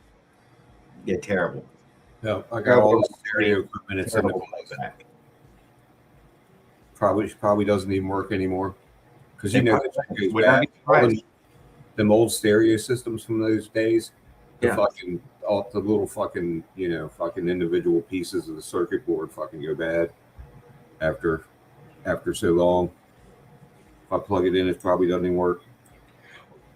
Yeah, terrible. No, I got all the stereo equipment. It's in the closet. Probably doesn't even work anymore because that goes back. Them old stereo systems from those days. All the little fucking individual pieces of the circuit board fucking go bad after so long. If I plug it in, it probably doesn't even work.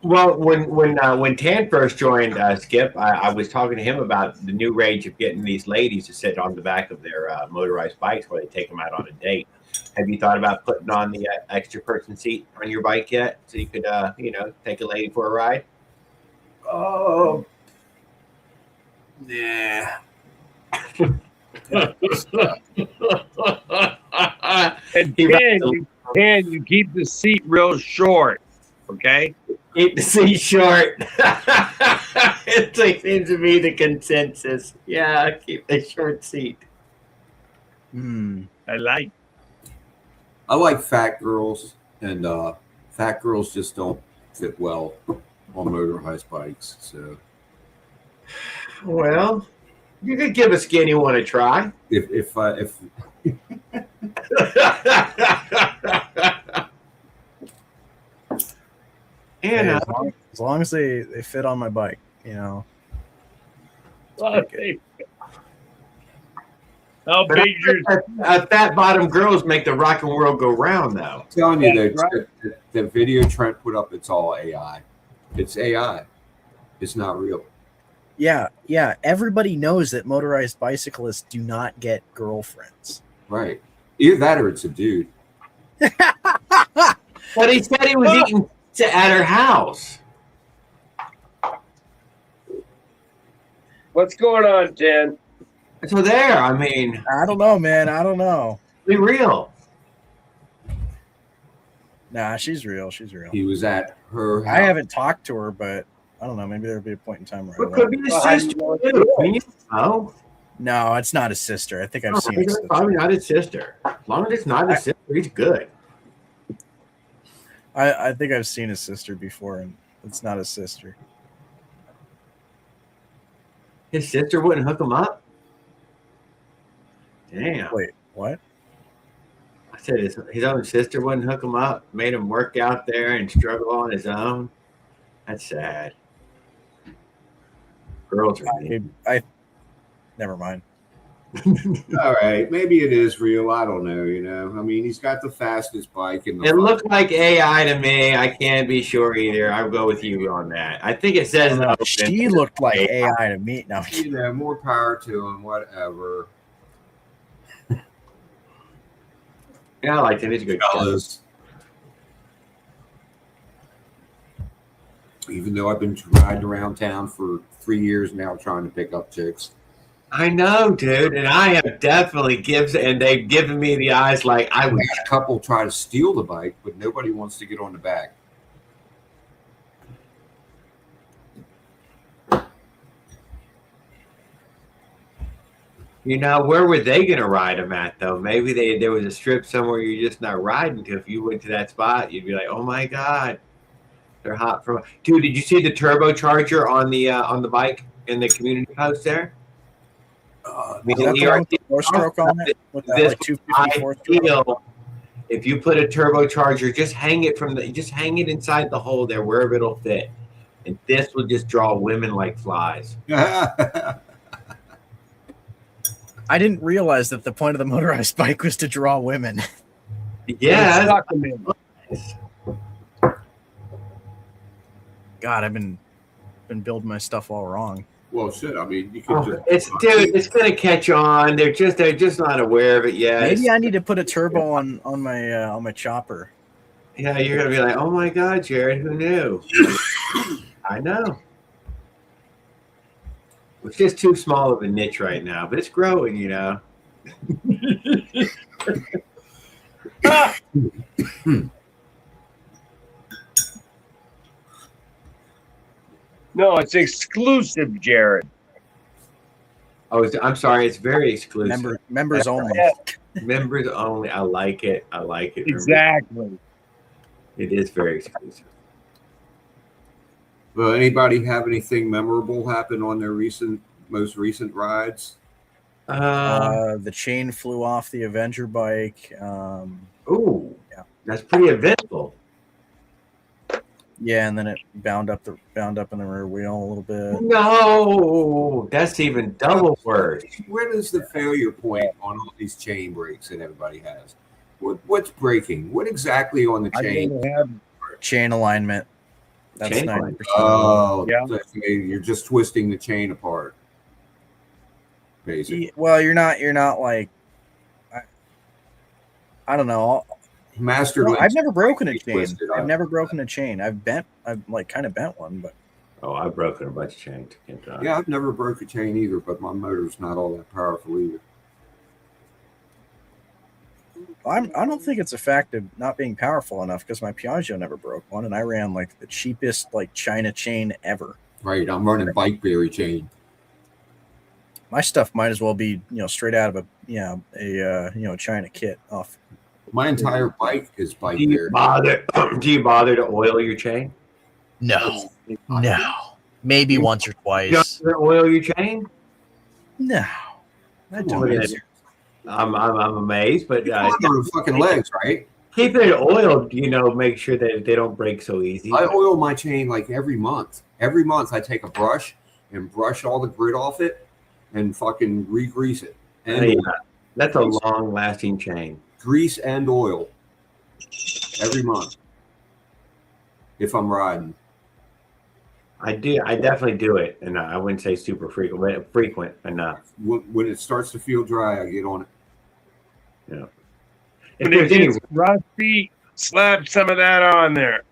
Well, when Tan first joined Skip, I was talking to him about the new rage of getting these ladies to sit on the back of their motorized bikes while they take them out on a date. Have you thought about putting on the extra person seat on your bike yet, so you could take a lady for a ride? Oh, nah. And you keep the seat real short, okay? Keep the seat short. It seems to be the consensus. Yeah, keep the short seat. I like fat girls, and fat girls just don't fit well on motorized bikes. So, well, you could give a skinny one a try. If and as long as they fit on my bike, How big your fat bottom girls make the rock and world go round, though. I'm telling you, the video Trent put up, it's all AI. It's AI. It's not real. Yeah. Everybody knows that motorized bicyclists do not get girlfriends. Right. Either that or it's a dude. But he said he was eating at her house. What's going on, Jen? So there, I mean, I don't know, man. I don't know. Be real. Nah, she's real. She's real. He was at her house. I haven't talked to her, but I don't know. Maybe there'll be a point in time where It could be his sister too. Oh. No, it's not his sister. I think I've seen his sister. Probably not his sister. As long as it's not his sister, he's good. I think I've seen his sister before, and it's not his sister. His sister wouldn't hook him up? Damn. Wait, what? I said his own sister wouldn't hook him up, made him work out there and struggle on his own. That's sad. Girls are mean. Never mind. All right, maybe it is real. I don't know. I mean, he's got the fastest bike in the. It looked like AI to me. I can't be sure either. I'll go with you on that. I think it says she looked like AI to me. No, more power to him. Whatever. Yeah, I liked him. He's a good guy. Even though I've been riding around town for 3 years now trying to pick up chicks. I know, dude, and I have definitely and they've given me the eyes like I would. A couple try to steal the bike, but nobody wants to get on the back. Where were they going to ride them at, though? Maybe there was a strip somewhere you're just not riding to. If you went to that spot, you'd be like, oh, my God. They're hot. Dude, did you see the turbocharger on the bike in the community post there? Four-stroke on it? With that, like 250 four-stroke? If you put a turbocharger, just hang it inside the hole there, wherever it'll fit. And this will just draw women like flies. I didn't realize that the point of the motorized bike was to draw women. Yeah. God, I've been building my stuff all wrong. Well, shit. I mean, you could it's gonna catch on. They're just not aware of it yet. Maybe I need to put a turbo on my chopper. Yeah, you're gonna be like, oh my God, Jared, who knew? I know. It's just too small of a niche right now, but it's growing, No, it's exclusive, Jared. Oh, I'm sorry. It's very exclusive. Members only. Yeah. Members only. I like it. I like it. Exactly. It is very exclusive. Well, anybody have anything memorable happen on their most recent rides? The chain flew off the Avenger bike. Ooh, Yeah. that's pretty eventful. Yeah, and then it bound up in the rear wheel a little bit. No, that's even double worse. Where is the failure point on all these chain brakes that everybody has? What's breaking? What exactly on the I chain? didn't have Chain alignment. That's Chain 90%. Oh, Yeah. you're just twisting the chain apart, basically. Well, you're not like I don't know. Master Well, links I've never broken a chain. twisted. I've never broken a chain. I've like kind of bent one, but Oh, I've broken a bunch of chains. Yeah, I've never broke a chain either, but my motor's not all that powerful either. I don't think it's a fact of not being powerful enough because my Piaggio never broke one, and I ran like the cheapest like China chain ever. Right, I'm running bike berry chain. My stuff might as well be straight out of a China kit off. My entire bike is bike Do you berry. bother? Do you bother to oil your chain? No. Maybe once or You twice. don't oil your chain? No, I Come don't. on, man. I'm amazed, but You on your fucking legs, right? keeping it oiled, make sure that they don't break so easy. I oil my chain like every month. Every month I take a brush and brush all the grit off it and fucking re-grease it. And Hey, that's a long-lasting chain. grease and oil every month if I'm riding. I definitely do it, and I wouldn't say super frequent, but frequent enough. When it starts to feel dry, I get on it. If When there's it any, gets rusty, slap some of that on there.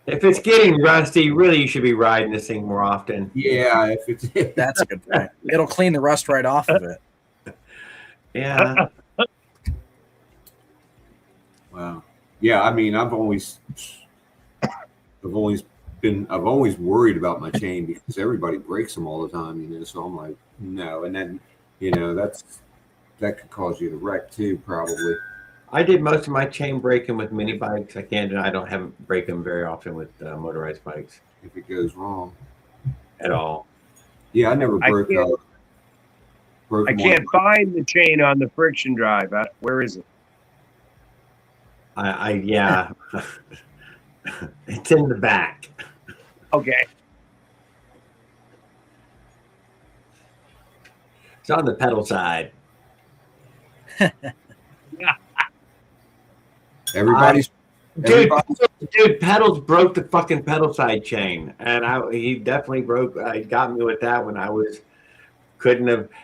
if it's getting rusty, really, you should be riding this thing more often. Yeah, if it's That's a good point. It'll clean the rust right off of it. Yeah, wow. Yeah, I mean, I've always worried about my chain because everybody breaks them all the time, so I'm like, no. And then, that could cause you to wreck too, probably. I did most of my chain breaking with mini bikes. I haven't break them very often with motorized bikes If it goes wrong. at all. Yeah, I never I broke. can't- broke I one. can't find the chain on the friction drive. Where is it? Yeah, it's in the back. Okay. It's on the pedal side. Everybody's Dude, pedals broke the fucking pedal side chain, and he definitely got me with that when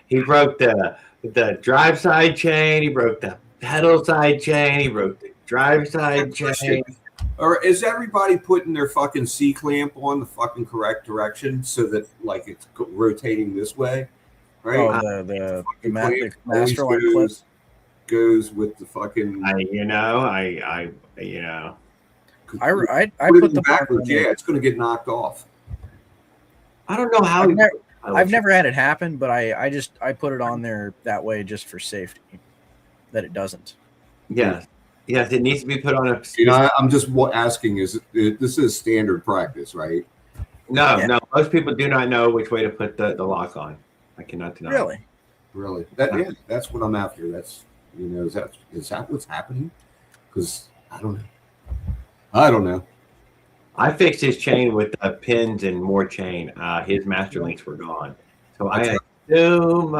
he broke the drive side chain, he broke the pedal side chain, he broke the drive side chain. Or is everybody putting their fucking C clamp on the fucking correct direction so that like it's rotating this way, right? Oh, the master line clip. Goes with the fucking. I put put it in the backwards. Yeah, it's going to get knocked off. I don't know how. I've never had it happen, but I put it on there that way just for safety, that it doesn't. Yes, it needs to be put on a. I'm just asking. This is standard practice, right? No. Most people do not know which way to put the lock on. I cannot deny. Really. That's what I'm after. That's is that what's happening? Because I don't know. I fixed his chain with pins and more chain. His master links were gone, so I assume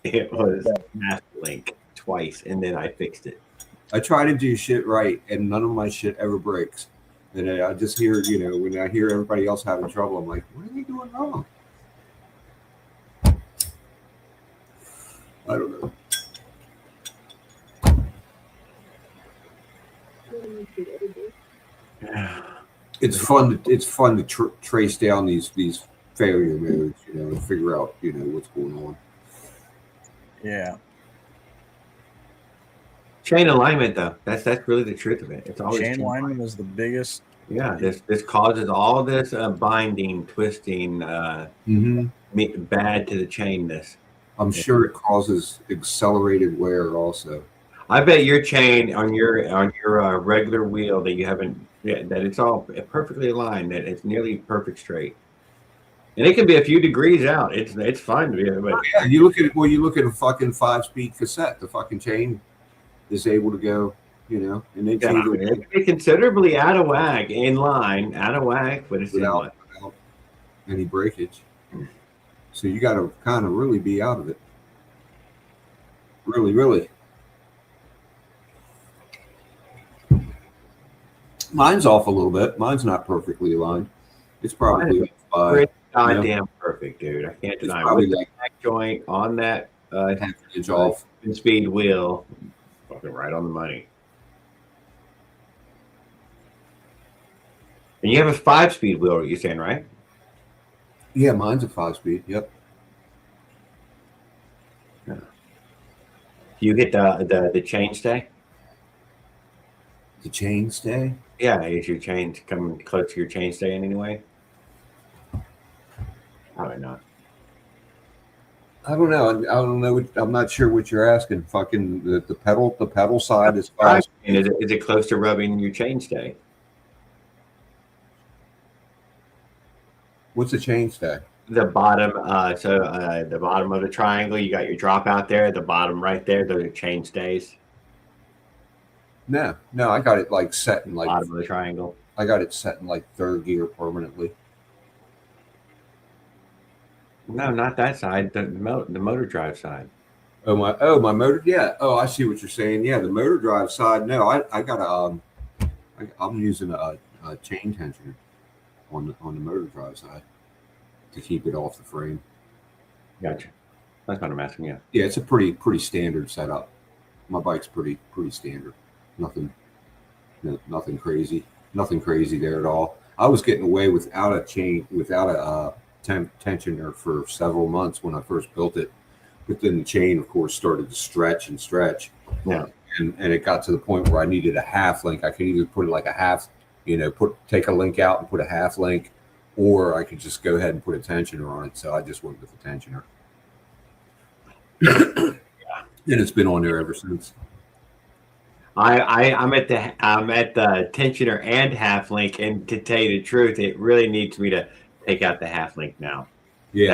it was master link twice, and then I fixed it. I try to do shit right, and none of my shit ever breaks. And I just hear, when I hear everybody else having trouble, I'm like, what are they doing wrong? I don't know. It's fun. It's fun to trace down these failure modes, and figure out, what's going on. Yeah. chain alignment, though. That's really the truth of it. It's always Chain alignment is the biggest. Yeah, this causes all this binding, twisting, Mm-hmm. bad to the chain. I'm sure it causes accelerated wear also. I bet your chain on your regular wheel that you haven't, yeah, that it's all perfectly aligned, that it's nearly perfect straight, and it can be a few degrees out. It's fine to be, but Yeah, you look at a fucking 5-speed cassette. The fucking chain is able to go, and it's yeah, either it can be considerably out of whack, in line, out of whack, but it's in line. without any breakage. So you got to kind of really be out of it. Really, really. Mine's off a little bit. Mine's not perfectly aligned. It's probably Pretty goddamn perfect, dude. I can't deny it. probably With the like back joint on that half an inch off. speed wheel, fucking right on the money. And you have a 5-speed wheel, you're saying, right? Yeah, mine's a 5-speed. Yep. You get the chain stay? The chain stay? Yeah, is your chain coming close to your chain stay in any way? Probably not. I don't know. I don't know. I'm not sure what you're asking. Fucking the pedal side is 5. And is it close to rubbing your chain stay? What's the chain stay? The bottom, the bottom of the triangle, you got your drop out there. The bottom right there, those are chain stays. No, I got it like set in like Bottom of the triangle. I got it set in like 3rd gear permanently. No, not that side. The motor drive side. Oh my motor. Yeah. Oh, I see what you're saying. Yeah, the motor drive side. No, I got I'm using a chain tensioner on the motor drive side to keep it off the frame. Gotcha. That's what I'm asking you. Yeah, it's a pretty standard setup. My bike's pretty standard. Nothing crazy. Nothing crazy there at all. I was getting away without a chain, without a tensioner for several months when I first built it. But then the chain, of course, started to stretch. Yeah. And it got to the point where I needed a half link. I could either put like a half, take a link out and put a half link, or I could just go ahead and put a tensioner on it. So I just went with the tensioner. And it's been on there ever since. I'm at the tensioner and half link, and to tell you the truth, it really needs me to take out the half link now. Yeah.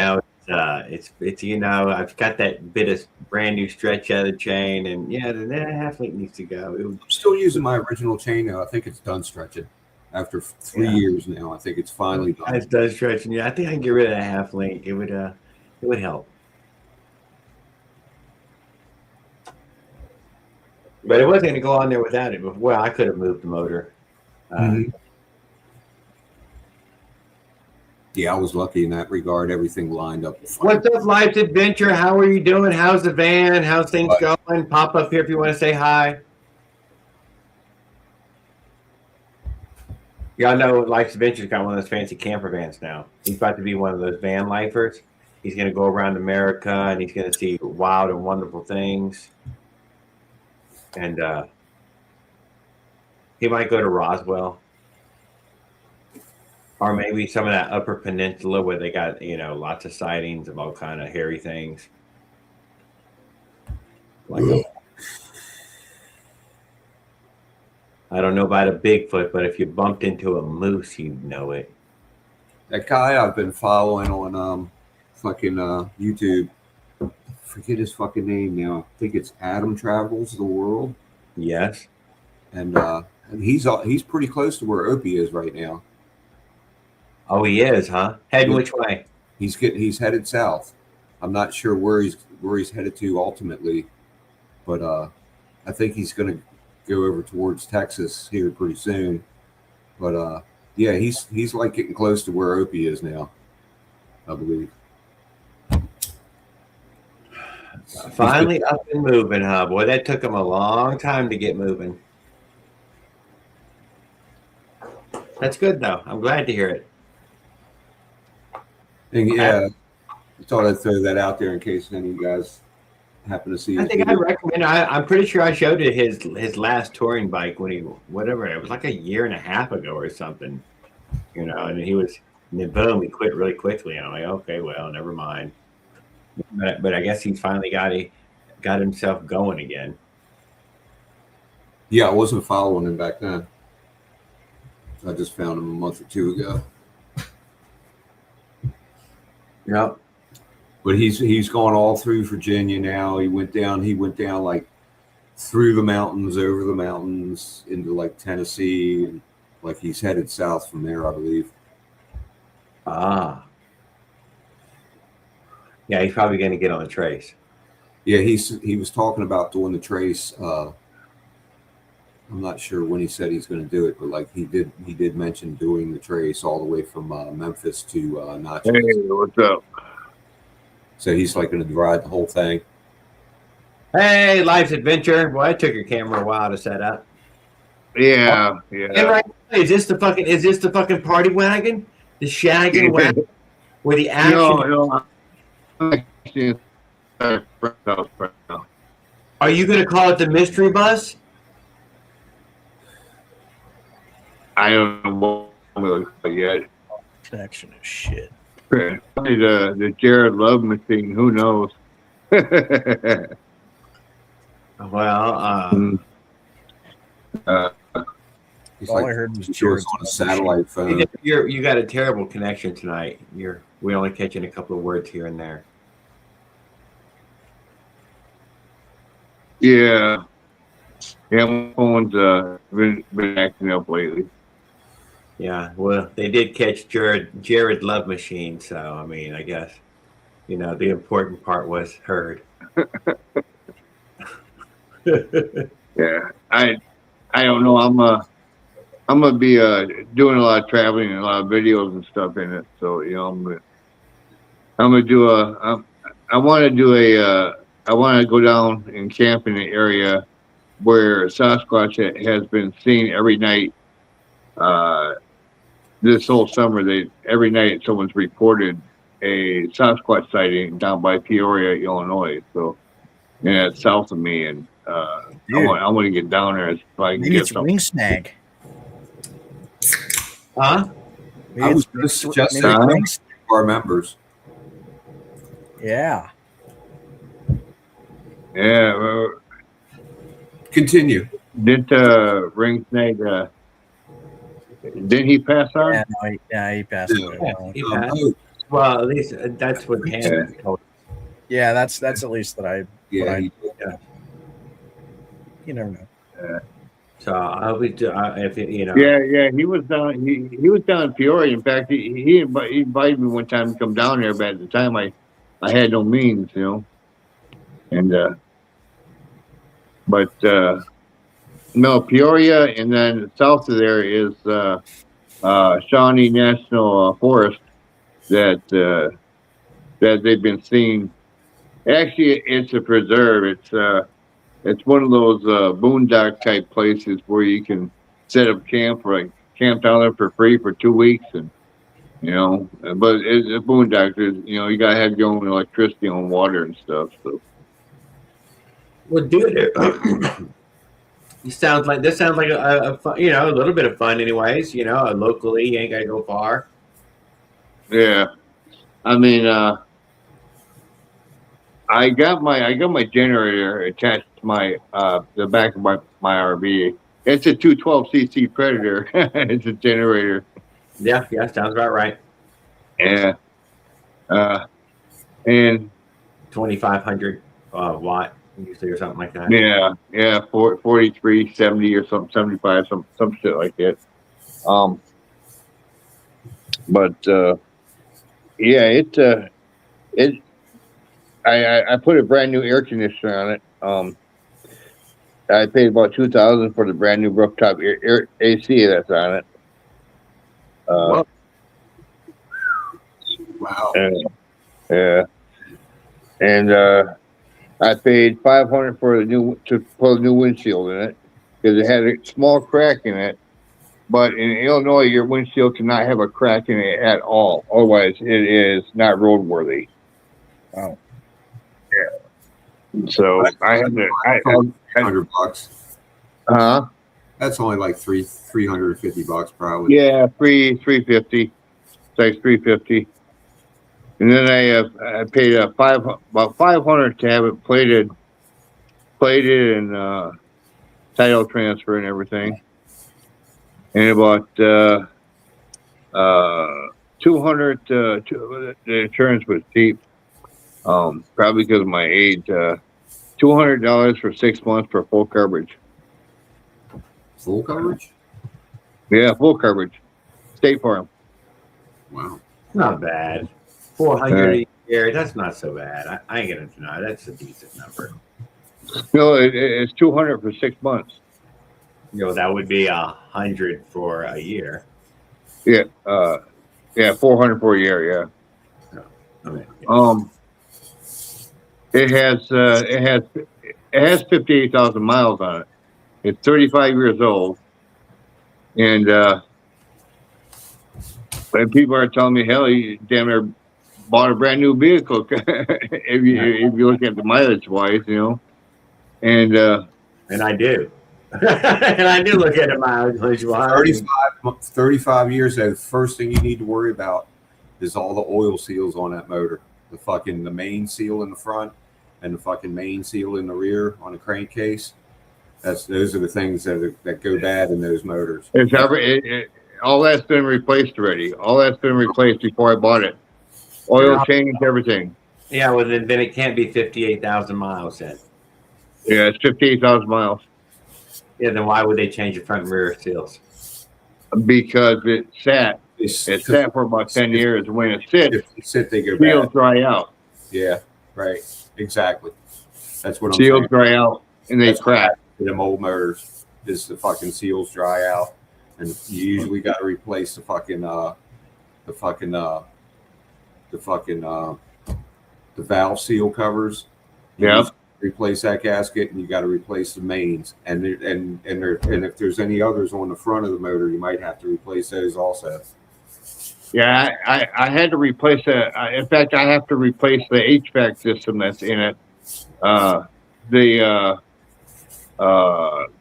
Now it's I've got that bit of brand new stretch out of the chain, and yeah, the half link needs to go. I'm still using my original chain now. I think it's done stretching. After 3 years now, I think it's finally done. It's done stretching. Yeah, I think I can get rid of that half link. It would help. But it wasn't going to go on there without it. But, well, I could have moved the motor. Yeah, I was lucky in that regard. Everything lined up. What's up, Life's Adventure? How are you doing? How's the van? How's things going? Pop up here if you want to say hi. Y'all know Life's Adventure's got one of those fancy camper vans now. He's about to be one of those van lifers. He's going to go around America, and he's going to see wild and wonderful things. And he might go to Roswell, or maybe some of that Upper Peninsula where they got lots of sightings of all kind of hairy things. I don't know about a Bigfoot, but if you bumped into a moose, you'd know it. That guy I've been following on YouTube, forget his fucking name now. I think it's Adam Travels the World. Yes. And he's pretty close to where Opie is right now. Oh, he is, huh? Heading which way? He's headed south. I'm not sure where he's headed to ultimately, but I think he's going to go over towards Texas here pretty soon. But yeah, he's like getting close to where Opie is now, I believe. Finally up and moving, huh? Boy, that took him a long time to get moving. That's good, though. I'm glad to hear it. And yeah, I thought I'd throw that out there in case any of you guys happen to see I his think I video. recommend. I'm pretty sure I showed it his last touring bike when he whatever it was like a year and a half ago or something. And he was and then boom, he quit really quickly. And I'm like, okay, well, never mind. But I guess he's finally got himself going again. Yeah, I wasn't following him back then. I just found him a month or two ago. Yep. But he's gone all through Virginia now. He went down like through the mountains, over the mountains into like Tennessee, and like he's headed south from there, I believe. Ah. Yeah, he's probably going to get on the trace. Yeah, he was talking about doing the trace. I'm not sure when he said he's going to do it, but like he did mention doing the trace all the way from Memphis to Natchez. Hey, what's up? So he's like going to ride the whole thing. Hey, life's adventure. Boy, it took your camera a while to set up. Yeah, And yeah. right, is this the fucking party wagon? The shaggin' wagon where the action? No, I'm actually inside a friend's house right now. Are you going to call it the mystery bus? I don't know what it looks like yet. Connection is shit. Probably the Jared Love machine. Who knows? Well, He's All like I heard was he was Jared's on a satellite phone. you got a terrible connection tonight. We only catching a couple of words here and there. Yeah. Yeah, my phone's been acting up lately. Yeah, well, they did catch Jared Love Machine, so I mean, I guess the important part was heard. Yeah, I don't know. I'm gonna be doing a lot of traveling and a lot of videos and stuff in it. So I'm gonna do I want to go down and camp in an area where Sasquatch has been seen every night. This whole summer, every night someone's reported a Sasquatch sighting down by Peoria, Illinois. So, yeah, it's south of me, and I want to get down there so I can Maybe get it's some. ring snag. Huh? Maybe I was it's just suggesting maybe Huh? ring- our members. Yeah. Yeah, well, Continue. didn't Ring Snake? Didn't he pass on? He passed away. Well, He passed. Oh, Well, at least that's what Hannah told. yeah, that's at least that I. yeah, You never know. So I would, if Yeah, he was down. He was down in Peoria. In fact, he invited me one time to come down there, but at the time I had no means, and but no, Peoria, and then south of there is Shawnee National Forest that they've been seeing. Actually, it's a preserve. It's one of those boondock type places where you can set up camp down there for free for 2 weeks, and but it's a boondock. You gotta have your own electricity and water and stuff. So. well, dude, this sounds like a fun, a little bit of fun, anyways. Locally, you ain't gotta go far. Yeah, I mean, I got my generator attached to my the back of my RV. It's a 212cc Predator. It's a generator. Yeah, sounds about right. Yeah, and 2,500 watt usually or something like that. yeah, 4370 or something, 75, some shit like that. But yeah, I put a brand new air conditioner on it. I paid about $2,000 for the brand new rooftop air AC that's on it. wow. Yeah, and I paid $500 for to put a new windshield in it because it had a small crack in it. But in Illinois, your windshield cannot have a crack in it at all. Otherwise, it is not roadworthy. Wow. So I had to. $100. Huh? That's only like $350 probably. Yeah, 350. It's like 350. And then I paid about 500 to have it plated and title transfer and everything. And about 200. The insurance was cheap. Probably because of my age. $200 for 6 months for full coverage. Full coverage? Yeah, full coverage. State Farm. Wow. Not bad. 400 a year. That's not so bad. I ain't gonna deny that's a decent number. No, it's 200 for 6 months. That would be 100 for a year. Yeah, 400 for a year. Yeah. Okay. It has 58,000 miles on it. It's 35 years old, and people are telling me, hell, you damn near bought a brand new vehicle if you look at the mileage wise, and I do. And I do look at it mileage wise. 35 years though, the first thing you need to worry about is all the oil seals on that motor. The main seal in the front and the fucking main seal in the rear on the crankcase. Those are the things that go bad in those motors. All that's been replaced already. All that's been replaced before I bought it. Oil change, everything. Yeah, well then it can't be 58,000 miles then. Yeah, it's 58,000 miles. Yeah, then why would they change the front and rear seals? Because it sat for about 10 years. When it sits, they go seals bad. dry out. Yeah, right. Exactly. That's what I'm saying. Seals dry out and they crack. Them old motors is the fucking seals dry out, and you usually got to replace the valve seal covers. Yeah. Replace that gasket, and you got to replace the mains, and if there's any others on the front of the motor, you might have to replace those also. Yeah, I had to replace that. In fact, I have to replace the HVAC system that's in it. The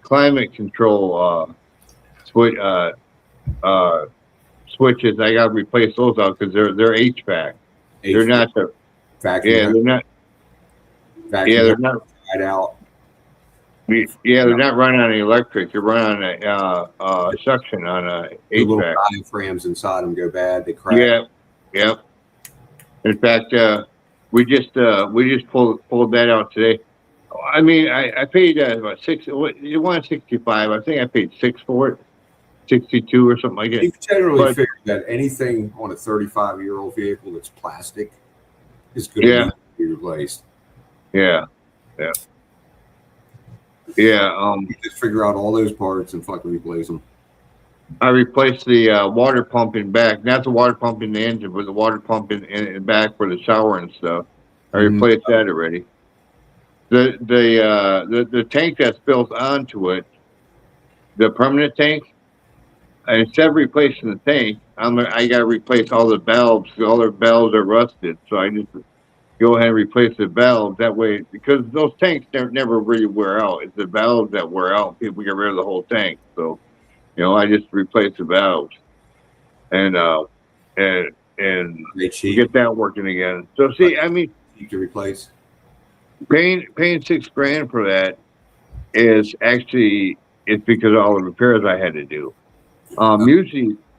climate control switches. I got to replace those out because they're HVAC. They're not the vacuum. Yeah, they're not. Vacuum, yeah, they're not. Right out. Yeah, they're not running on electric. They're running on a suction on a The little HVAC. diaphragms inside them go bad. They crack. Yeah. In fact, we just pulled that out today. I mean, I paid about you want 65? I think I paid 6 for it, 62 or something like that. You generally figure that anything on a 35-year-old vehicle that's plastic is going to be replaced. Yeah. You just figure out all those parts and fucking replace them. I replaced the water pump in back, not the water pump in the engine, but the water pump in back for the shower and stuff. I replaced that already. The tank that's built onto it, the permanent tank, instead of replacing the tank, I got to replace all the valves. All the valves are rusted, so I just go ahead and replace the valves. That way, because those tanks never really wear out. It's the valves that wear out. People get rid of the whole tank. So, I just replace the valves and get that working again. So see, I mean, you can replace. Paying $6,000 for that it's because of all the repairs I had to do.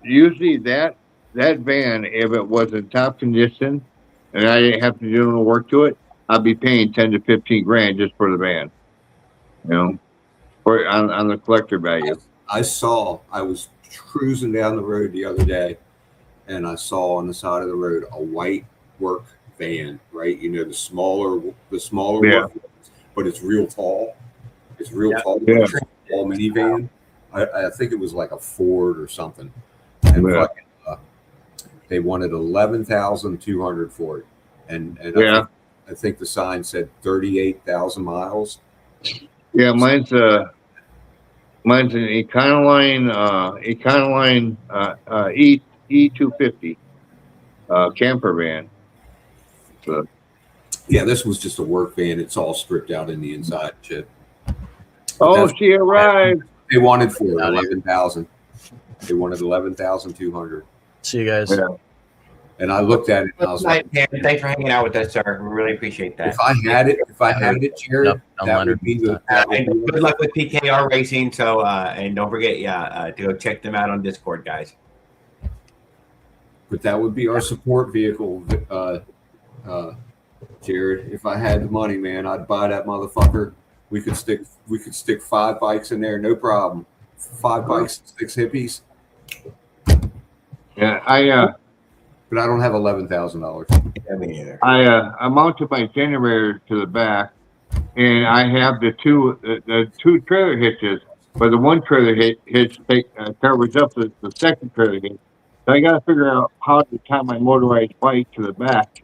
Usually that van, if it was in top condition and I didn't have to do no work to it, I'd be paying $10,000 to $15,000 just for the van. On the collector value. I was cruising down the road the other day, and I saw on the side of the road a white work van, right? The smaller work, but it's real tall. It's real tall. Yeah. Tall minivan. I think it was like a Ford or something. And they wanted $11,200 for it. And I think the sign said 38,000 miles. Yeah, mine's an Econoline E250 camper van. So, Yeah, this was just a work van. It's all stripped out in the inside and shit. Oh, she arrived. They wanted for 11,000. They wanted 11,200. See you guys. Yeah. And I looked at it and I was like, thanks for hanging out with us, sir. We really appreciate that. if I had it, Jared, Yep, that would be the. And good luck with PKR Racing. So, and don't forget, to go check them out on Discord, guys. But that would be our support vehicle, Jared. If I had the money, man, I'd buy that motherfucker. We could stick 5 bikes in there, no problem. 5 bikes, 6 hippies. Yeah, But I don't have $11,000. Me neither. I mounted my generator to the back, and I have the two trailer hitches, but the one trailer hitch covers up the second trailer hitch. So I got to figure out how to tie my motorized bike to the back.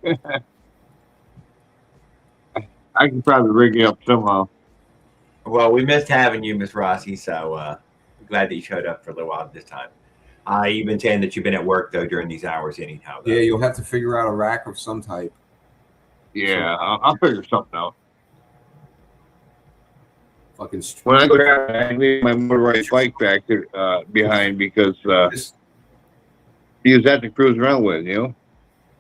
I can probably rig it up somehow. Well, we missed having you, Miss Rossi. So glad that you showed up for a little while this time. You've been saying that you've been at work though during these hours, anyhow. Though. Yeah, you'll have to figure out a rack of some type. Yeah, I'll figure something out. Fucking. When I go down, I leave my motorized bike back behind because use that to cruise around with, you know.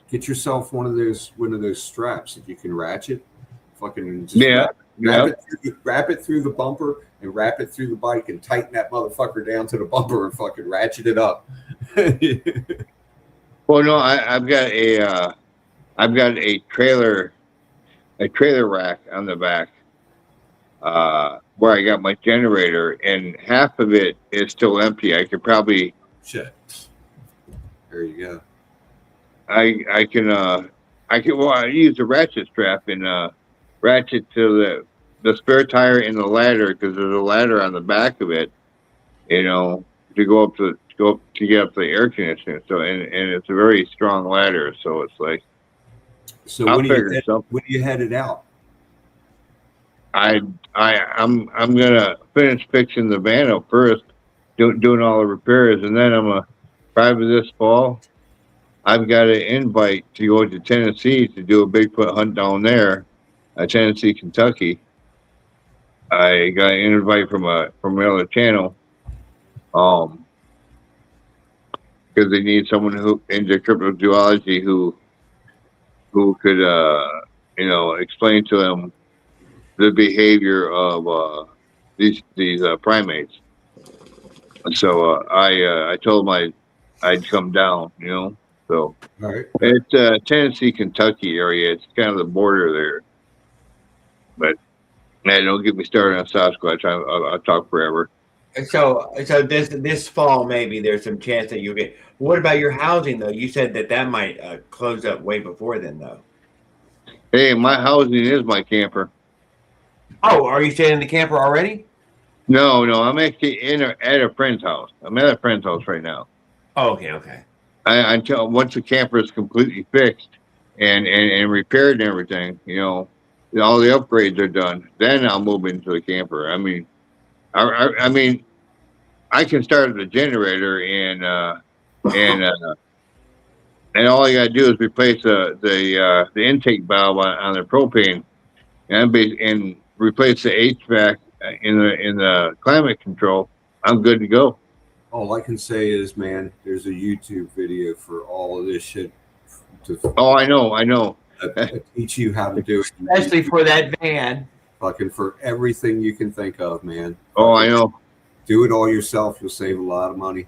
Get yourself one of those straps that you can ratchet. Fucking just wrap it through the bumper and wrap it through the bike and tighten that motherfucker down to the bumper and fucking ratchet it up. Well, no, I've got a trailer rack on the back where I got my generator, and half of it is still empty. I could probably shit. There you go. I use the ratchet strap and ratchet to the spare tire and the ladder, because there's a ladder on the back of it, you know, to get up to the air conditioner. So and it's a very strong ladder, so it's like. So when do you head it out? I'm gonna finish fixing the van up first, doing all the repairs, and then I'm gonna probably this fall. I've got an invite to go to Tennessee to do a Bigfoot hunt down there, Tennessee, Kentucky. I got an invite from another channel, because they need someone who into cryptozoology who could explain to them the behavior of these primates. So I told them I'd come down, you know. So all right. It's Tennessee, Kentucky area. It's kind of the border there. But man, don't get me started on Sasquatch. I'll talk forever. So this fall maybe there's some chance that you'll get. What about your housing though? You said that might close up way before then though. Hey, my housing is my camper. Oh, are you staying in the camper already? No, I'm actually at a friend's house. I'm at a friend's house right now. Oh, okay. Until once the camper is completely fixed and repaired and everything, you know, all the upgrades are done, then I'll move into the camper. I mean, I can start the generator and all you gotta do is replace the intake valve on the propane and replace the HVAC in the climate control. I'm good to go. All I can say is, man, there's a YouTube video for all of this shit. Oh, I know. Teach you how to do it. Especially for that van. Fucking for everything you can think of, man. Oh, I know. Do it all yourself. You'll save a lot of money.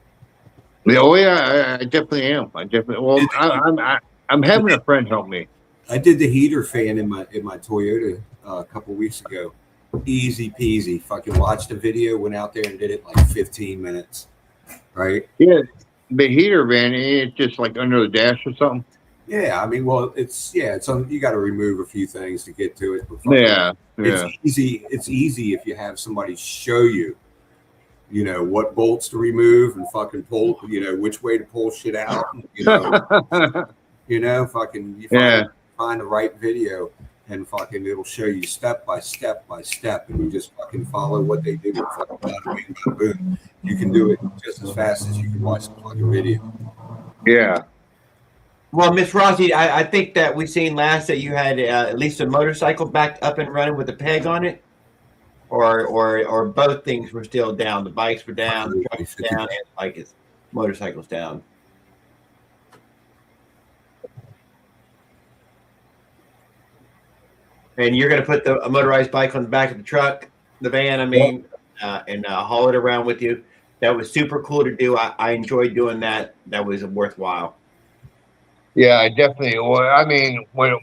Oh yeah, I definitely am. Well, I'm having a friend help me. I did the heater fan in my Toyota a couple weeks ago. Easy peasy. Fucking watched the video, went out there and did it in like 15 minutes. Right? Yeah, the heater van, it's just like under the dash or something. Yeah, I mean, well, it's you got to remove a few things to get to it. Yeah. It's easy. It's easy if you have somebody show you, you know, what bolts to remove and fucking pull, you know, which way to pull shit out. You know, fucking you find the right video and fucking it'll show you step by step by step, and you just fucking follow what they do. Boom. You can do it just as fast as you can watch the fucking video. Yeah. Well, Miss Rossi, I think that we seen last that you had at least a motorcycle back up and running with a peg on it, or both things were still down. The bikes were down, the truck was down, and motorcycles down. And you're going to put a motorized bike on the back of the truck, the van, I mean, and haul it around with you. That was super cool to do. I enjoyed doing that. That was worthwhile. Yeah, I definitely. Well, I mean, when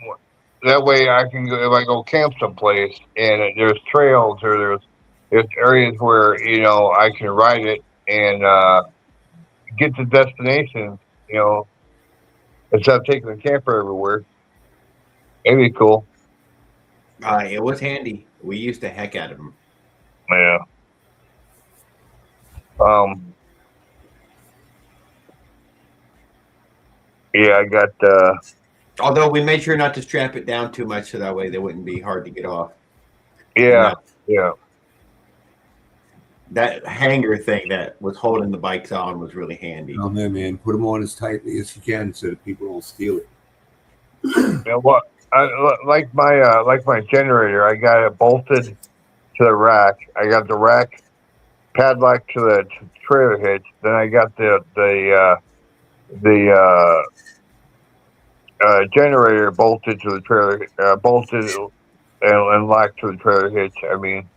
that way I can go if I go camp someplace and there's trails or there's areas where I can ride it and get to destination. Instead of taking the camper everywhere. It'd be cool. It was handy. We used the heck out of them. Yeah. Yeah, I got. Although we made sure not to strap it down too much, so that way they wouldn't be hard to get off. Yeah, yeah. That hanger thing that was holding the bikes on was really handy. Oh no, man! Put them on as tightly as you can so that people don't steal it. Yeah, what? Like my generator, I got it bolted to the rack. I got the rack padlock to the trailer hitch. Then I got the generator bolted to the trailer, bolted and locked to the trailer hitch. I mean,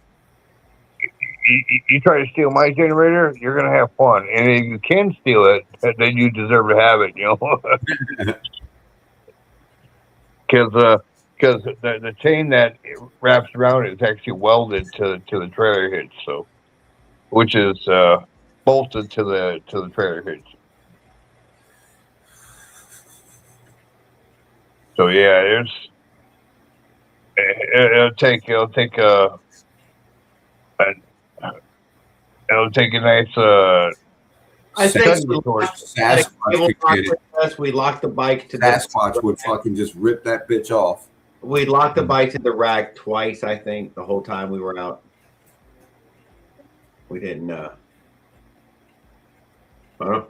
you try to steal my generator, you're gonna have fun. And if you can steal it, then you deserve to have it. Because the chain that wraps around it is actually welded to the trailer hitch, so which is bolted to the trailer hitch. So yeah, it'll take a nice I think Sasquatch we locked the bike to Sasquatch would fucking just rip that bitch off. We locked the bike to the rack twice, I think, the whole time we were out. We didn't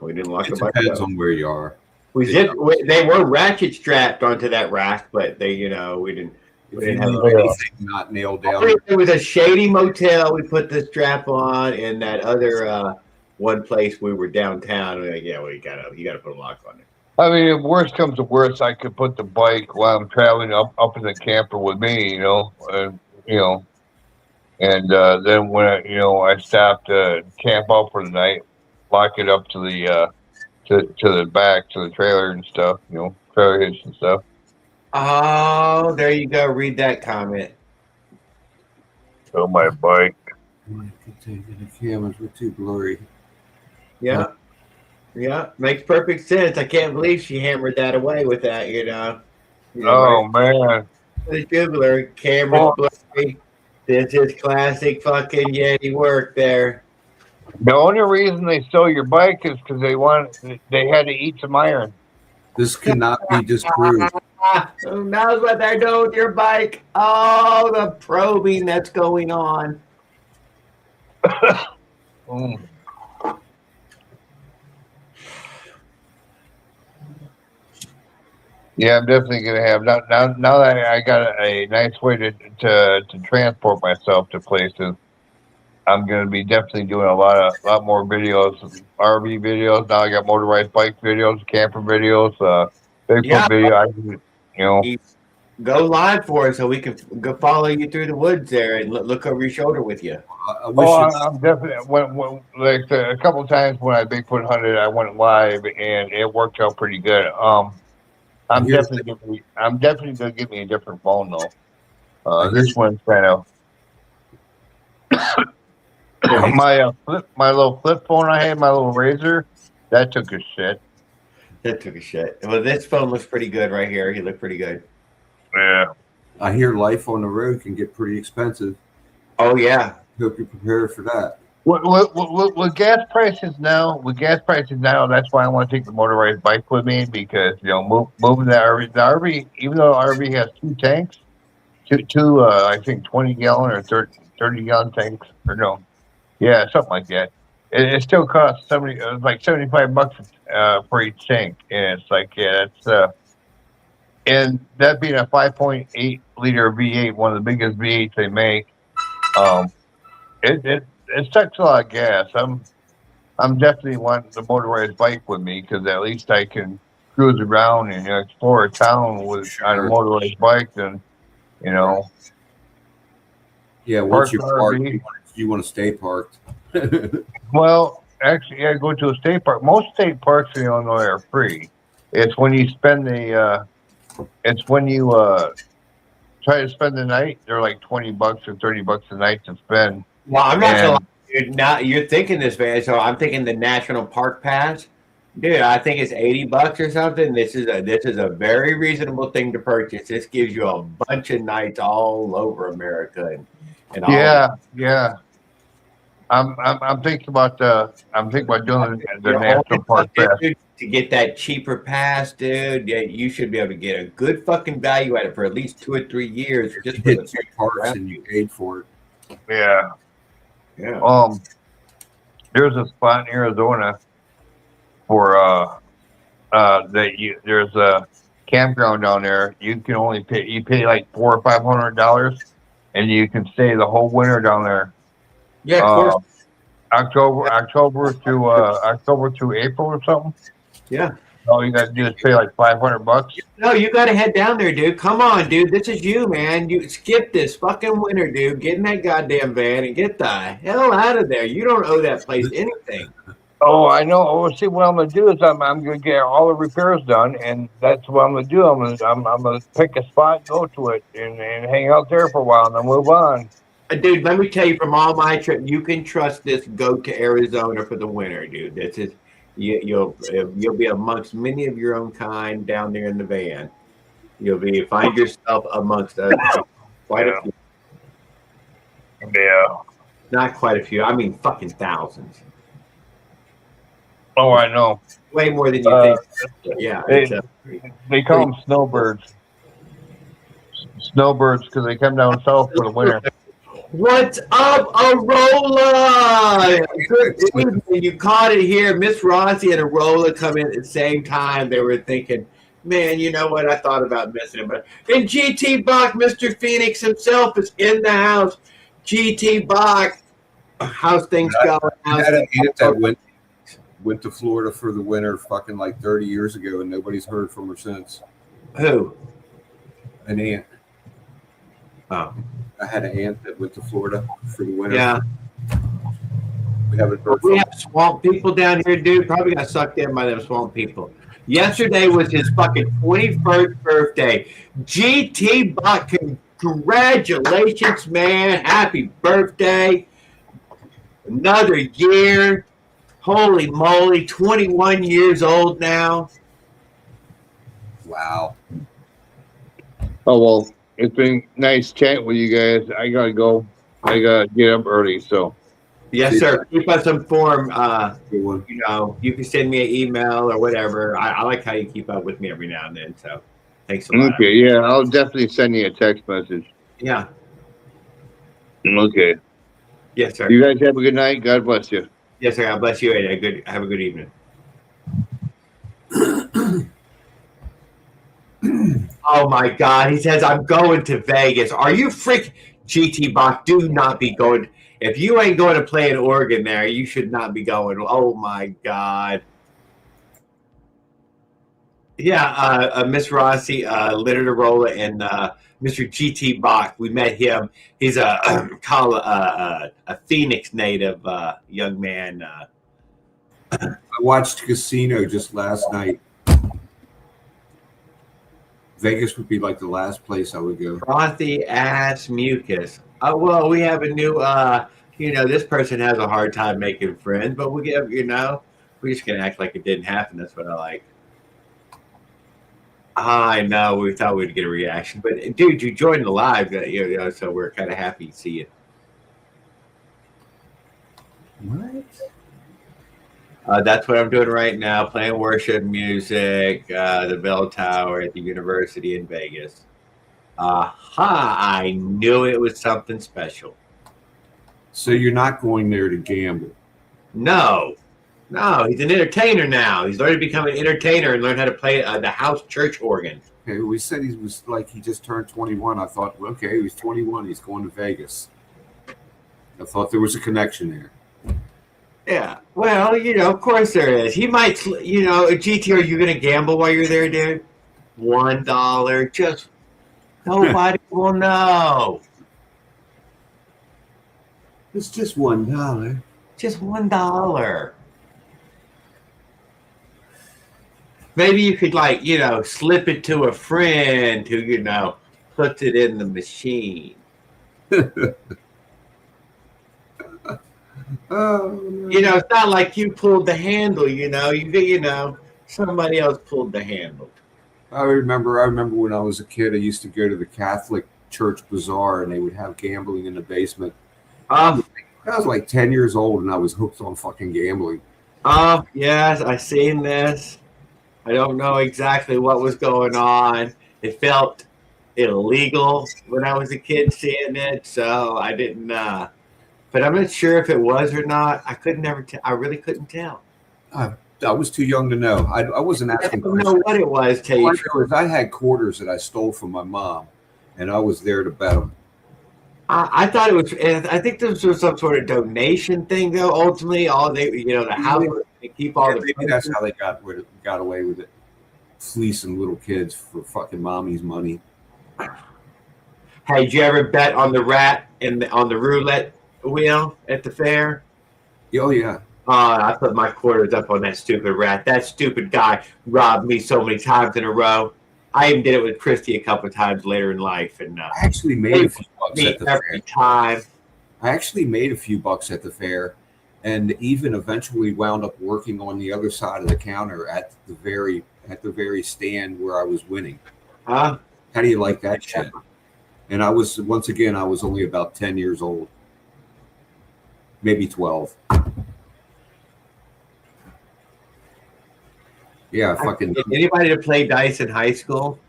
we didn't lock the bike. Depends on where you are. They were ratchet strapped onto that rack, but we didn't have anything not nailed down. It was a shady motel. We put the strap on, and that other one place we were downtown. We're like, yeah, well, you gotta put a lock on it. I mean, if worse comes to worse, I could put the bike while I'm traveling up in the camper with me, and then when I stop to camp out for the night, lock it up to the to the back to the trailer and stuff, trailer hitch and stuff. Oh, there you go. Read that comment. So my bike. The cameras were too blurry. Yeah. Yeah, makes perfect sense. I can't believe she hammered that away with that, Oh, man. The dribbler, camera's blurry. This is classic fucking Yeti work there. The only reason they stole your bike is because they had to eat some iron. This cannot be disproved. Who knows what they're doing with your bike? Oh, the probing that's going on. Yeah, I'm definitely gonna have now that I got a nice way to transport myself to places. I'm gonna be definitely doing a lot more videos, RV videos. Now I got motorized bike videos, camper videos, Bigfoot video. I can, Go live for us so we can go follow you through the woods there and look over your shoulder with you. I'm definitely when like a couple of times when I Bigfoot hunted, I went live and it worked out pretty good. I'm definitely gonna give me a different phone though. This one's kind of my little flip phone I had, my little Razor, that took a shit. Well, this phone looks pretty good right here. He looked pretty good. Yeah. I hear life on the road can get pretty expensive. Oh yeah. Hope you're prepared for that. With gas prices now, that's why I want to take the motorized bike with me because moving the RV, even though the RV has two tanks, two I think 20-gallon or 30-gallon tanks, or no, yeah, something like that. it still costs it was like $75 for each tank, and it's like and that being a 5.8 liter V8, one of the biggest V8s they make, um, it sucks a lot of gas. I'm definitely wanting the motorized bike with me because at least I can cruise around and explore a town on a motorized bike. And Yeah, once you park, you want to stay parked. Well, actually, yeah, go to a state park. Most state parks in Illinois are free. It's when you spend it's when you try to spend the night. They're like $20 or $30 a night to spend. Well, I'm not gonna lie, dude. Now you're thinking this, man. So I'm thinking the National Park Pass, dude. I think it's $80 or something. This is a very reasonable thing to purchase. This gives you a bunch of nights all over America and all. Yeah. I'm thinking about doing the National Park Pass. To get that cheaper pass, dude, yeah, you should be able to get a good fucking value at it for at least 2 or 3 years. Just for the parks, and you paid for it. Yeah. There's a spot in Arizona for there's a campground down there. You can only pay like $400 or $500, and you can stay the whole winter down there. Yeah, of course. October through April or something. Yeah. All you got to do is pay like $500. No, you got to head down there, dude. Come on, dude. This is you, man. You skip this fucking winter, dude. Get in that goddamn van and get the hell out of there. You don't owe that place anything. Oh, I know. Oh, see, what I'm gonna do is I'm gonna get all the repairs done, and that's what I'm gonna do. I'm gonna pick a spot, go to it, and hang out there for a while, and then move on. Dude, let me tell you, from all my trip, you can trust this. Go to Arizona for the winter, dude. This is you'll be amongst many of your own kind down there in the van. You'll find yourself amongst quite a few. Yeah. Not quite a few. I mean, fucking thousands. Oh, I know. Way more than you think. Yeah. They call them snowbirds. Snowbirds because they come down south for the winter. What's up, Arola? Good evening. You caught it here. Miss Rossi and Arola come in at the same time. They were thinking, man, you know what? I thought about missing him. But and GT Bach, Mr. Phoenix himself, is in the house. GT Bach, how's things going? I had an aunt that went to Florida for the winter fucking like 30 years ago, and nobody's heard from her since. Who? An aunt. Oh. I had an aunt that went to Florida for the winter. Yeah. We haven't heard We have swamp people down here, dude. Probably got sucked in by them swamp people. Yesterday was his fucking 21st birthday. GT Bach, congratulations, man. Happy birthday. Another year. Holy moly, 21 years old now. Wow. Oh, well, it's been nice chatting with you guys. I got to go. I got to get up early, so. Yes, sir. Keep us informed. You can send me an email or whatever. I like how you keep up with me every now and then, so thanks a lot. Okay, yeah, I'll definitely send you a text message. Yeah. Okay. Yes, sir. You guys have a good night. God bless you. Yes, sir. God bless you. And have a good evening. Oh my God! He says I'm going to Vegas. Are you GT Bach? Do not be going. If you ain't going to play an organ there, you should not be going. Oh my God! Yeah, Miss Rossi, Leonard Arola, and Mr. GT Bach. We met him. He's a Phoenix native young man. I watched Casino just last night. Vegas would be like the last place I would go. Frothy ass mucus. Well, we have a new, this person has a hard time making friends, but we're just going to act like it didn't happen. That's what I like. I know. We thought we'd get a reaction. But, dude, you joined the live, so we're kind of happy to see you. What? That's what I'm doing right now, playing worship music, the bell tower at the university in Vegas. Aha, I knew it was something special. So you're not going there to gamble? No, no, he's an entertainer now. He's learned to become an entertainer and learn how to play the house church organ. Okay, we said he was like he just turned 21. I thought, well, okay, he's 21. He's going to Vegas. I thought there was a connection there. Yeah, well, of course there is. He might, GT, are you going to gamble while you're there, dude? $1, just nobody will know. It's just $1. Just $1. Maybe you could, slip it to a friend who, puts it in the machine. Oh, It's not like you pulled the handle, somebody else pulled the handle. I remember when I was a kid, I used to go to the Catholic church bazaar and they would have gambling in the basement. I was like 10 years old and I was hooked on fucking gambling. Yes, I seen this. I don't know exactly what was going on. It felt illegal when I was a kid seeing it, so I didn't. But I'm not sure if it was or not. I really couldn't tell. I was too young to know. I wasn't asking. I don't know what it was, Tate. I had quarters that I stole from my mom, and I was there to bet them. I thought it was. I think this was some sort of donation thing, though. Ultimately, the house they keep all the. Maybe that's how they got away with it, fleecing little kids for fucking mommy's money. Hey, did you ever bet on the rat on the roulette wheel at the fair? Oh yeah. I put my quarters up on that stupid rat. That stupid guy robbed me so many times in a row. I even did it with Christy a couple of times later in life, and I actually made a few bucks at the every fair. time. I actually made a few bucks at the fair, and even eventually wound up working on the other side of the counter at the very stand where I was winning. Huh? How do you like that shit? And I was only about 10 years old, maybe 12. Yeah, fucking. Anybody that played dice in high school?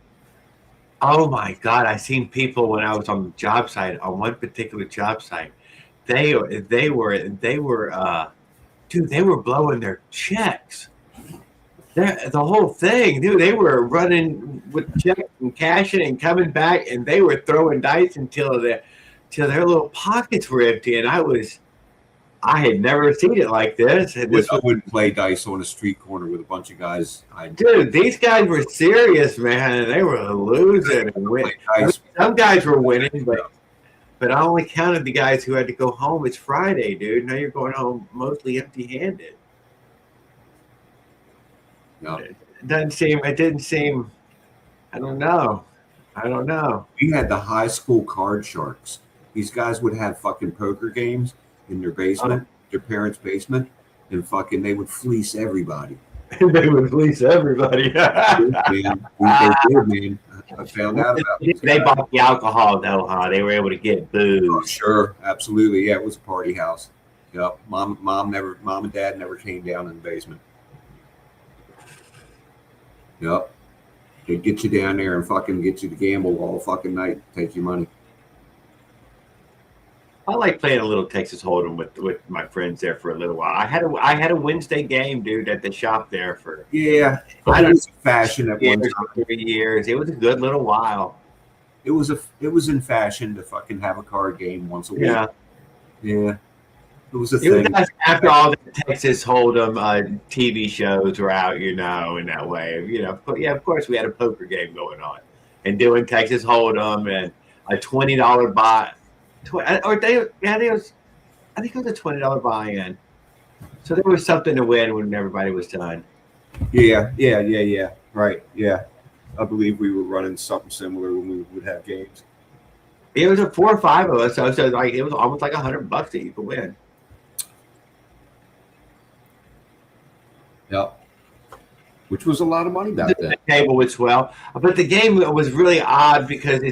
Oh my God! I seen people when I was on the job site, on one particular job site. They were, dude. They were blowing their checks. The whole thing, dude. They were running with checks and cashing and coming back, and they were throwing dice until their little pockets were empty. And I had never seen it like this. I wouldn't play dice on a street corner with a bunch of guys. Dude, these guys were serious, man, and they were losing and winning. Some guys were winning, but I only counted the guys who had to go home. It's Friday, dude. Now you're going home mostly empty-handed. No. It didn't seem. I don't know. We had the high school card sharks. These guys would have fucking poker games in their basement, their parents' basement, and fucking they would fleece everybody. They would fleece everybody. Man, they did, man. I found out about it. They bought the alcohol, though, huh? They were able to get booze. Oh, sure, absolutely. Yeah, it was a party house. Yep. Mom and dad never came down in the basement. Yep. They'd get you down there and fucking get you to gamble all fucking night, take your money. I like playing a little Texas Hold'em with my friends there for a little while. I had a Wednesday game, dude, at the shop there for I was in fashion at one time. 3 years. It was a good little while. It was in fashion to fucking have a card game once a week. Yeah. It was a It was thing. nice after all the Texas Hold'em TV shows were out, in that way. Of course we had a poker game going on and doing Texas Hold'em and a $20 buy. I think it was a $20 buy-in. So there was something to win when everybody was done. Yeah. Right. Yeah. I believe we were running something similar when we would have games. It was 4 or 5 of us, so it was almost like $100 that you could win. Yep. Which was a lot of money back then. The table would swell, but the game was really odd because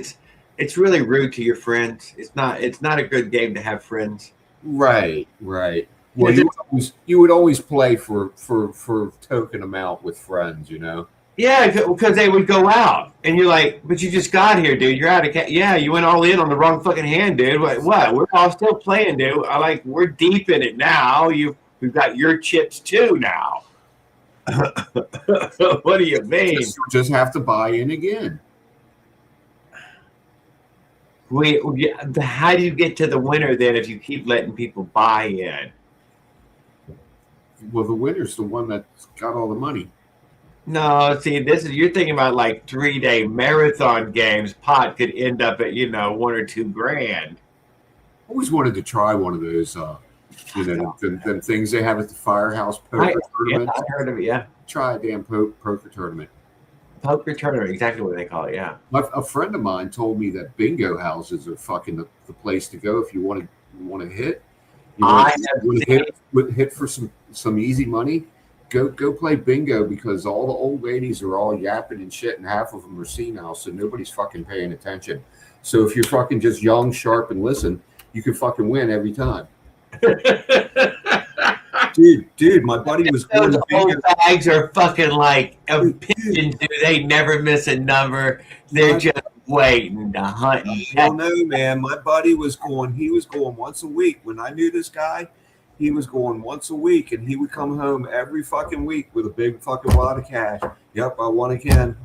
it's really rude to your friends. It's not a good game to have friends. Right. Well, you would always play for token amount with friends, Yeah, because they would go out, and you're like, but you just got here, dude. You're out of yeah. You went all in on the wrong fucking hand, dude. What? We're all still playing, dude. We're deep in it now. You We've got your chips too now. What do you mean? Just have to buy in again. How do you get to the winner then if you keep letting people buy in? Well, the winner's the one that's got all the money. No, see, you're thinking about like 3-day marathon games. Pot could end up at $1 or $2 grand. Always wanted to try one of those, them things they have at the firehouse poker tournament. I heard of it. Yeah, try a damn poker tournament. Poker tournament, exactly what they call it. Yeah. A friend of mine told me that bingo houses are fucking the place to go if you want to hit. Hit for some easy money. Go play bingo because all the old ladies are all yapping and shit, and half of them are senile, so nobody's fucking paying attention. So if you're fucking just young, sharp, and listen, you can fucking win every time. Dude, my buddy was going to bingo. Bags are fucking like pigeons. They never miss a number. They're just waiting to hunt. I don't know, man. My buddy was going. He was going once a week. When I knew this guy, he was going once a week, and he would come home every fucking week with a big fucking wad of cash. Yep, I won again.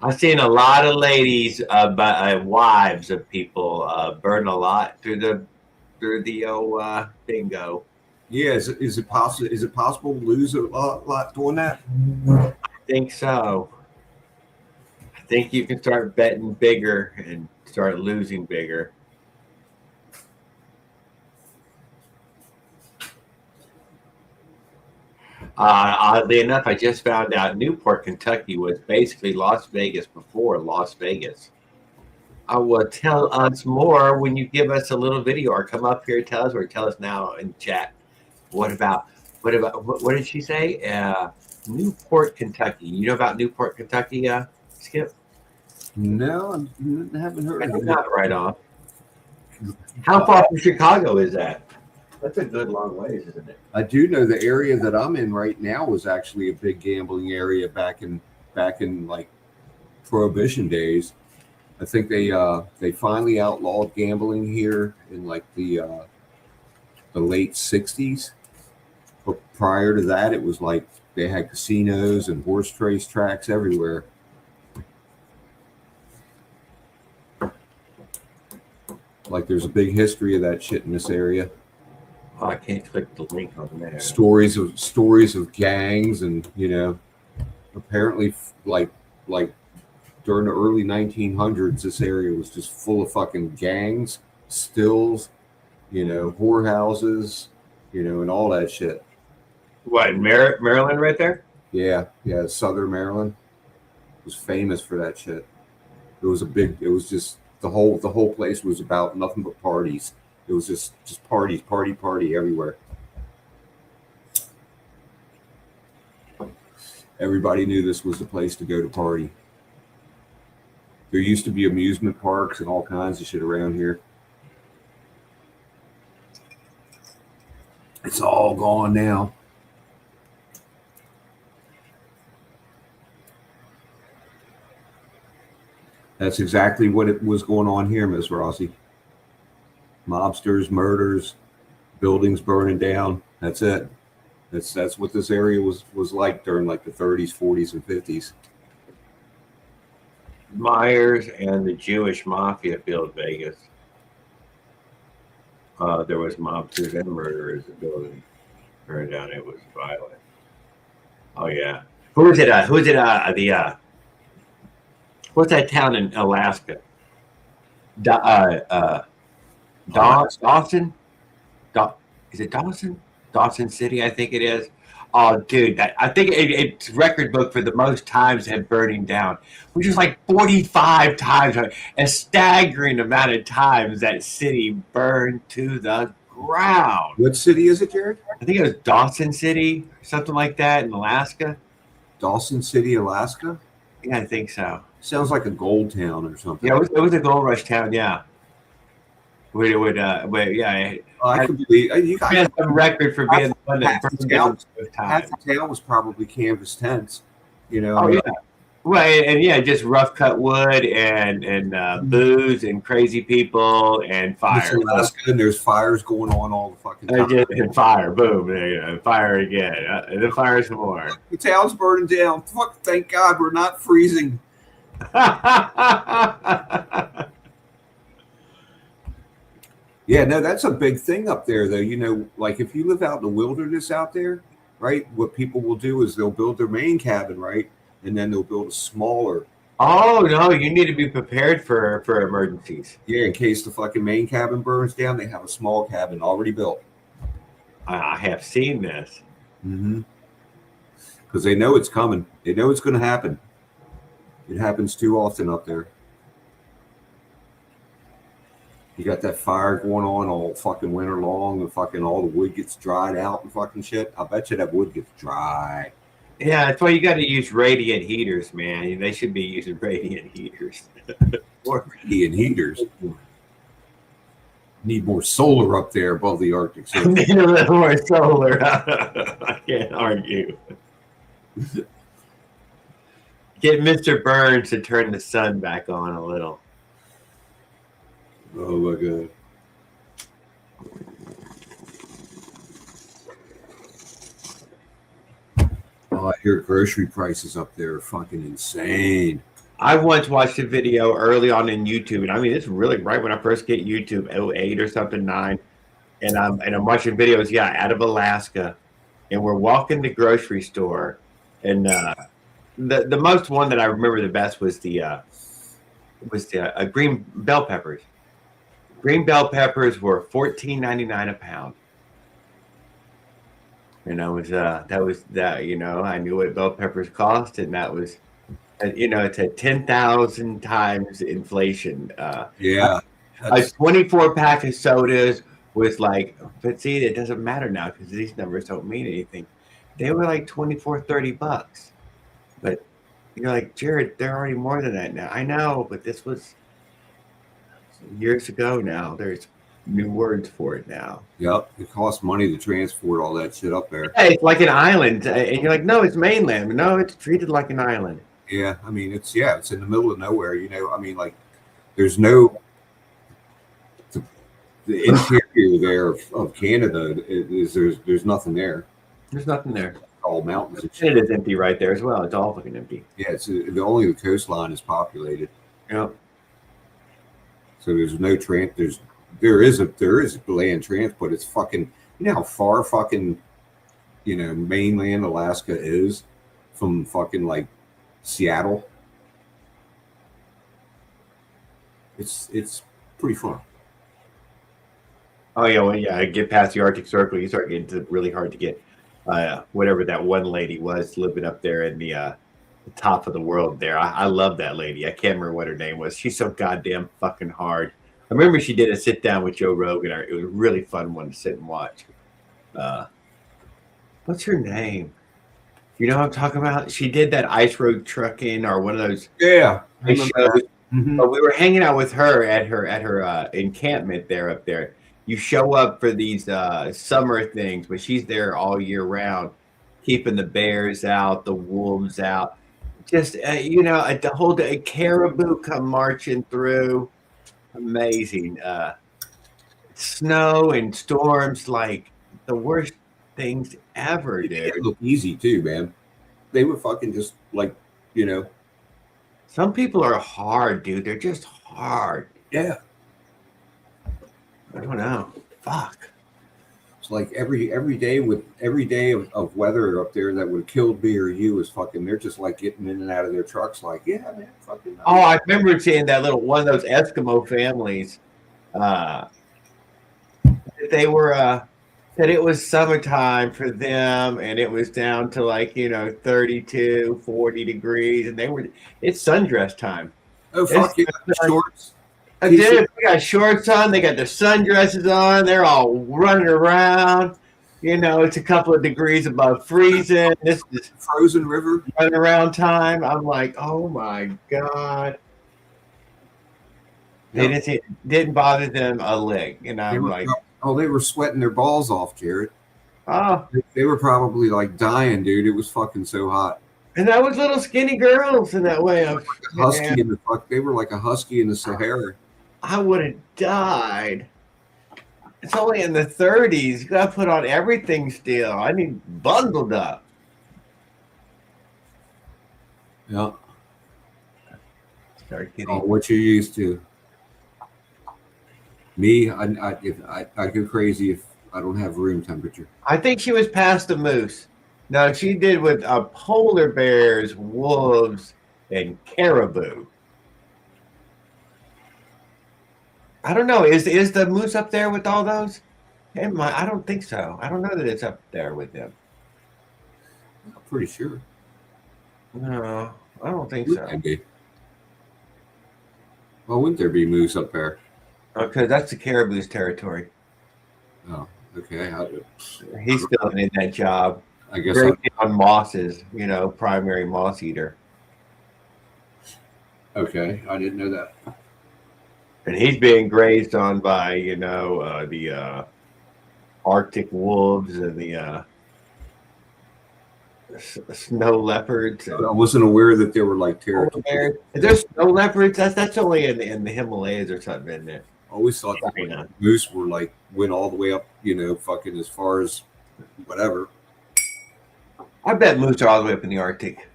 I've seen a lot of ladies, wives of people, burn a lot through the bingo. Yeah, is it possible? Is it possible to lose a lot doing that? I think so. I think you can start betting bigger and start losing bigger. Oddly enough, I just found out Newport, Kentucky was basically Las Vegas before Las Vegas. I will tell us more when you give us a little video or come up here and tell us, or tell us now in chat. What did she say? Newport, Kentucky. You know about Newport, Kentucky, Skip? No, I haven't heard of it. Not right on. How far from Chicago is that? That's a good long ways, isn't it? I do know the area that I'm in right now was actually a big gambling area back in like Prohibition days. I think they finally outlawed gambling here in like the late 60s. But prior to that, it was like they had casinos and horse race tracks everywhere. Like there's a big history of that shit in this area. Oh, I can't click the link on there. Stories of gangs, and apparently like during the early 1900s, this area was just full of fucking gangs, stills, whorehouses, and all that shit. What, Maryland right there? Yeah, Southern Maryland was famous for that shit. It was just the whole place was about nothing but parties. It was just party everywhere. Everybody knew this was the place to go to party. There used to be amusement parks and all kinds of shit around here. It's all gone now. That's exactly what it was going on here, Miss Rossi. Mobsters, murders, buildings burning down. That's it. That's what this area was like during like the 30s, 40s, and 50s. Myers and the Jewish mafia filled Vegas. There was mobsters and murderers. The building burned down. It was violent. Oh yeah. Who's it? What's that town in Alaska? Dawson? Is it Dawson? Dawson City, I think it is. Oh, dude, I think it's record book for the most times had burning down, which is like 45 times, a staggering amount of times that city burned to the ground. What city is it, Jared? I think it was Dawson City, something like that in Alaska. Dawson City, Alaska? Yeah, I think so. Sounds like a gold town or something. Yeah, it was a gold rush town, yeah. I can believe you guys have a record for being one that burned down. Half the town was probably canvas tents, Oh yeah. Well, and yeah, just rough cut wood and booze and crazy people and It's fire. Alaska, and there's fires going on all the fucking time. And fire, boom, fire again, and then fire some more. The town's burning down. Fuck! Thank God we're not freezing. Yeah, no, that's a big thing up there, though. You know, like if you live out in the wilderness out there, right? What people will do is they'll build their main cabin, right, and then they'll build a smaller. Oh no, you need to be prepared for emergencies. Yeah, in case the fucking main cabin burns down, they have a small cabin already built. I have seen this. Mm-hmm. Because they know it's coming. They know it's going to happen. It happens too often up there. You got that fire going on all fucking winter long, and fucking all the wood gets dried out and fucking shit. I bet you that wood gets dry. Yeah, that's why you got to use radiant heaters, man. They should be using radiant heaters. Or radiant heaters. Need more solar up there above the Arctic Circle. Need a little more solar. I can't argue. Get Mr. Burns to turn the sun back on a little. Oh my God. Oh, I hear grocery prices up there are fucking insane. I once watched a video early on in YouTube, and I mean, it's really right when I first get YouTube, 08 or something, 9, and I'm watching videos, out of Alaska, and we're walking the grocery store, and the most one that I remember the best was the green bell peppers. Green bell peppers were $14.99 a pound. And I was I knew what bell peppers cost, and that was, it's a 10,000 times inflation. Yeah. A 24 pack of sodas was like, but see, it doesn't matter now because these numbers don't mean anything. They were like $24-$30. But you're like, Jared, they're already more than that now. I know, but this was years ago now. There's new words for it now. Yep. It costs money to transport all that shit up there. Yeah, it's like an island. And you're like, no, it's mainland. No, it's treated like an island. Yeah. I mean, it's in the middle of nowhere, I mean, like, there's no, the interior there of Canada there's nothing there. There's nothing there. All mountains. And it is empty right there as well. It's all fucking empty. Yeah, it's only the coastline is populated. Yep. So there's no there is land transport. It's fucking, you know how far fucking, mainland Alaska is from fucking like Seattle. It's pretty far. Oh yeah, well yeah. Get past the Arctic Circle, you start getting to really hard to get. Whatever that one lady was living up there in the top of the world there. I love that lady. I can't remember what her name was. She's so goddamn fucking hard. I remember she did a sit down with Joe Rogan. It was a really fun one to sit and watch. What's her name? You know what I'm talking about? She did that ice road trucking or one of those. Yeah. Mm-hmm. But we were hanging out with her at her encampment there up there. You show up for these summer things, but she's there all year round, keeping the bears out, the wolves out. Just, the whole day, caribou come marching through. Amazing. Snow and storms, like the worst things ever, dude. It looked easy too, man. They were fucking just like, Some people are hard, dude. They're just hard. Yeah. I don't know. Fuck. It's like every day of weather up there that would have killed me or you is fucking. They're just like getting in and out of their trucks, like, yeah, man, fucking. Oh, I remember seeing that little one of those Eskimo families. They were that it was summertime for them, and it was down to like 32, 40 degrees, and it's sundress time. Oh fuck, you got shorts. They got shorts on. They got their sundresses on. They're all running around. It's a couple of degrees above freezing. This is frozen river running around time. I'm like, oh my god. They didn't bother them a lick, and I'm like, they were sweating their balls off, Jared. Oh, they were probably like dying, dude. It was fucking so hot. And that was little skinny girls in that way. Husky in the fuck. They were like a husky in the Sahara. I would have died. It's only in the 30s. You got to put on everything still. I mean, bundled up. Yeah. Start getting. Oh, what you used to. Me, I go crazy if I don't have room temperature. I think she was past the moose. No, she did with polar bears, wolves, and caribou. I don't know. Is the moose up there with all those? I don't think so. I don't know that it's up there with them. I'm pretty sure. No, I don't think so. Maybe. Well, wouldn't there be moose up there? Because that's the caribou's territory. Oh, okay. He's still in that job. I guess Very on mosses, primary moss eater. Okay, I didn't know that. And he's being grazed on by, the Arctic wolves and the snow leopards. I wasn't aware that there were like territories. There's snow leopards. That's only in the Himalayas or something, isn't it? I always thought that moose were like went all the way up, fucking as far as whatever. I bet moose are all the way up in the Arctic.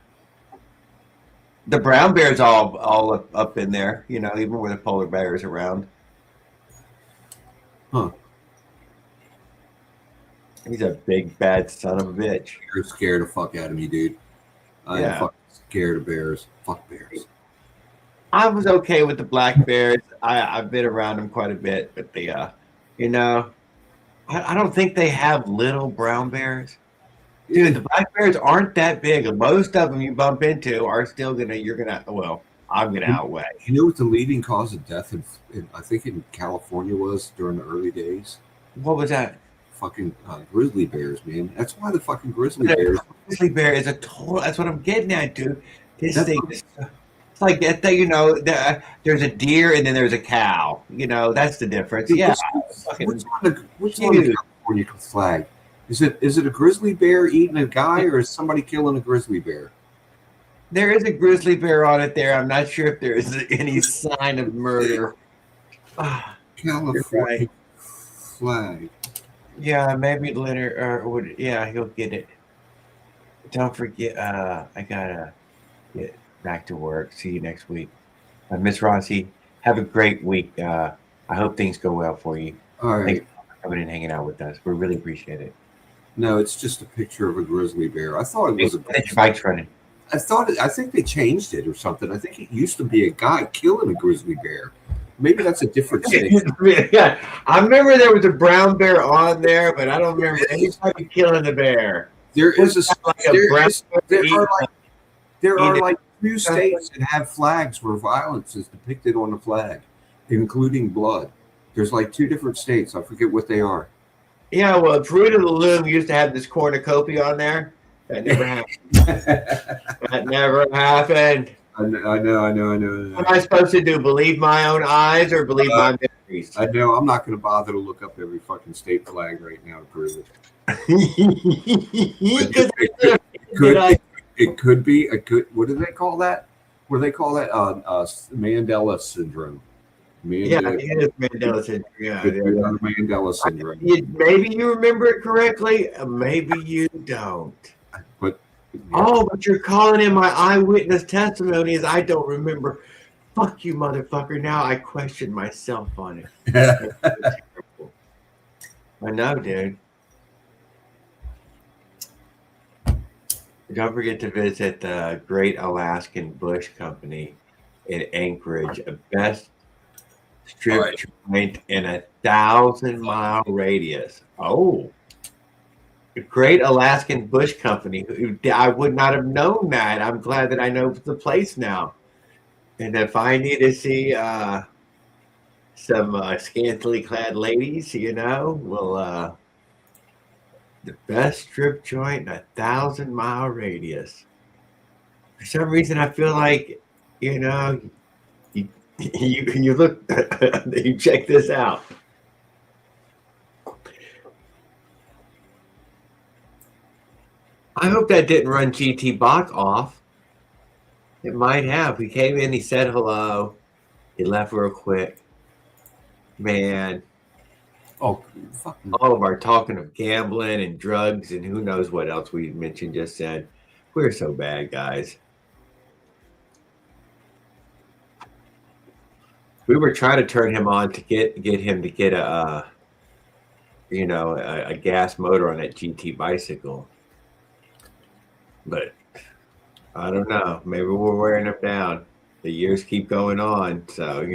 The brown bear's all up in there, even where the polar bear is around. Huh. He's a big bad son of a bitch. You're scared the fuck out of me, dude. I'm fucking scared of bears. Fuck bears. I was okay with the black bears. I've been around them quite a bit, but I don't think they have little brown bears. Dude, the black bears aren't that big. Most of them you bump into are still I'm gonna outweigh. You know what the leading cause of death I think in California was during the early days? What was that? Fucking grizzly bears, man. That's why the fucking grizzly bears. Grizzly bear is a total. That's what I'm getting at, dude. This thing is. It's like that. There's a deer and then there's a cow. That's the difference. Dude, yeah. What's on the California flag? Is it a grizzly bear eating a guy, or is somebody killing a grizzly bear? There is a grizzly bear on it there. I'm not sure if there is any sign of murder. California flag. Yeah, maybe Leonard he'll get it. Don't forget, I gotta get back to work. See you next week. Miss Rossi, have a great week. I hope things go well for you. All right. Thanks for coming and hanging out with us. We really appreciate it. No, it's just a picture of a grizzly bear. I thought it was your bike's running. I think they changed it or something. I think it used to be a guy killing a grizzly bear. Maybe that's a different state. Yeah, I remember there was a brown bear on there, but I don't remember anybody killing the bear. There are like 2 states that have flags where violence is depicted on the flag, including blood. There's like 2 different states. I forget what they are. Yeah, well, Fruit of the Loom used to have this cornucopia on there. That never happened. That never happened. I know. What am I supposed to do? Believe my own eyes or believe my memories? I know. I'm not going to bother to look up every fucking state flag right now to prove it. It could be a good. What do they call that? What do they call that? Mandela syndrome. Yeah, it is Mandela syndrome. Yeah, Mandela syndrome. Maybe you remember it correctly. Maybe you don't. But but you're calling in my eyewitness testimonies. I don't remember. Fuck you, motherfucker. Now I question myself on it. I know, dude. Don't forget to visit the Great Alaskan Bush Company in Anchorage, a best strip joint in 1,000-mile radius. Oh, the Great Alaskan Bush Company. I would not have known that. I'm glad that I know the place now. And if I need to see some scantily clad ladies, the best strip joint in 1,000-mile radius. For some reason, I feel like, you look, you check this out. I hope that didn't run GT Bach off. It might have. He came in, he said hello. He left real quick. Man, Oh, fucking. all of our talking of gambling and drugs and who knows what else we mentioned just said. We're so bad, guys. We were trying to turn him on to get him to get a gas motor on that GT bicycle. But I don't know. Maybe we're wearing him down. The years keep going on, so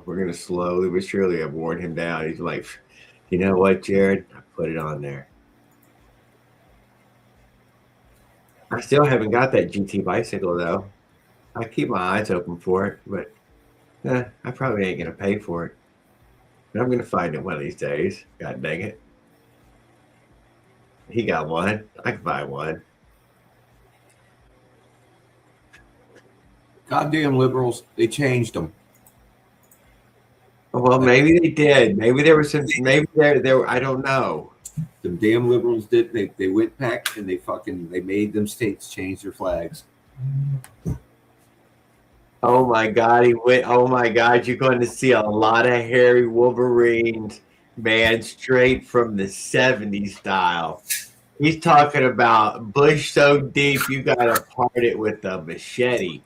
we're gonna slowly but surely have worn him down. He's like, you know what, Jared? I put it on there. I still haven't got that GT bicycle though. I keep my eyes open for it, but I probably ain't gonna pay for it. But I'm gonna find it one of these days. God dang it. He got one. I can buy one. Goddamn liberals, they changed them. Well, maybe they did. Maybe there was some. Maybe there. I don't know. The damn liberals did. They went back and they made them states change their flags. Oh my God, he went. Oh my God, you're going to see a lot of hairy Wolverines, man, straight from the '70s style. He's talking about bush so deep you got to part it with a machete.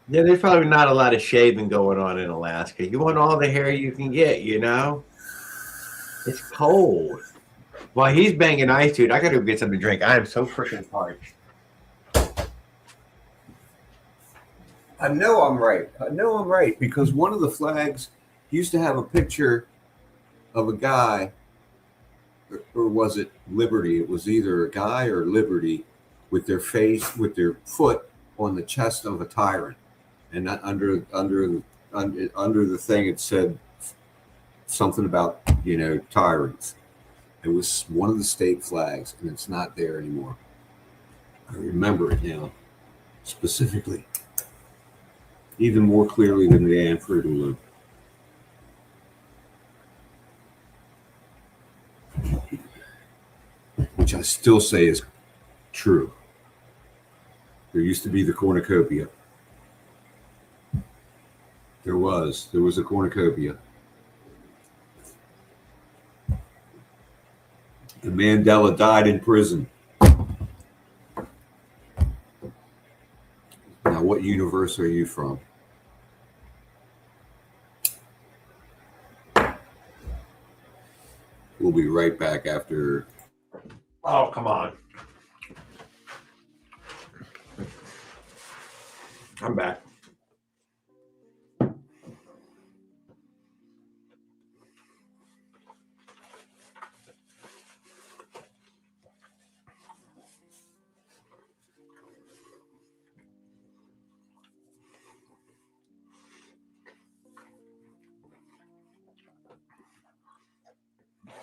Yeah, there's probably not a lot of shaving going on in Alaska. You want all the hair you can get, It's cold. While he's banging ice, dude, I got to go get something to drink. I am so freaking parched. I know I'm right because one of the flags used to have a picture of a guy, or was it Liberty? It was either a guy or Liberty with their foot on the chest of a tyrant, and under the thing it said something about tyrants. It was one of the state flags, and it's not there anymore. I remember it now, specifically, even more clearly than the damn Fruit Loop. Which I still say is true. There used to be the cornucopia. There was a cornucopia. The Mandela died in prison. Now, what universe are you from? We'll be right back after. Oh, come on. I'm back.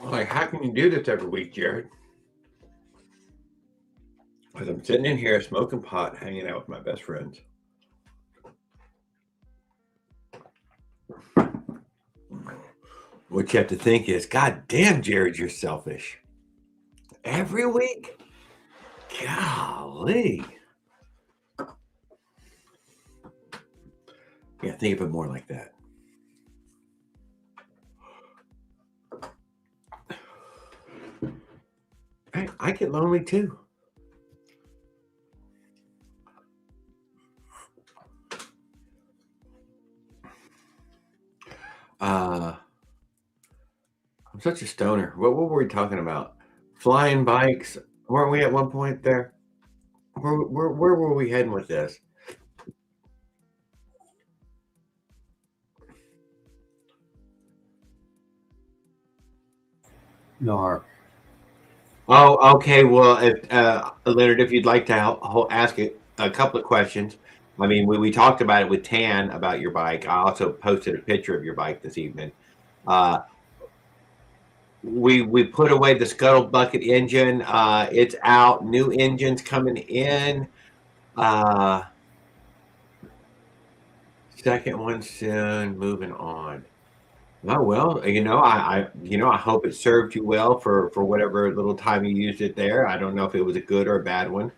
Like, how can you do this every week, Jared? Because I'm sitting in here smoking pot, hanging out with my best friends. What you have to think is, God damn, Jared, you're selfish. Every week? Golly. Yeah, think of it more like that. I get lonely too. I'm such a stoner. What were we talking about? Flying bikes? Weren't we at one point there? Where were we heading with this? No. Oh, okay. Well, Leonard, if you'd like to ask a couple of questions. I mean, we talked about it with Tan about your bike. I also posted a picture of your bike this evening. We put away the Scuttle Bucket engine. It's out. New engines coming in. Second one soon. Moving on. Oh well, I hope it served you well for whatever little time you used it there. I don't know if it was a good or a bad one.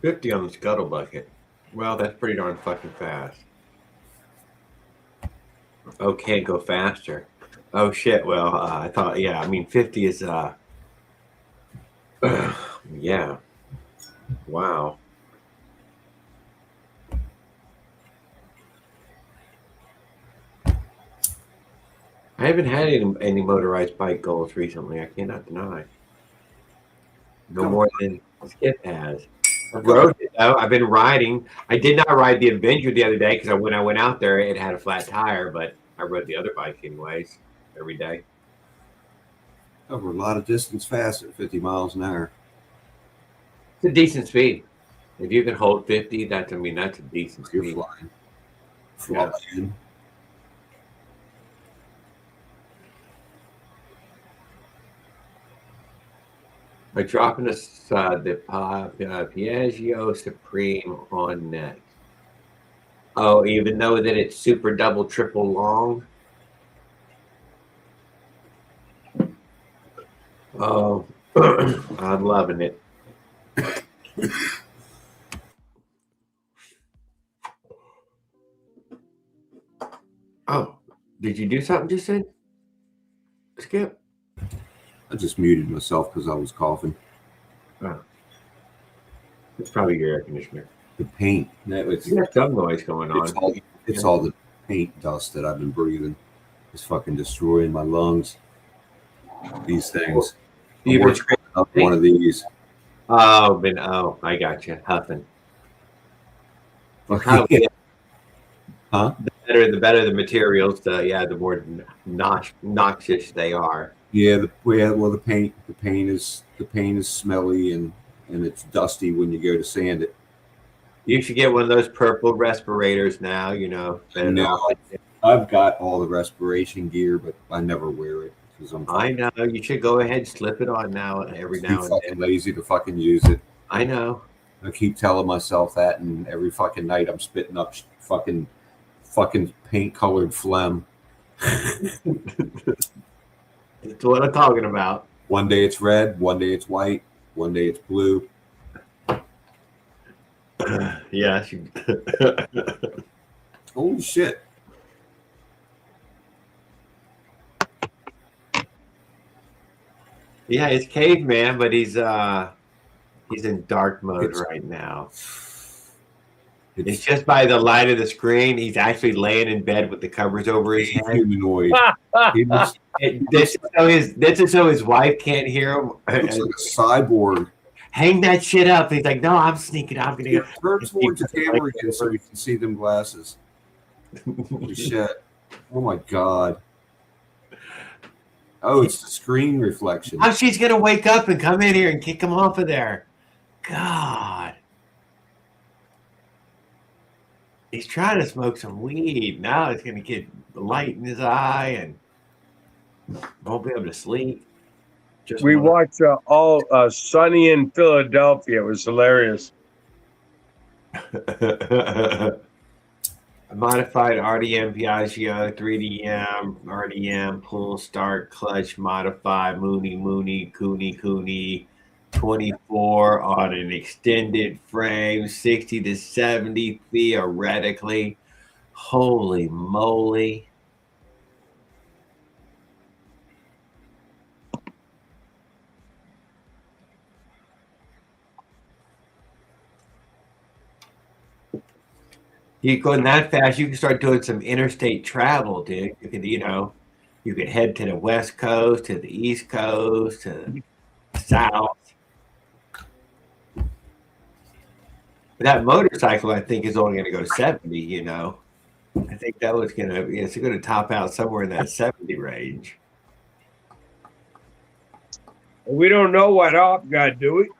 $50 on the scuttle bucket. Well, that's pretty darn fucking fast. Okay, go faster. Oh shit. Well, I thought, yeah. I mean, 50 is yeah. Wow. I haven't had any motorized bike goals recently. I cannot deny. No more than Skip has. I rode it though. I've been riding. I did not ride the Avenger the other day because when I went out there, it had a flat tire. But I rode the other bike anyways every day. Cover a lot of distance fast at 50 miles an hour. It's a decent speed. If you can hold 50, that's a decent You're speed. flying. Flying. By dropping the Piaggio Supreme on next. Oh, even though that it's super double triple long. Oh, I'm loving it. Oh, did you do something just then? Skip? I just muted myself because I was coughing. Oh. It's probably your air conditioner. The paint. It's, You got some noise going on. It's all the paint dust that I've been breathing. It's fucking destroying my lungs. These things. You've been scraping up one of these. Oh, I got you. Huffing. Huh? The better the materials, the more noxious they are. Yeah, the paint is smelly and it's dusty when you go to sand it. You should get one of those purple respirators now, No, I've got all the respiration gear, but I never wear it because I know. You should go ahead and slip it on now every now and then. Fucking lazy to fucking use it. I know. I keep telling myself that, and every fucking night I'm spitting up fucking paint colored phlegm. That's what I'm talking about. One day it's red, one day it's white, one day it's blue. Yeah. Holy shit. Yeah, it's caveman, but he's in dark mode right now. It's just by the light of the screen. He's actually laying in bed with the covers over his head. Humanoid. This is so his wife can't hear him. Looks like a cyborg. Hang that shit up. He's like, no, I'm sneaking. I'm gonna go. Turn towards the camera again so we can see them glasses. Holy shit! Oh my god! Oh, it's the screen reflection. How she's gonna wake up and come in here and kick him off of there? God. He's trying to smoke some weed. Now he's going to get the light in his eye and won't be able to sleep. We watched all Sunny in Philadelphia. It was hilarious. A modified RDM Piaggio, 3DM, RDM, pull, start, clutch, modify, Mooney, Cooney, 24 on an extended frame, 60 to 70 theoretically. Holy moly. You going that fast, you can start doing some interstate travel, dude. You can, you could head to the West Coast, to the East Coast, to the South. But that motorcycle, I think, is only going to go to 70, I think that was it's going to top out somewhere in that 70 range. We don't know what Hop got, do we?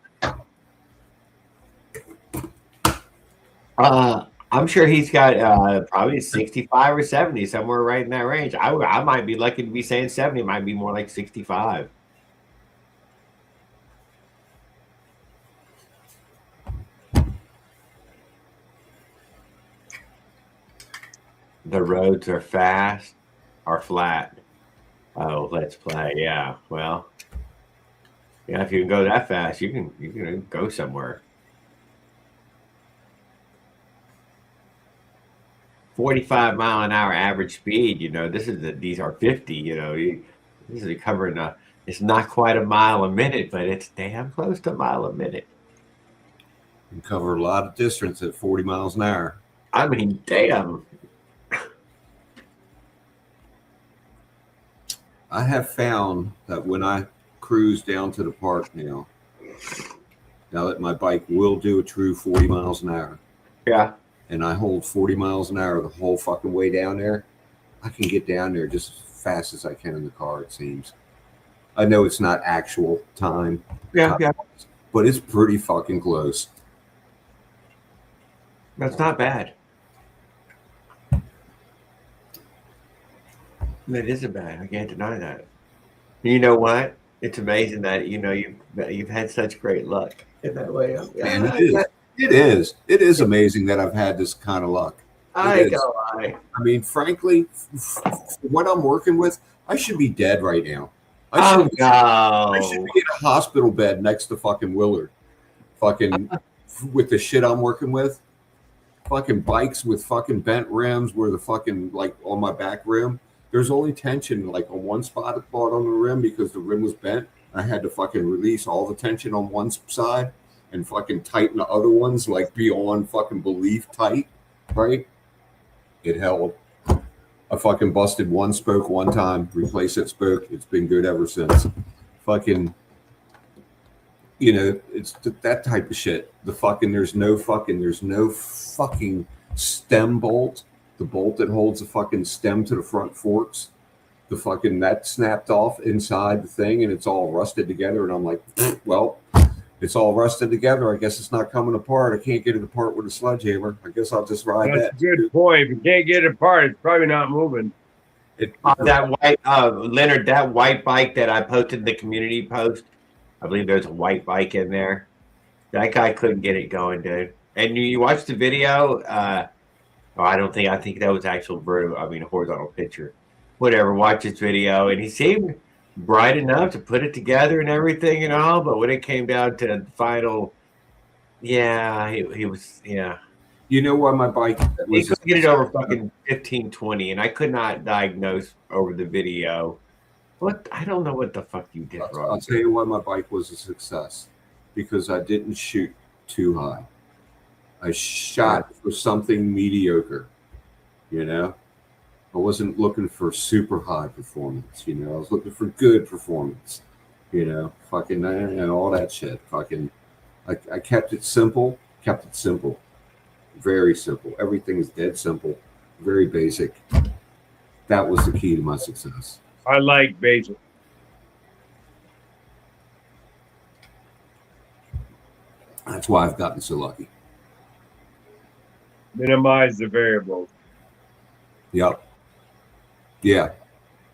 I'm sure he's got probably 65 or 70, somewhere right in that range. I might be lucky to be saying 70. It might be more like 65. The roads are fast or flat. Oh, let's play. Yeah. Well, yeah, if you can go that fast, you can go somewhere. 45-mile-an-hour average speed. These are 50. This is covering it's not quite a mile a minute, but it's damn close to a mile a minute. You can cover a lot of distance at 40 miles an hour. I mean, damn. I have found that when I cruise down to the park now that my bike will do a true 40 miles an hour. Yeah. And I hold 40 miles an hour the whole fucking way down there, I can get down there just as fast as I can in the car, it seems. I know it's not actual time. Yeah. But it's pretty fucking close. That's not bad. That isn't bad. I can't deny that. You know what? It's amazing that you've had such great luck in that way. Man, it is. It is amazing that I've had this kind of luck. I go lie. I mean, frankly, what I'm working with, I should be dead right now. I should be in a hospital bed next to fucking Willard. Fucking with the shit I'm working with. Fucking bikes with fucking bent rims where the fucking, like, on my back rim, there's only tension, like, on one spot on the rim because the rim was bent. I had to fucking release all the tension on one side and fucking tighten the other ones, like, beyond fucking belief tight, right? It held. I fucking busted one spoke one time, replaced that spoke. It's been good ever since. Fucking, it's that type of shit. There's no fucking stem bolt. The bolt that holds the fucking stem to the front forks. The fucking, that snapped off inside the thing and it's all rusted together. And I'm like, well, it's all rusted together. I guess it's not coming apart. I can't get it apart with a sledgehammer. I guess I'll just ride that. That's a good point. If you can't get it apart, it's probably not moving. That white Leonard, that white bike that I posted in the community post, I believe there's a white bike in there. That guy couldn't get it going, dude. And you watched the video? I think that was actual horizontal picture. Whatever, watch his video, and he seemed bright enough to put it together and everything and all, but when it came down to the final, he was. You know why my bike he couldn't get it over fucking 15-20, and I could not diagnose over the video. I don't know what the fuck you did wrong. I'll tell you why my bike was a success. Because I didn't shoot too high. I shot for something mediocre. I wasn't looking for super high performance. I was looking for good performance. Fucking all that shit. Fucking, I kept it simple. Very simple. Everything is dead simple. Very basic. That was the key to my success. I like basic. That's why I've gotten so lucky. Minimize the variables. Yep. Yeah.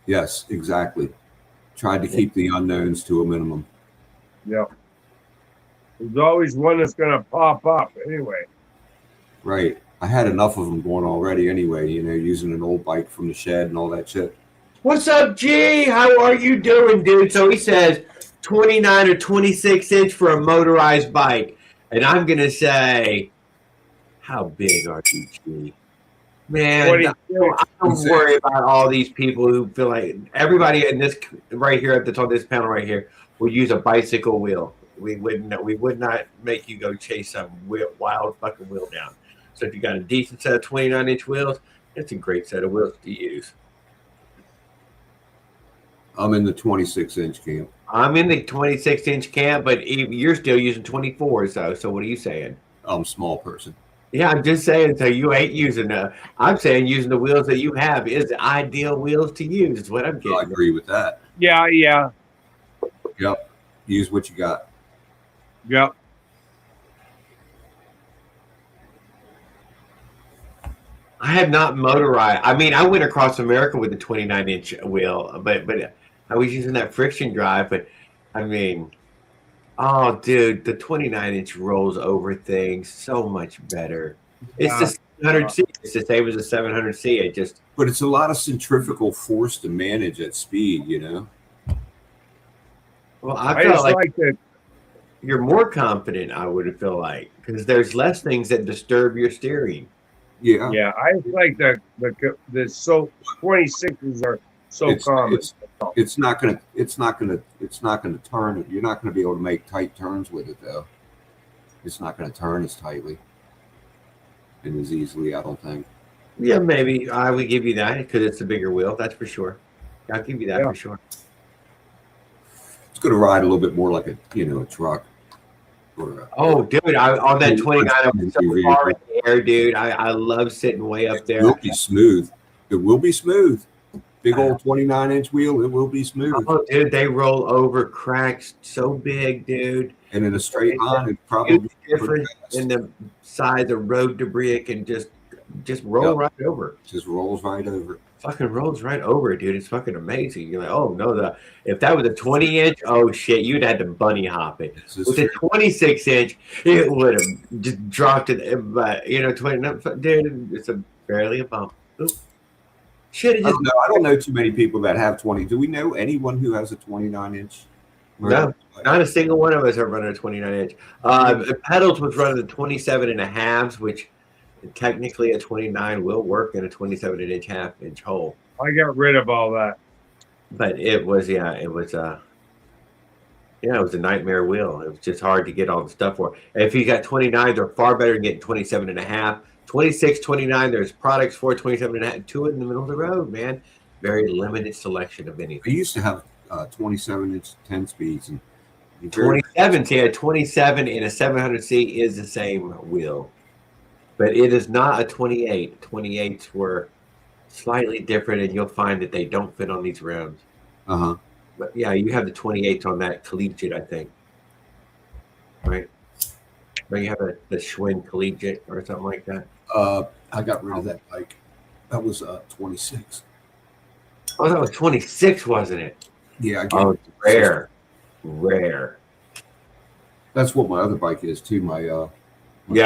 Yes, exactly. Tried to keep the unknowns to a minimum. Yep. There's always one that's going to pop up anyway. Right. I had enough of them going already anyway, using an old bike from the shed and all that shit. What's up, G? How are you doing, dude? So he says 29 or 26 inch for a motorized bike. And I'm going to say, how big are you, G? Man, I don't worry about all these people who feel like everybody in this right here that's on this panel right here would use a bicycle wheel. We would not make you go chase some wild fucking wheel down. So if you got a decent set of 29-inch wheels, it's a great set of wheels to use. I'm in the 26-inch camp. I'm in the 26-inch camp, but you're still using 24s, though. So what are you saying? I'm a small person. Yeah, I'm just saying. So you ain't using I'm saying using the wheels that you have is the ideal wheels to use. Is what I'm getting. I agree with that. Yeah. Yep. Use what you got. Yep. I have not motorized. I mean, I went across America with a 29-inch wheel, but I was using that friction drive. But I mean, oh, dude, the 29-inch rolls over things so much better. It's the Yeah. 700C. It's the same as the 700C. It just, But it's a lot of centrifugal force to manage at speed, you know. well, I I felt just like like that. you're more confident. I would feel like because there's less things that disturb your steering. Yeah, Yeah, I just like the so 26s are so it's common. it's not gonna turn. You're not gonna be able to make tight turns with it though. It's not gonna turn as tightly and as easily. I don't think. Yeah, maybe I would give you that because it's a bigger wheel. That's for sure. I'll give you that Yeah. for sure. It's gonna ride a little bit more like a truck. Or Oh, dude, on that 29, I was so SUV. far in the air, dude. I love sitting way up It there. will be smooth. It will be smooth. Big old 29-inch wheel. It will be smooth. Oh, dude, they roll over cracks so big, dude. And in a straight line, it probably Huge difference in the size of road debris. It can just roll right over. just rolls right over. Fucking rolls right over, dude. It's fucking amazing. You're like, oh no, if that was a 20-inch, oh shit, you'd had to bunny hop it. It's just With a 26-inch, it would have just dropped it. But 20, dude, it's barely a bump. Oop. Shit, I don't know too many people that have 20. Do we know anyone who has a 29-inch? No, not a single one of us are running a 29-inch. Pedals was running the 27 and a halves, which technically a 29 will work in a 27-inch half-inch hole. I got rid of all that. But it was it was a nightmare wheel. It was just hard to get all the stuff for. If you got 29, they're far better than getting 27 and a half. 26, 29, there's products for 27 and a half, two in the middle of the road, man. Very limited selection of I anything. used to have 27-inch 10 speeds. And 27, see, a 27 in a 700C is the same wheel. But it is not a 28. 28s were slightly different, and you'll find that they don't fit on these rims. Uh-huh. But yeah, you have the 28s on that collegiate, I think. Right? Or you have the Schwinn collegiate or something like that. I got rid of that bike. That was 26. Oh, that was 26, wasn't it? Yeah, I Oh, rare. Rare. That's what my other bike is too. My Yeah,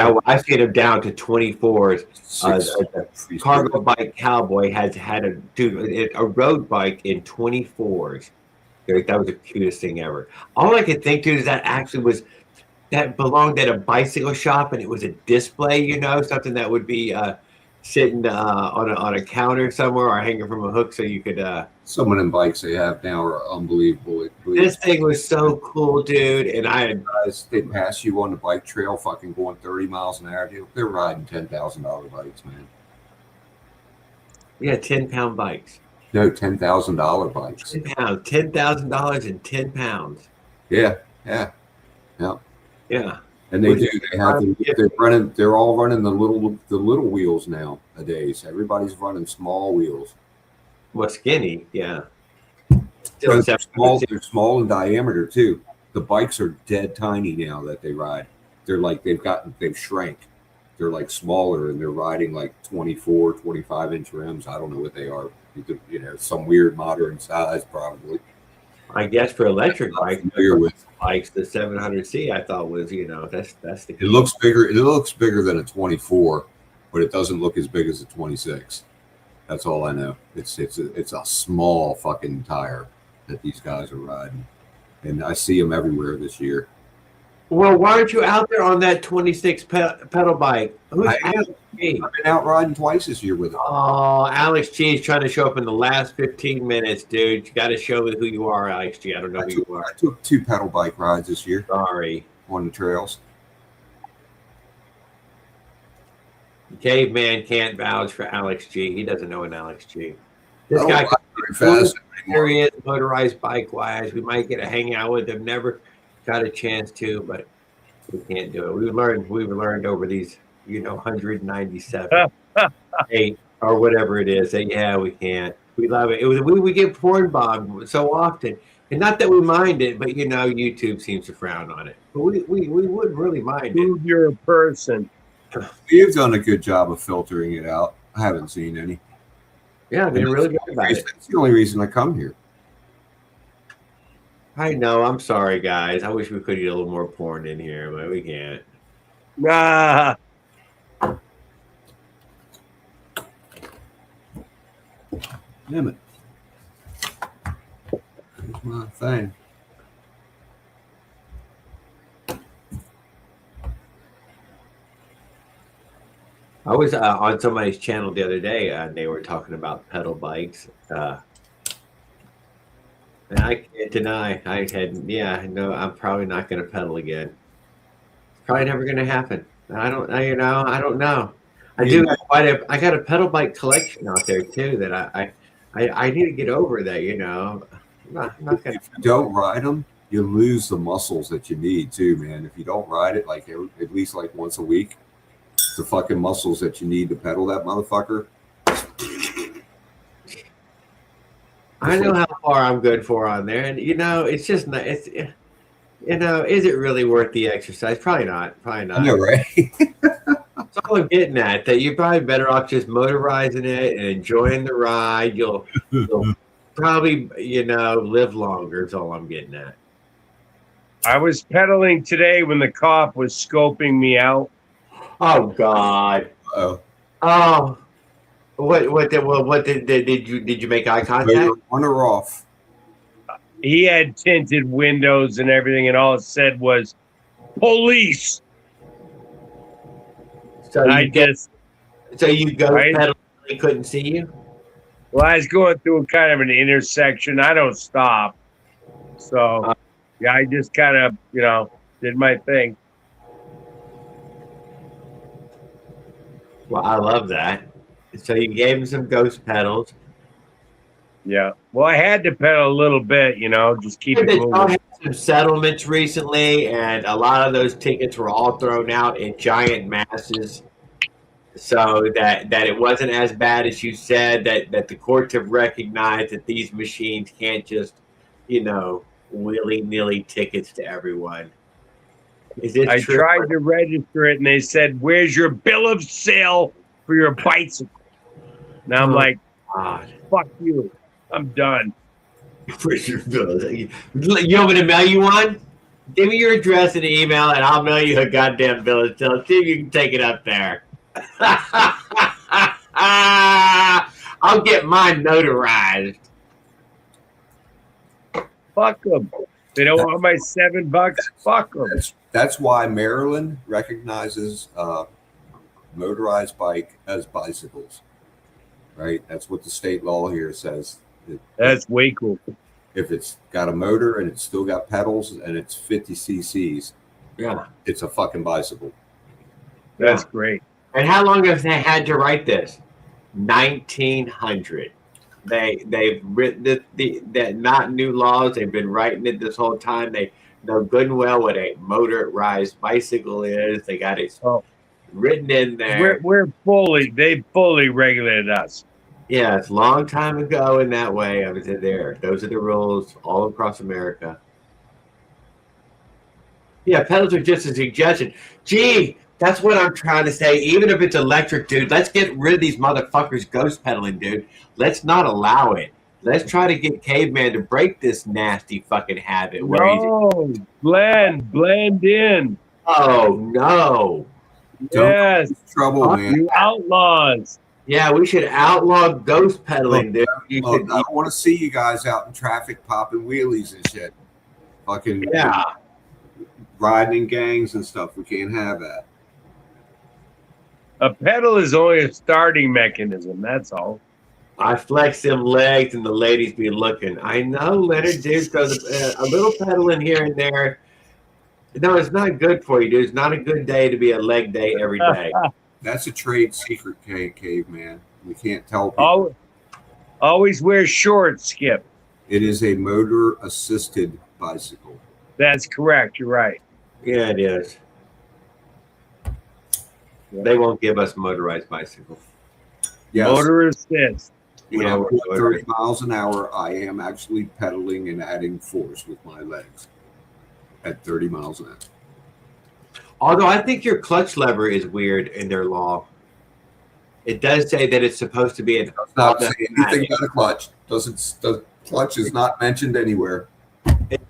well, I've seen them down to 24s. six. Cargo bike Cowboy has had a road bike in 24s. Like, that was the cutest thing ever. All I could think, dude, is that belonged at a bicycle shop, and it was a display, something that would be sitting on a counter somewhere or hanging from a hook, so you could. Some of them bikes they have now are unbelievable. This thing was so cool, dude, and guys, they pass you on the bike trail, fucking going 30 miles an hour. They're riding $10,000 bikes, man. Yeah, 10-pound bikes. No, $10,000 bikes. 10 pounds, $10,000 and 10 pounds. Yeah. And they do. They have. They're all running the little wheels nowadays. Everybody's running small wheels. Well, skinny, yeah. They're small in diameter too. The bikes are dead tiny now that they ride. They're like they've shrank. They're like smaller and they're riding like 24, 25-inch rims. I don't know what they are. Some weird modern size probably. I guess for electric bikes, the 700C I thought was, that's the. It looks bigger. It looks bigger than a 24, but it doesn't look as big as a 26. That's all I know. It's a small fucking tire that these guys are riding, and I see them everywhere this year. Well, why aren't you out there on that 26 pedal bike? Who's Alex G? I've been out riding twice this year with it. Oh, Alex G is trying to show up in the last 15 minutes, dude. You got to show me who you are, Alex G. I don't know who you are. I took 2 pedal bike rides this year. Sorry. On the trails. Caveman can't vouch for Alex G. He doesn't know an Alex G. This I guy don't ride very fast here he is, motorized bike wise. We might get a hangout with him. Never got a chance to, but we can't do it. We've learned over these, 197, 8 or whatever it is. That yeah, we can't. We love it. We get porn bombed so often, and not that we mind it, but YouTube seems to frown on it. But we wouldn't really mind it. Prove you're a person. You've done a good job of filtering it out. I haven't seen any. Yeah, they're really good about it. That's the only reason I come here. I know. I'm sorry, guys. I wish we could get a little more porn in here, but we can't. Ah, Damn it. Here's my thing. I was on somebody's channel the other day, and they were talking about pedal bikes. And I can't deny, no, I'm probably not going to pedal again. It's probably never going to happen. I don't know. I got a pedal bike collection out there too that I need to get over that. I'm not gonna. If you don't ride them, you lose the muscles that you need too, man. If you don't ride it like at least like once a week, the fucking muscles that you need to pedal that motherfucker. I know how far I'm good for on there, and it's just not. Is it really worth the exercise? Probably not. Probably not. I know, right? That's all I'm getting at. That you're probably better off just motorizing it and enjoying the ride. You'll probably live longer. Is all I'm getting at. I was pedaling today when the cop was scoping me out. Oh God. Oh. What did you make eye contact? On or off? He had tinted windows and everything, and all it said was "police." So you go right? pedal, they couldn't see you. Well, I was going through kind of an intersection. I don't stop, so yeah, I just kind of did my thing. Well, I love that. So you gave him some ghost pedals. Yeah. Well, I had to pedal a little bit, just keep it moving. I had some settlements recently, and a lot of those tickets were all thrown out in giant masses. So that it wasn't as bad as you said. That the courts have recognized that these machines can't just, willy-nilly tickets to everyone. Is this I true? tried to register it, and they said, "Where's your bill of sale for your bicycle?" Now I'm like, God. "Fuck you. I'm done." Where's your bill? You want me to mail you one? Give me your address and email, and I'll mail you a goddamn bill of sale. See if you can take it up there. I'll get mine notarized. Fuck them. They don't want my $7. Fuck them. That's why Maryland recognizes motorized bike as bicycles. Right? That's what the state law here says. That's way cool. If it's got a motor and it's still got pedals and it's 50 cc's, Yeah, it's a fucking bicycle. That's great. And how long have they had to write this? 1900. They've written that not new laws. They've been writing it this whole time. They know good and well what a motorized bicycle is. They got it written in there. They fully regulated us. Yeah, it's a long time ago in that way. I was there. Those are the rules all across America. Yeah, pedals are just a suggestion. Gee, that's what I'm trying to say. Even if it's electric, dude, let's get rid of these motherfuckers ghost pedaling, dude. Let's not allow it. Let's try to get Caveman to break this nasty fucking habit. Blend in. Oh, no. Yes. Trouble, man. You outlaws. Yeah, we should outlaw ghost pedaling, dude. I don't want to see you guys out in traffic popping wheelies and shit. Fucking riding in gangs and stuff. We can't have that. A pedal is only a starting mechanism. That's all. I flex them legs and the ladies be looking. I know, Leonard, dude. So a little pedaling here and there. No, it's not good for you, dude. It's not a good day to be a leg day every day. That's a trade secret, Caveman. We can't tell people. Always wear shorts, Skip. It is a motor-assisted bicycle. That's correct. You're right. Yeah, it is. They won't give us motorized bicycles. Yes. Motor assist. When I'm going 30 miles an hour, I am actually pedaling and adding force with my legs at 30 miles an hour. Although I think your clutch lever is weird in their law. It does say that it's supposed to be an Does not say anything automatic. about a clutch. The clutch is not mentioned anywhere.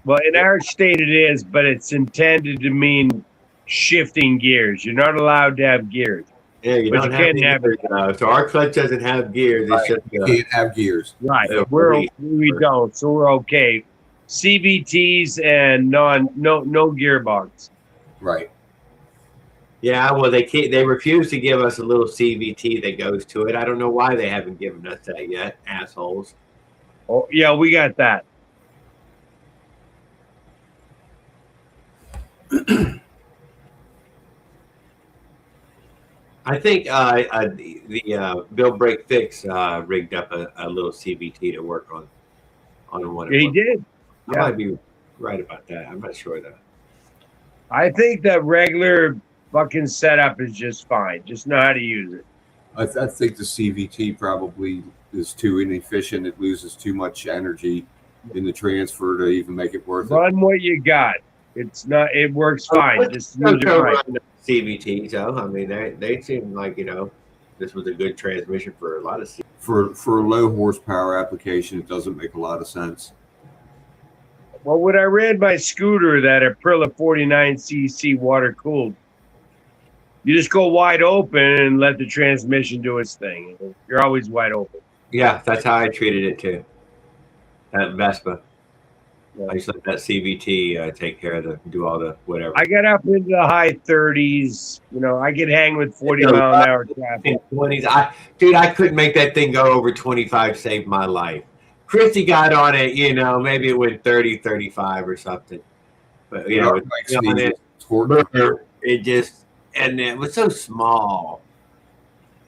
Well, in our state it is, but it's intended to mean shifting gears. You're not allowed to have gears. Yeah, you But don't you have can the have gears, so our clutch doesn't have gears. It's just You can't have gears. Right. Yeah, We don't, so we're okay. CVTs and no gearbox. Right. yeah. Well, they refuse to give us a little CVT that goes to it. I don't know why they haven't given us that yet, assholes. Oh yeah, we got that. I think the Bill Break Fix rigged up a little CVT to work on one of He them. did. I might be right about that. I'm not sure though. I think that regular fucking setup is just fine. Just know how to use it. I think the CVT probably is too inefficient. It loses too much energy in the transfer to even make it worth it. Run what you got. It's not. It works fine. Just use it right. CVT, so I mean they seem like this was a good transmission for a lot of CVT. For a low horsepower application, it doesn't make a lot of sense. Well, when I ran my scooter, that Aprilia 49cc water cooled, you just go wide open and let the transmission do its thing. You're always wide open. Yeah, that's how I treated it too. That Vespa. Yeah. I just let that CVT take care of do all the whatever. I got up into the high 30s. I could hang with 40 mile an hour traffic. 20s. I couldn't make that thing go over 25. Saved my life. Christy got on it, maybe it went 30, 35 or something. But it just, and it was so small,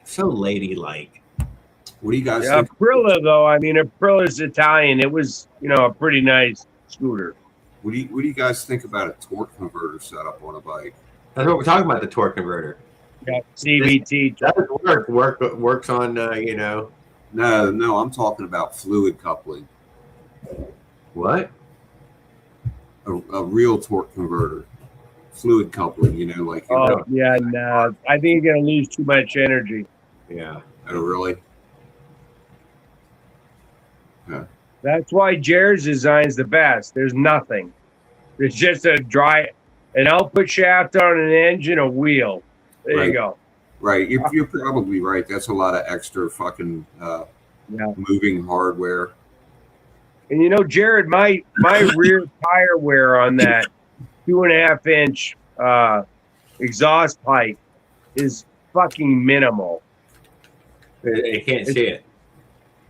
so ladylike. What do you guys think? Aprilia, though, Aprilia's Italian. It was, a pretty nice scooter. What do you guys think about a torque converter setup on a bike? That's what we're talking about, the torque converter. Yeah, CVT. That works on, No, I'm talking about fluid coupling. What? A real torque converter. Fluid coupling, yeah, no. I think you're going to lose too much energy. Yeah. Oh, really? Yeah. That's why Jared's design's the best. There's nothing. There's just an output shaft on an engine, a wheel. There you go. Right. You're probably right. That's a lot of extra fucking moving hardware. And Jared, my rear tire wear on that 2.5 inch exhaust pipe is fucking minimal. You can't see it.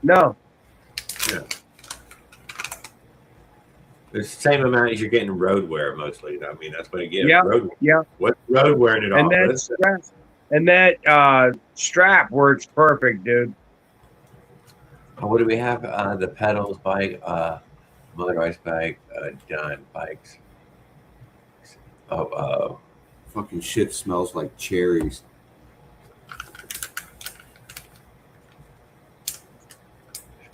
No. Yeah. It's the same amount as you're getting road wear mostly. I mean, that's what it gives. Yeah. What road wearing it off? And that strap works perfect, dude. What do we have? The pedals bike, motorized bike, done bikes. Fucking shit smells like cherries.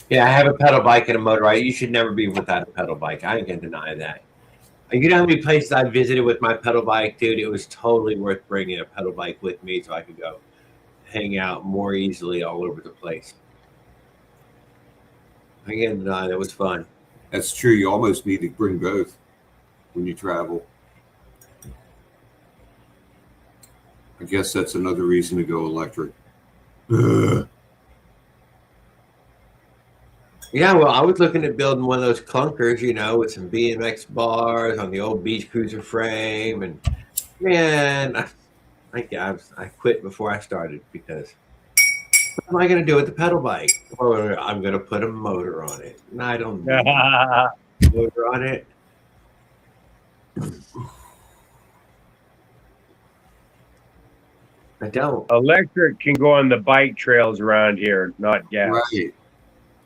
Yeah, I have a pedal bike and a motorized. You should never be without a pedal bike. I ain't gonna deny that. You know how many places I visited with my pedal bike, dude? It was totally worth bringing a pedal bike with me so I could go hang out more easily all over the place. I can't deny that was fun. That's true. You almost need to bring both when you travel. I guess that's another reason to go electric. Ugh. Yeah, well, I was looking at building one of those clunkers, with some BMX bars on the old Beach Cruiser frame, and man, I quit before I started because what am I going to do with the pedal bike? Or I'm going to put a motor on it, and I don't need a motor on it. I don't. Electric can go on the bike trails around here, not gas. Right.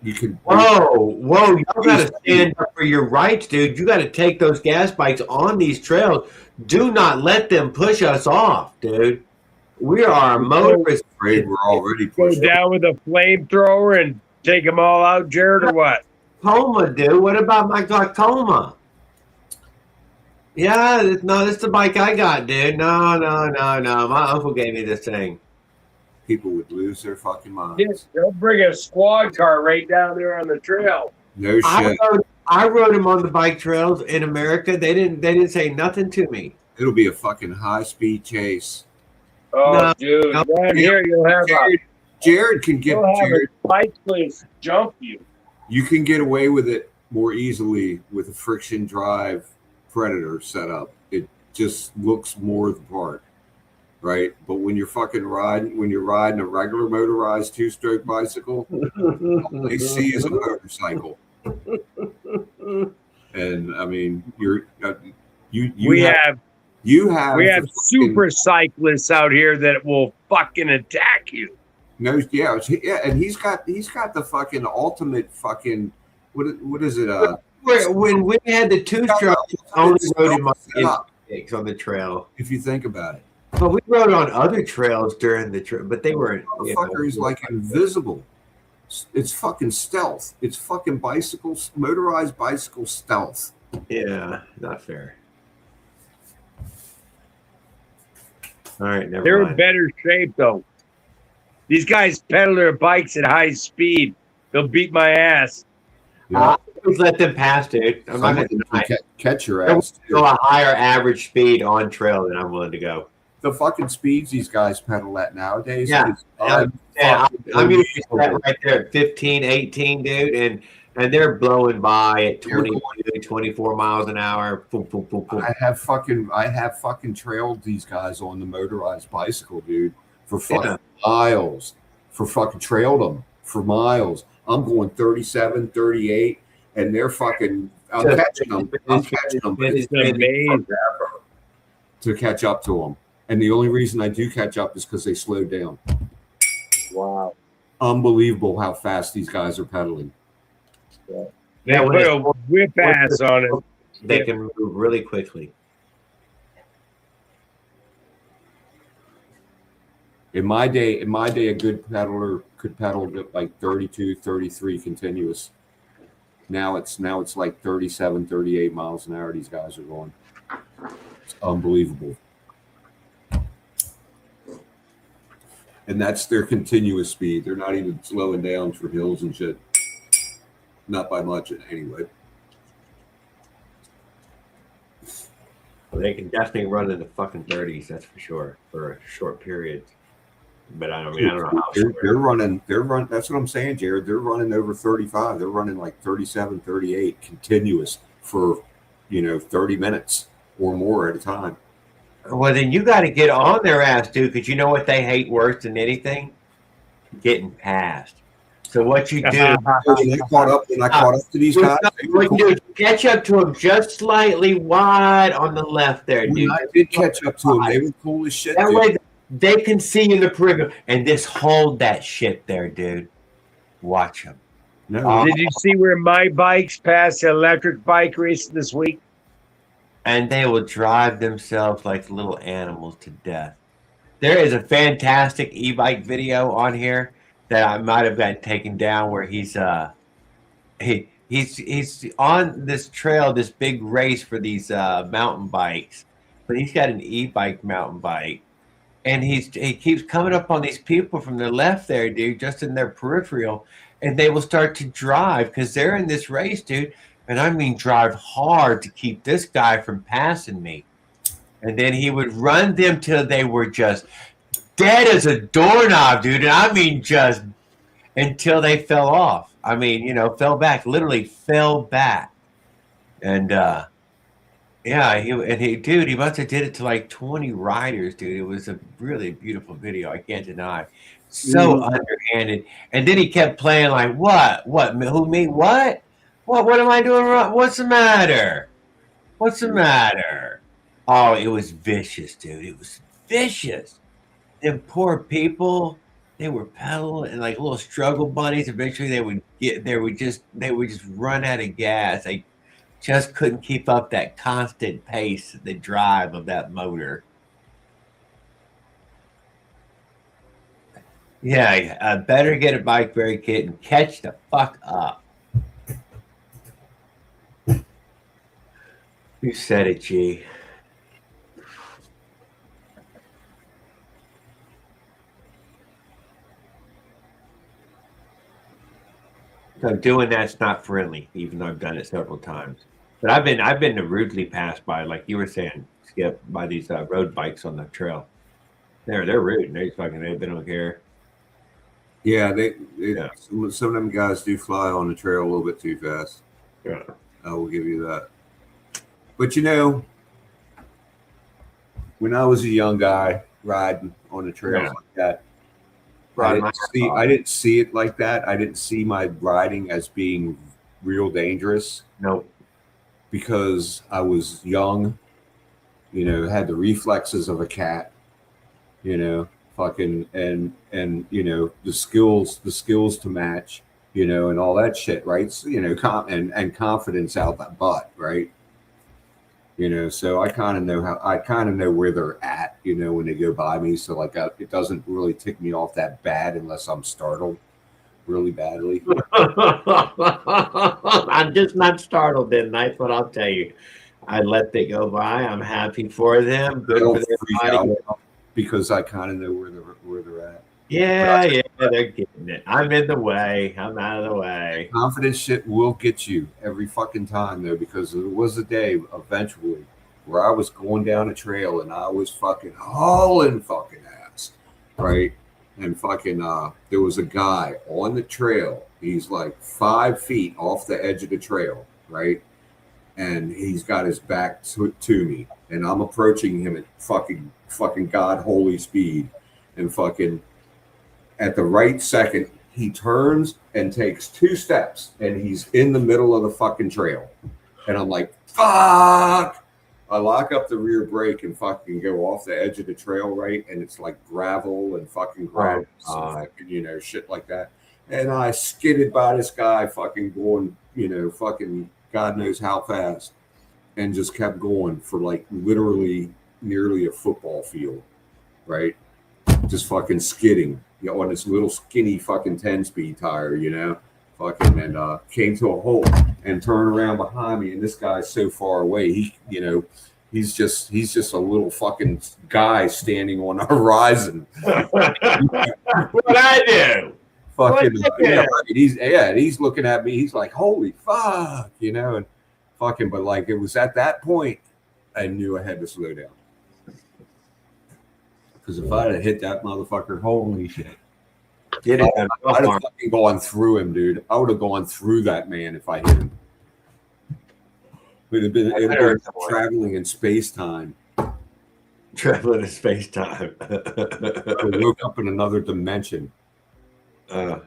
You can. Whoa! You got to stand up for your rights, dude. You got to take those gas bikes on these trails. Do not let them push us off, dude. We are motorists. Afraid we're already Go pushed down with a flamethrower and take them all out, Jared, or what? Glaucoma, dude. What about my glaucoma? Yeah, no, this is the bike I got, dude. No. My uncle gave me this thing. people would lose their fucking minds. Yes, they'll bring a squad car right down there on the trail. No shit. I rode them on the bike trails in America. They didn't say nothing to me. It'll be a fucking high-speed chase. Oh, No, dude, no. down here you'll have Jared can get Jared. a bike place jump you. You can get away with it more easily with a friction drive Predator setup. It just looks more the part, right? But when you're riding a regular motorized two-stroke bicycle, all they see is a motorcycle. And I mean, we have super cyclists out here that will fucking attack you. No, yeah, and he's got the fucking ultimate fucking what is it? When we had the two-stroke, only rode in my on the trail. If you think about it, but we rode on other trails during the trip, but they were. Motherfucker is like invisible. It's fucking stealth. It's fucking motorized bicycle stealth. Yeah, not fair. All right, They're in better shape though. These guys pedal their bikes at high speed. They'll beat my ass. I always let them pass, dude. I'm not going to catch your ass. Go a higher average speed on trail than I'm willing to go. The fucking speeds these guys pedal at nowadays. Yeah, I'm using that right there at 15, 18, dude, and they're blowing by at 22, 24 miles an hour. Boom, boom, boom, boom. I have fucking trailed these guys on the motorized bicycle, dude, for fucking miles. For fucking trailed them for miles. I'm going 37, 38, and they're fucking. I'm catching them. It's amazing to catch up to them. And the only reason I do catch up is because they slowed down. Wow. Unbelievable how fast these guys are pedaling. Yeah. They put a whip ass on it. They can move really quickly. In my day, a good pedaler could pedal at like 32, 33 continuous. Now it's like 37, 38 miles an hour these guys are going. It's unbelievable. And that's their continuous speed. They're not even slowing down for hills and shit. Not by much, anyway. Well, they can definitely run in the fucking 30s, that's for sure, for a short period. But I don't know how they're running. That's what I'm saying, Jared. They're running over 35. They're running like 37, 38 continuous for 30 minutes or more at a time. Well, then you got to get on their ass, dude, because you know what they hate worse than anything? Getting passed. So what you do? When I caught up to these guys. What you do is catch up to them just slightly wide on the left there, dude. I did catch up to them. They were cool as shit. That way they can see in the perimeter and just hold that shit there, dude. Watch them. No. Did you see where my bikes passed the electric bike race this week? And they will drive themselves like little animals to death. There is a fantastic e-bike video on here that I might have gotten taken down where he's on this trail, this big race for these mountain bikes, but he's got an e-bike mountain bike, and he keeps coming up on these people from the left there, dude, just in their peripheral, and they will start to drive because they're in this race, dude. And I mean drive hard to keep this guy from passing me. And then he would run them till they were just dead as a doorknob, dude. And I mean just until they fell off. I mean, fell back, literally fell back. And he must have did it to like 20 riders, dude. It was a really beautiful video. I can't deny. So underhanded. And then he kept playing like, what? Who, me? What? What am I doing wrong? What's the matter? What's the matter? Oh, it was vicious, dude. It was vicious. Them poor people, they were pedaling like little struggle bunnies. Eventually they would just run out of gas. They just couldn't keep up that constant pace, the drive of that motor. Yeah, I better get a bike very kid and catch the fuck up. You said it, G. So doing that's not friendly, even though I've done it several times. But I've been rudely passed by, like you were saying, Skip, by these road bikes on the trail. They're rude. They don't care. Yeah, Yeah. some of them guys do fly on the trail a little bit too fast. Yeah. I will give you that. But you know, when I was a young guy riding on the trails Yeah. like that, Ride my I didn't see it like that. I didn't see my riding as being real dangerous Nope. because I was young, you know, had the reflexes of a cat, you know, fucking and you know, the skills to match, you know, and all that shit, right? So, you know, and confidence out that butt, right? You know, so I kind of know where they're at, you know, when they go by me. So like, it doesn't really tick me off that bad unless I'm startled really badly. I'm just not startled then. That's what I'll tell you. I let they go by. I'm happy for them. I Good for don't their freak body. out because I kind of know where they're at. Yeah, yeah, they're getting it. I'm in the way. I'm out of the way. Confidence shit will get you every fucking time though, because there was a day eventually where I was going down a trail and I was fucking hauling fucking ass, right? And fucking there was a guy on the trail. He's like 5 feet off the edge of the trail, right? And he's got his back to me, and I'm approaching him at fucking god holy speed, and fucking at the right second, he turns and takes 2 steps, and he's in the middle of the fucking trail. And I'm like, fuck! I lock up the rear brake and fucking go off the edge of the trail, right? And it's like gravel and fucking grass, and fucking, you know, shit like that. And I skidded by this guy fucking going, you know, fucking God knows how fast, and just kept going for like literally nearly a football field, right? Just fucking skidding, you know, on this little skinny fucking 10-speed tire, you know, fucking, and came to a halt and turned around behind me, and this guy's so far away, he, you know, he's just a little fucking guy standing on the horizon. What I do? Fucking yeah, right. He's looking at me, he's like, holy fuck, you know, and fucking, but like it was at that point I knew I had to slow down. Because if I'd have hit that motherfucker, holy shit. I'd have fucking gone through him, dude. I would have gone through that man if I hit him. It would have been traveling in space time. Traveling in space time. We woke up in another dimension. Yeah,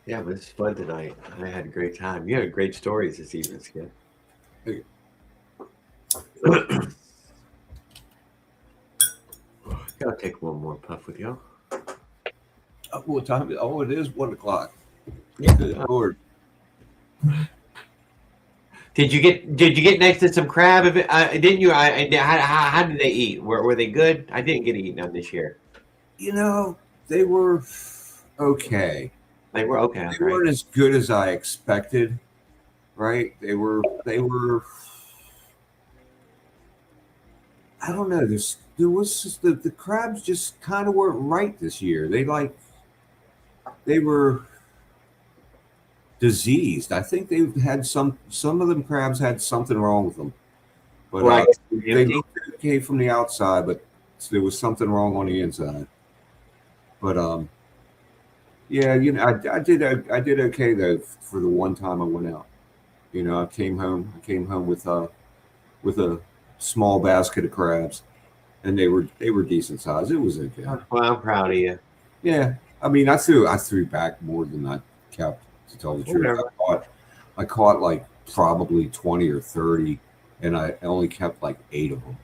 but it's fun tonight. I had a great time. You had great stories this evening, Skip. I'll take one more puff with you. What time? Oh, it is 1 o'clock. Yeah. Good Lord. Did you get next to some crab? Didn't you? How did they eat? Were they good? I didn't get to eat none this year. You know, they were okay. They were okay. They weren't as good as I expected, right? They were. I don't know. There was just the crabs just kind of weren't right this year. They were diseased. I think they had some of them crabs had something wrong with them. But they looked okay from the outside, but there was something wrong on the inside. But yeah, you know, I did okay though for the one time I went out. You know, I came home with a small basket of crabs, and they were decent size. It was okay. Well, I'm proud of you. Yeah, I mean, I threw back more than I kept, to tell the truth. I caught like probably 20 or 30, and I only kept like 8 of them.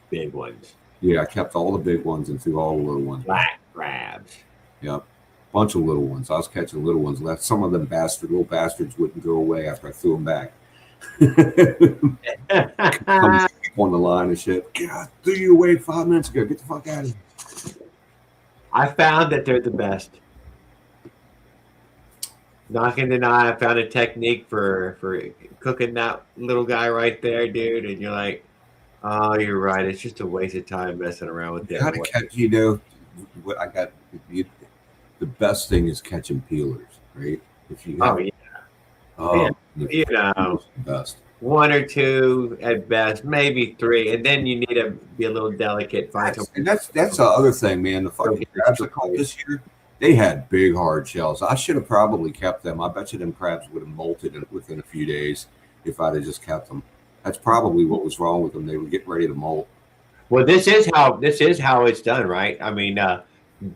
Big ones. Yeah, I kept all the big ones and threw all the little ones. Black crabs. Yep. Bunch of little ones. I was catching little ones left. Some of them little bastards wouldn't go away after I threw them back. On the line and shit. God, threw you away 5 minutes ago. Get the fuck out of here. I found that they're the best. Not gonna deny, I found a technique for cooking that little guy right there, dude. And you're like, Oh, you're right. It's just a waste of time messing around with You that. gotta catch. You know, what I got. You, the best thing is catching peelers, right? If you Oh have, yeah, yeah. oh, the You know, peelers are the best. one or two at best, maybe three, and then you need to be a little delicate. Find some. That's the other thing, man. The Go fucking get the crabs I cheap caught place. this year, they had big hard shells. I should have probably kept them. I bet you them crabs would have molted within a few days if I'd have just kept them. That's probably what was wrong with them. They were getting ready to molt. Well, this is how it's done, right? I mean,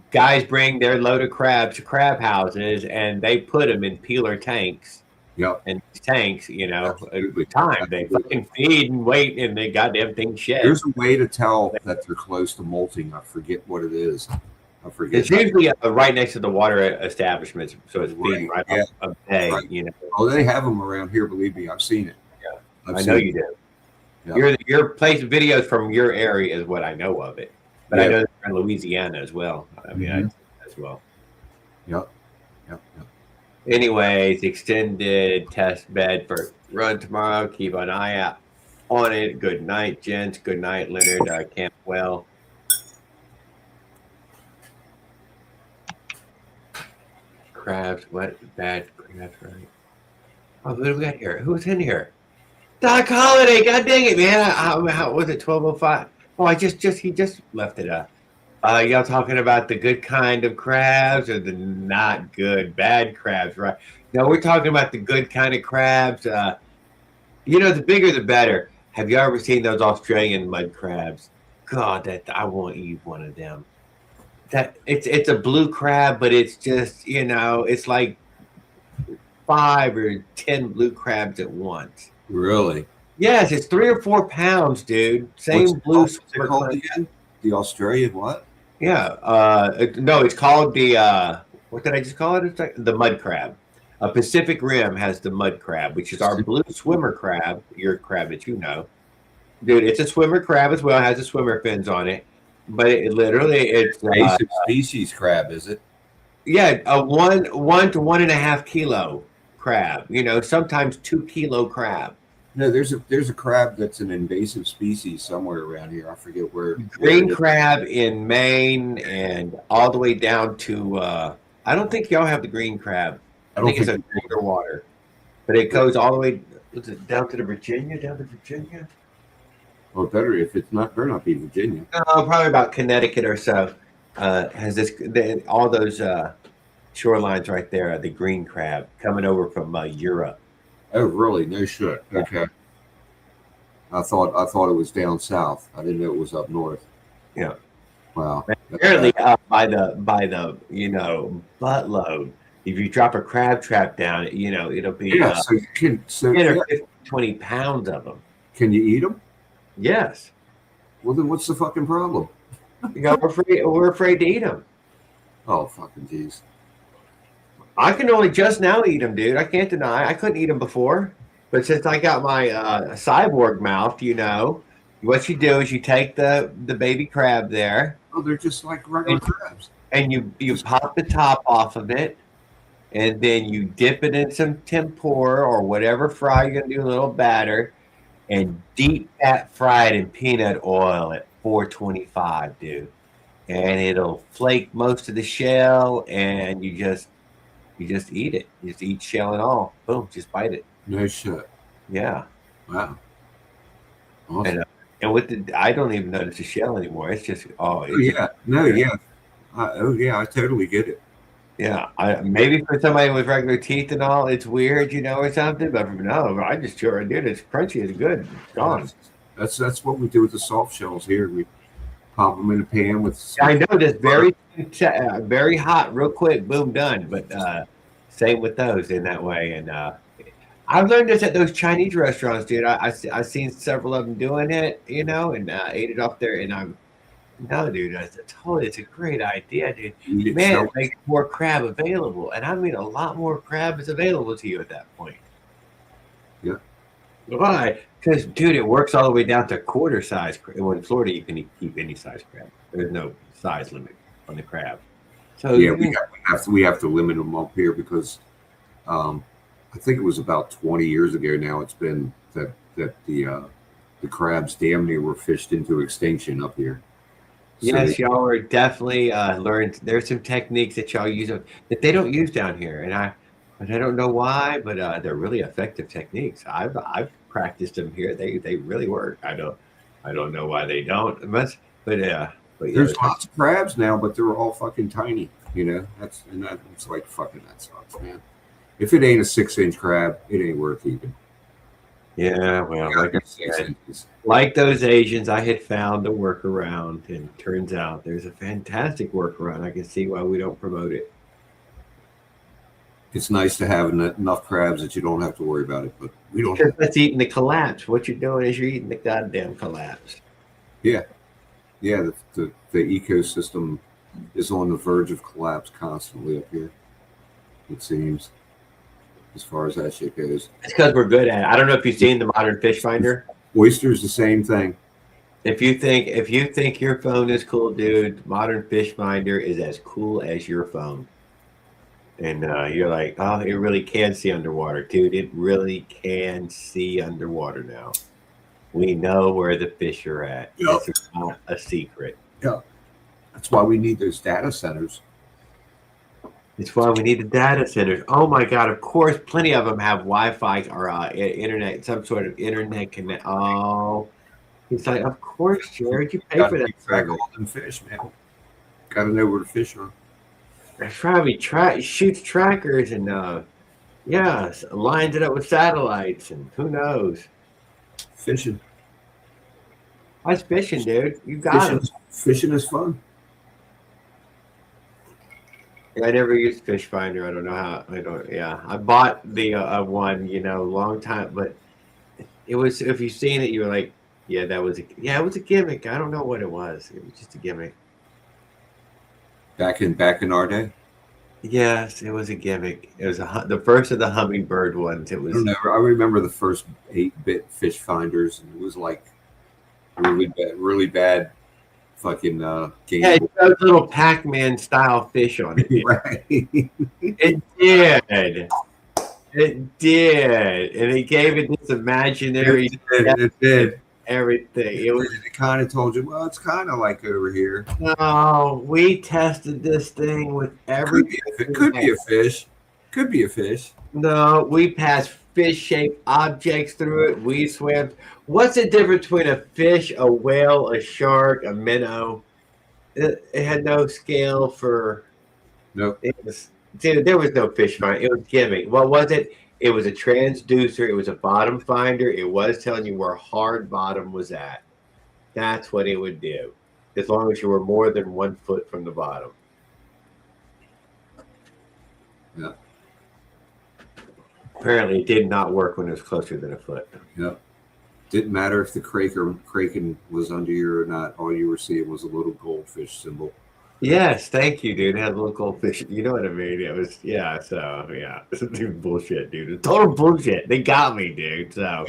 guys bring their load of crabs to crab houses, and they put them in peeler tanks. Yep, And these tanks, absolutely. with time they Absolutely. fucking feed and wait, and they goddamn thing shed. There's a way to tell that they're close to molting. I forget what it is. I forget. It's usually right next to the water establishments, so it's feeding Right, right yeah, off a bay. right. Oh, they have them around here. Believe me, I've seen it. Yeah, I've I seen know it. you do. Yeah. Your place videos from your area is what I know of it, but I Yeah. know they're in Louisiana as well. I mean, Mhm. as well. Yep. Yep. Yep. Anyways, extended test bed for run tomorrow. Keep an eye out on it. Good night, gents. Good night, Leonard. Campwell. Crabs. What bad crabs? Right. Oh, who do we got here? Who's in here? Doc Holiday. God dang it, man! How was it? 12:05. Oh, he just left it up. Y'all talking about the good kind of crabs or the not good, bad crabs, right? No, we're talking about the good kind of crabs. The bigger the better. Have you ever seen those Australian mud crabs? God, that I won't eat one of them. That it's a blue crab, but it's just it's like 5 or 10 blue crabs at once. Really? Yes, it's 3 or 4 pounds, dude. What's Same it blue called? What's it swimmer called crab. again? The Australian what? Yeah. No, it's called the what did I just call it? It's like the mud crab. Pacific Rim has the mud crab, which is our blue swimmer crab. Your crab that you know, dude. It's a swimmer crab as well. It has the swimmer fins on it, but it's Basic species crab, is it? yeah, a 1 to 1.5 kilo crab. Sometimes 2 kilo crab. No, there's a crab that's an invasive species somewhere around here. I forget where Green it is. crab in Maine and all the way down to I don't think y'all have the green crab. I don't think it's a think we do. colder water. But it goes all the way was it down to the Virginia, down to Virginia? Well, better if it's not. Better not be Virginia. No, probably about Connecticut or so. Has all those shorelines right there, the green crab coming over from Europe. Oh, really? No shit. Okay. I thought it was down south. I didn't know it was up north. Yeah. Wow. Apparently by the buttload. If you drop a crab trap down, it'll be Yeah. So you can. So 10 or yeah. 15, 20 pounds of them. Can you eat them? Yes. Well, then what's the fucking problem? We're afraid to eat them. Oh, fucking jeez. I can only just now eat them, dude. I can't deny. I couldn't eat them before. But since I got my cyborg mouth, what you do is you take the baby crab there Oh, they're just like regular crabs. and you pop the top off of it, and then you dip it in some tempura or whatever fry you're gonna do, a little batter, and deep fat fried in peanut oil at 425, dude. And it'll flake most of the shell, and you just eat it. You just eat shell and all. Boom, just bite it. No shit. Yeah. Wow. Awesome. And I don't even notice the shell anymore. It's just Oh yeah. No, yeah. I totally get it. Yeah. Maybe for somebody with regular teeth and all, it's weird, or something. But no, I just sure did. It's crunchy. It's good. It's gone. That's what we do with the soft shells here. We pop them in a pan with. I know this very hot, real quick, boom, done. But same with those in that way. And I've learned this at those Chinese restaurants, dude. I've seen several of them doing it, and ate it up there. And no, dude, it's a great idea, dude. Man, it makes more crab available, and I mean a lot more crab is available to you at that point. Yeah. Why? Because, dude, it works all the way down to quarter size. In Florida, you can keep any size crab. There's no size limit on the crab. So yeah, we have to limit them up here because I think it was about 20 years ago now. It's been that the the crabs damn near were fished into extinction up here. So Yes, y'all are definitely learned. There's some techniques that y'all use that they don't use down here, and I don't know why, but they're really effective techniques. I've practiced them here. They really work. I don't know why they don't. But yeah, there's lots of crabs now, but they're all fucking tiny. You know, it's like fucking that sucks, man. If it ain't a 6-inch crab, it ain't worth even. yeah. Well, Gotta like be I 6 said, inches. like those Asians, I had found a workaround, and turns out there's a fantastic workaround. I can see why we don't promote it. It's nice to have enough crabs that you don't have to worry about it, but we don't. Because that's eating the collapse. What you're doing is you're eating the goddamn collapse. Yeah, yeah. The ecosystem is on the verge of collapse constantly up here. It seems, as far as that shit goes. It's because we're good at it. I don't know if you've seen the modern fish finder. Oysters, the same thing. If you think your phone is cool, dude, modern fish finder is as cool as your phone. And you're like, oh, it really can see underwater, dude. It really can see underwater now. We know where the fish are at. Yep. This is not a secret. Yeah, that's why we need those data centers. It's why we need the data centers. Oh my God! Of course, plenty of them have Wi-Fi or internet, some sort of internet connect. Oh, it's like, of course, Jared, you pay for that. Track all them fish, man. Got to know where the fish are. That's probably shoots trackers and yeah, lines it up with satellites and who knows. Fishing. That's fishing, dude. You got it. Fishing is fun. I never used Fish Finder. I don't know how. I don't. Yeah, I bought the one, long time, but it was. If you've seen it, you're like, yeah, it was a gimmick. I don't know what it was. It was just a gimmick. Back in our day. Yes, it was a gimmick. It was the first of the hummingbird ones. It was. I remember the first 8-bit fish finders, and it was like really bad fucking game. Yeah, it had little Pac-Man style fish on it. Right. It did. It did, and it gave it this imaginary. It did. Everything. It kind of told you, well, it's kind of like over here. No, we tested this thing with everything. It could be a fish. Could be a fish. No, we passed fish-shaped objects through it. We swam. What's the difference between a fish, a whale, a shark, a minnow? It had no scale for. Nope. There was no fish finder. It was gimmick. What was it? It was a transducer. It was a bottom finder. It was telling you where hard bottom was at. That's what it would do, as long as you were more than 1 foot from the bottom. Yeah. Apparently, it did not work when it was closer than a foot. Yep. Didn't matter if the kraken was under you or not. All you were seeing was a little goldfish symbol. Yes, thank you, dude. It had a little goldfish. You know what I mean? It was, yeah. So yeah, this is bullshit, dude. It's total bullshit. They got me, dude. So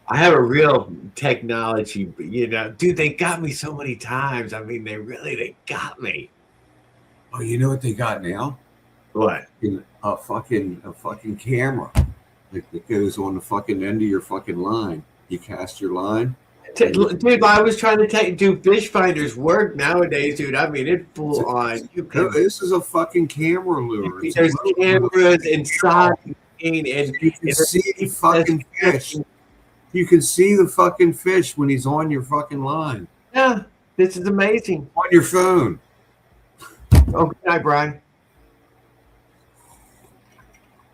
I have a real technology, dude. They got me so many times. I mean, they got me. Oh, you know what they got now? What? A fucking camera that goes on the fucking end of your fucking line. You cast your line. Dude, I was trying to do fish finders work nowadays, dude. I mean, it's full on. This is a fucking camera lure. There's cameras inside, and you can see the fucking fish. You can see the fucking fish when he's on your fucking line. Yeah, this is amazing. On your phone. Oh, good night, Brian.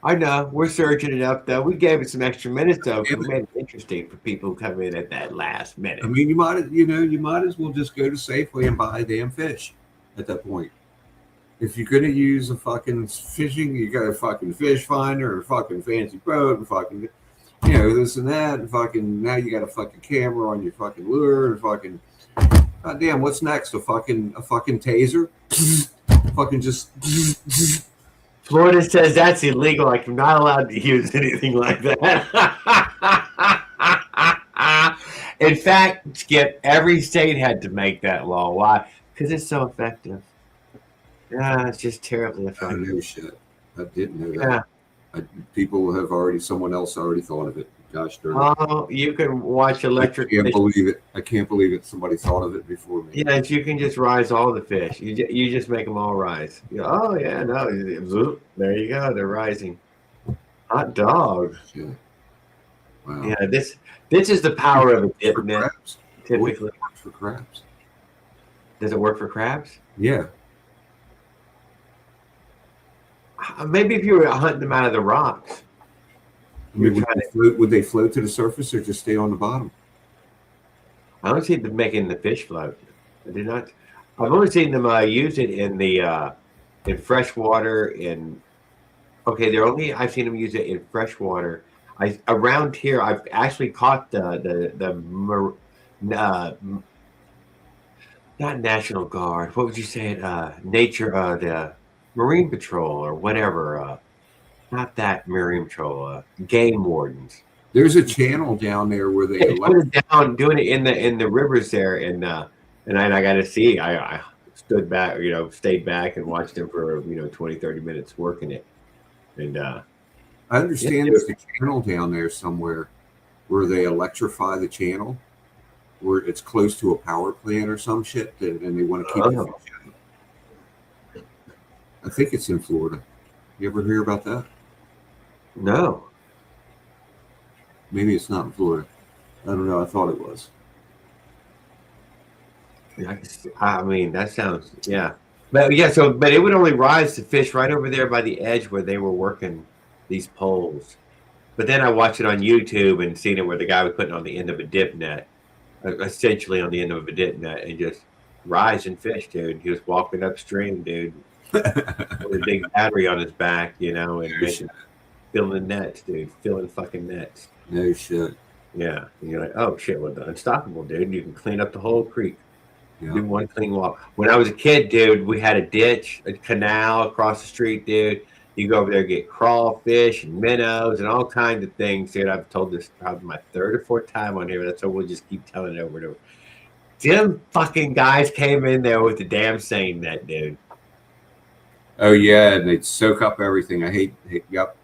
I know we're surging it up though. We gave it some extra minutes though. We made it interesting for people who come in at that last minute. I mean, you might as well just go to Safeway and buy a damn fish at that point. If you're gonna use a fucking fishing, you got a fucking fish finder or a fucking fancy boat and fucking, this and that, and fucking now you got a fucking camera on your fucking lure and fucking. God damn, what's next? A fucking taser? Fucking just. Florida says that's illegal. I'm not allowed to use anything like that. In fact, Skip, every state had to make that law. Why? Because it's so effective. Yeah, it's just terribly effective. I know shit. I didn't know that. Yeah. Someone else already thought of it. Gosh darn it. Oh, you can watch I electric can't fish. believe it. I can't believe it. Somebody thought of it before me. Yes, you can just rise all the fish. You just make them all rise. Oh yeah, no, zoop, there you go. They're rising. Hot dog. Shit. Wow. Yeah, this is the power of a dip For net. crabs. Typically, It works for crabs. does it work for crabs? Yeah. Maybe if you were hunting them out of the rocks. I mean, would they float to the surface or just stay on the bottom? I don't see them making the fish float. I do not. I've only seen them use it in the in fresh water. Okay, I've seen them use it in fresh water. Around here, I've actually caught not National Guard. What would you say? Nature, the Marine Patrol or whatever. Not that Marine Patrol. Game wardens. There's a channel down there where they doing it in the rivers there, and I got to see. I stood back, stayed back and watched them for 20, 30 minutes working it, and I understand there's a channel down there somewhere where they electrify the channel, where it's close to a power plant or some shit, and they want to keep it. I think it's in Florida. You ever hear about that? No. Maybe it's not in Florida. I don't know. I thought it was. I mean, that sounds, yeah. But yeah, but it would only rise to fish right over there by the edge where they were working these poles. But then I watched it on YouTube and seen it where the guy was putting on the end of a dip net, essentially on the end of a dip net, and just rise and fish, dude. He was walking upstream, dude, with a big battery on his back, and filling nets, dude, filling fucking nets. No shit. Yeah. And you're like, oh shit, well, the unstoppable, dude. You can clean up the whole creek. Yeah. Do one clean walk. When I was a kid, dude, we had a ditch, a canal across the street, dude. You go over there and get crawfish and minnows and all kinds of things, dude. I've told this probably my third or fourth time on here. That's why we'll just keep telling it over and over. Them fucking guys came in there with the damn seine net, dude. Oh yeah, and they'd soak up everything. I hate. Yep.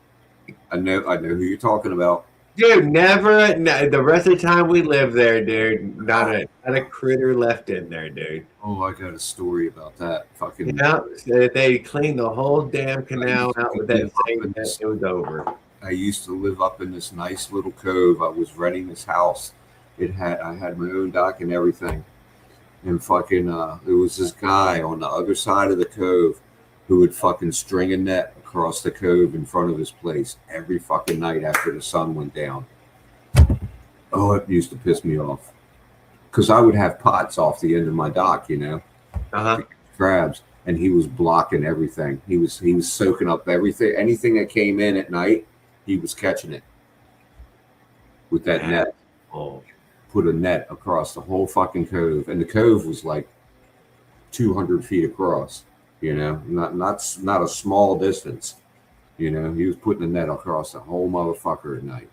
I know who you're talking about. Dude, never. No, the rest of the time we lived there, dude, not a critter left in there, dude. Oh, I got a story about that. Fucking. Yeah, they cleaned the whole damn canal out with that thing. It was over. I used to live up in this nice little cove. I was renting this house. I had my own dock and everything, and fucking there was this guy on the other side of the cove who would fucking string a net across the cove in front of his place every fucking night after the sun went down. Oh, it used to piss me off because I would have pots off the end of my dock, crabs, and he was blocking everything. He was soaking up anything that came in at night. He was catching it with that net. Oh, put a net across the whole fucking cove, and the cove was like 200 feet across. Not a small distance. He was putting a net across the whole motherfucker at night.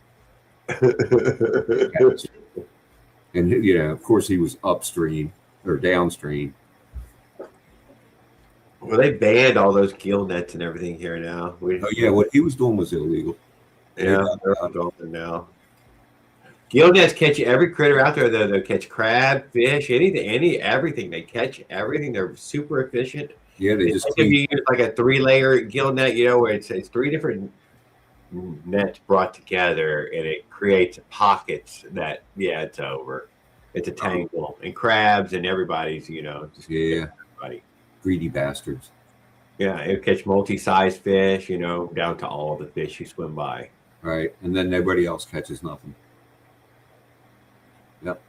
And of course he was upstream or downstream. Well, they banned all those gill nets and everything here now. What he was doing was illegal. Yeah, they're all there now. Gill nets catch every critter out there. They'll catch crab, fish, everything. They catch everything. They're super efficient. Yeah, they just if you use like a 3-layer gill net, where it's 3 different nets brought together, and it creates pockets that it's over. It's a tangle, and crabs and everybody's, everybody. Greedy bastards. Yeah, it'll catch multi-sized fish, down to all the fish you swim by. Right, and then nobody else catches nothing. Yep.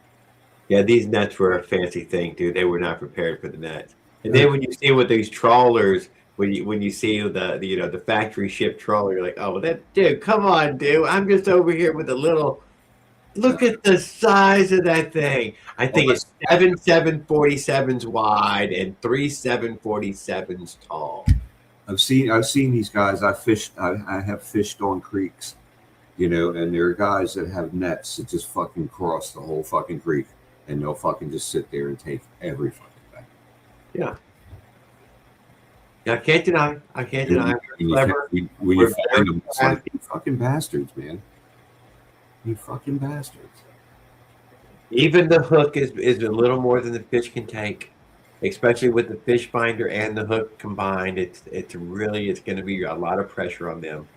Yeah, these nets were a fancy thing, dude. They were not prepared for the nets. And then when you see with these trawlers, when you see the factory ship trawler, you're like, oh, dude, come on, dude. I'm just over here with a little. Look at the size of that thing. I think it's 7 747s wide and 3 747s tall. I've seen these guys. I have fished on creeks, and there are guys that have nets that just fucking cross the whole fucking creek, and they'll fucking just sit there and take every fucking thing. Yeah. I can't deny. When you find them, it's like, you fucking bastards, man. You fucking bastards. Even the hook is a little more than the fish can take, especially with the fish finder and the hook combined. It's going to be a lot of pressure on them.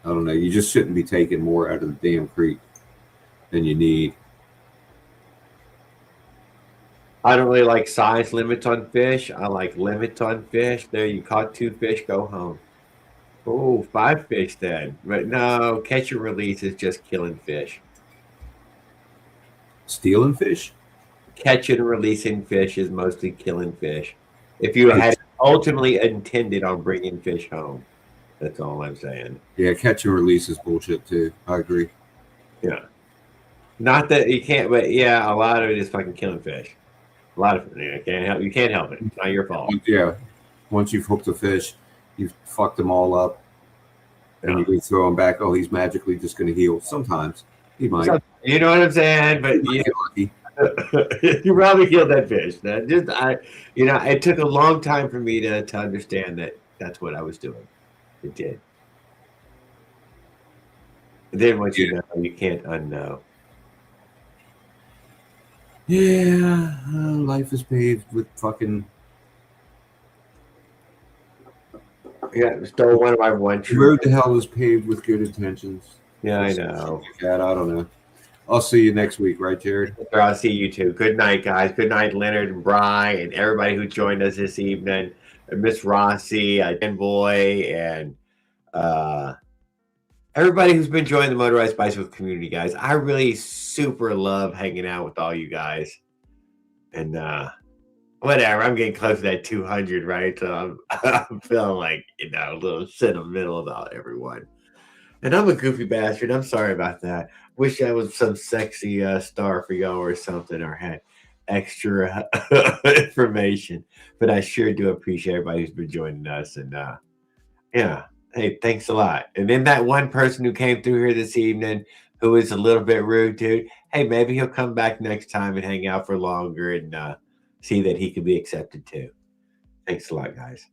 I don't know. You just shouldn't be taking more out of the damn creek than you need. I don't really like size limits on fish. I like limits on fish. There, you caught 2 fish, go home. Oh, 5 fish then. But no, catch and release is just killing fish. Stealing fish? Catching and releasing fish is mostly killing fish. If you had ultimately intended on bringing fish home, that's all I'm saying. Yeah, catch and release is bullshit too. I agree. Yeah. Not that you can't, but yeah, a lot of it is fucking killing fish. A lot of it. You can't help it. It's not your fault. Yeah. Once you've hooked a fish, you've fucked them all up. And you can throw him back. Oh, he's magically just going to heal. Sometimes he might. You know what I'm saying? But you probably killed that fish. It took a long time for me to understand that that's what I was doing. It did. And then once you know, you can't unknow. Yeah, life is paved with fucking. Yeah, stole one of my one. The road to hell is paved with good intentions. Yeah, I know. I don't know. I'll see you next week, right, Jared? I'll see you too. Good night, guys. Good night, Leonard and Bry, and everybody who joined us this evening. Miss Rossi, Boy, and everybody who's been joining the Motorized Bicycle community, guys. I really super love hanging out with all you guys. And whatever, I'm getting close to that 200, right? So I'm feeling like, a little sentimental about everyone. And I'm a goofy bastard. I'm sorry about that. Wish I was some sexy star for y'all or something, or had extra information. But I sure do appreciate everybody who's been joining us. And yeah, hey, thanks a lot. And then that one person who came through here this evening who is a little bit rude, dude. Hey, maybe he'll come back next time and hang out for longer and see that he can be accepted too. Thanks a lot, guys.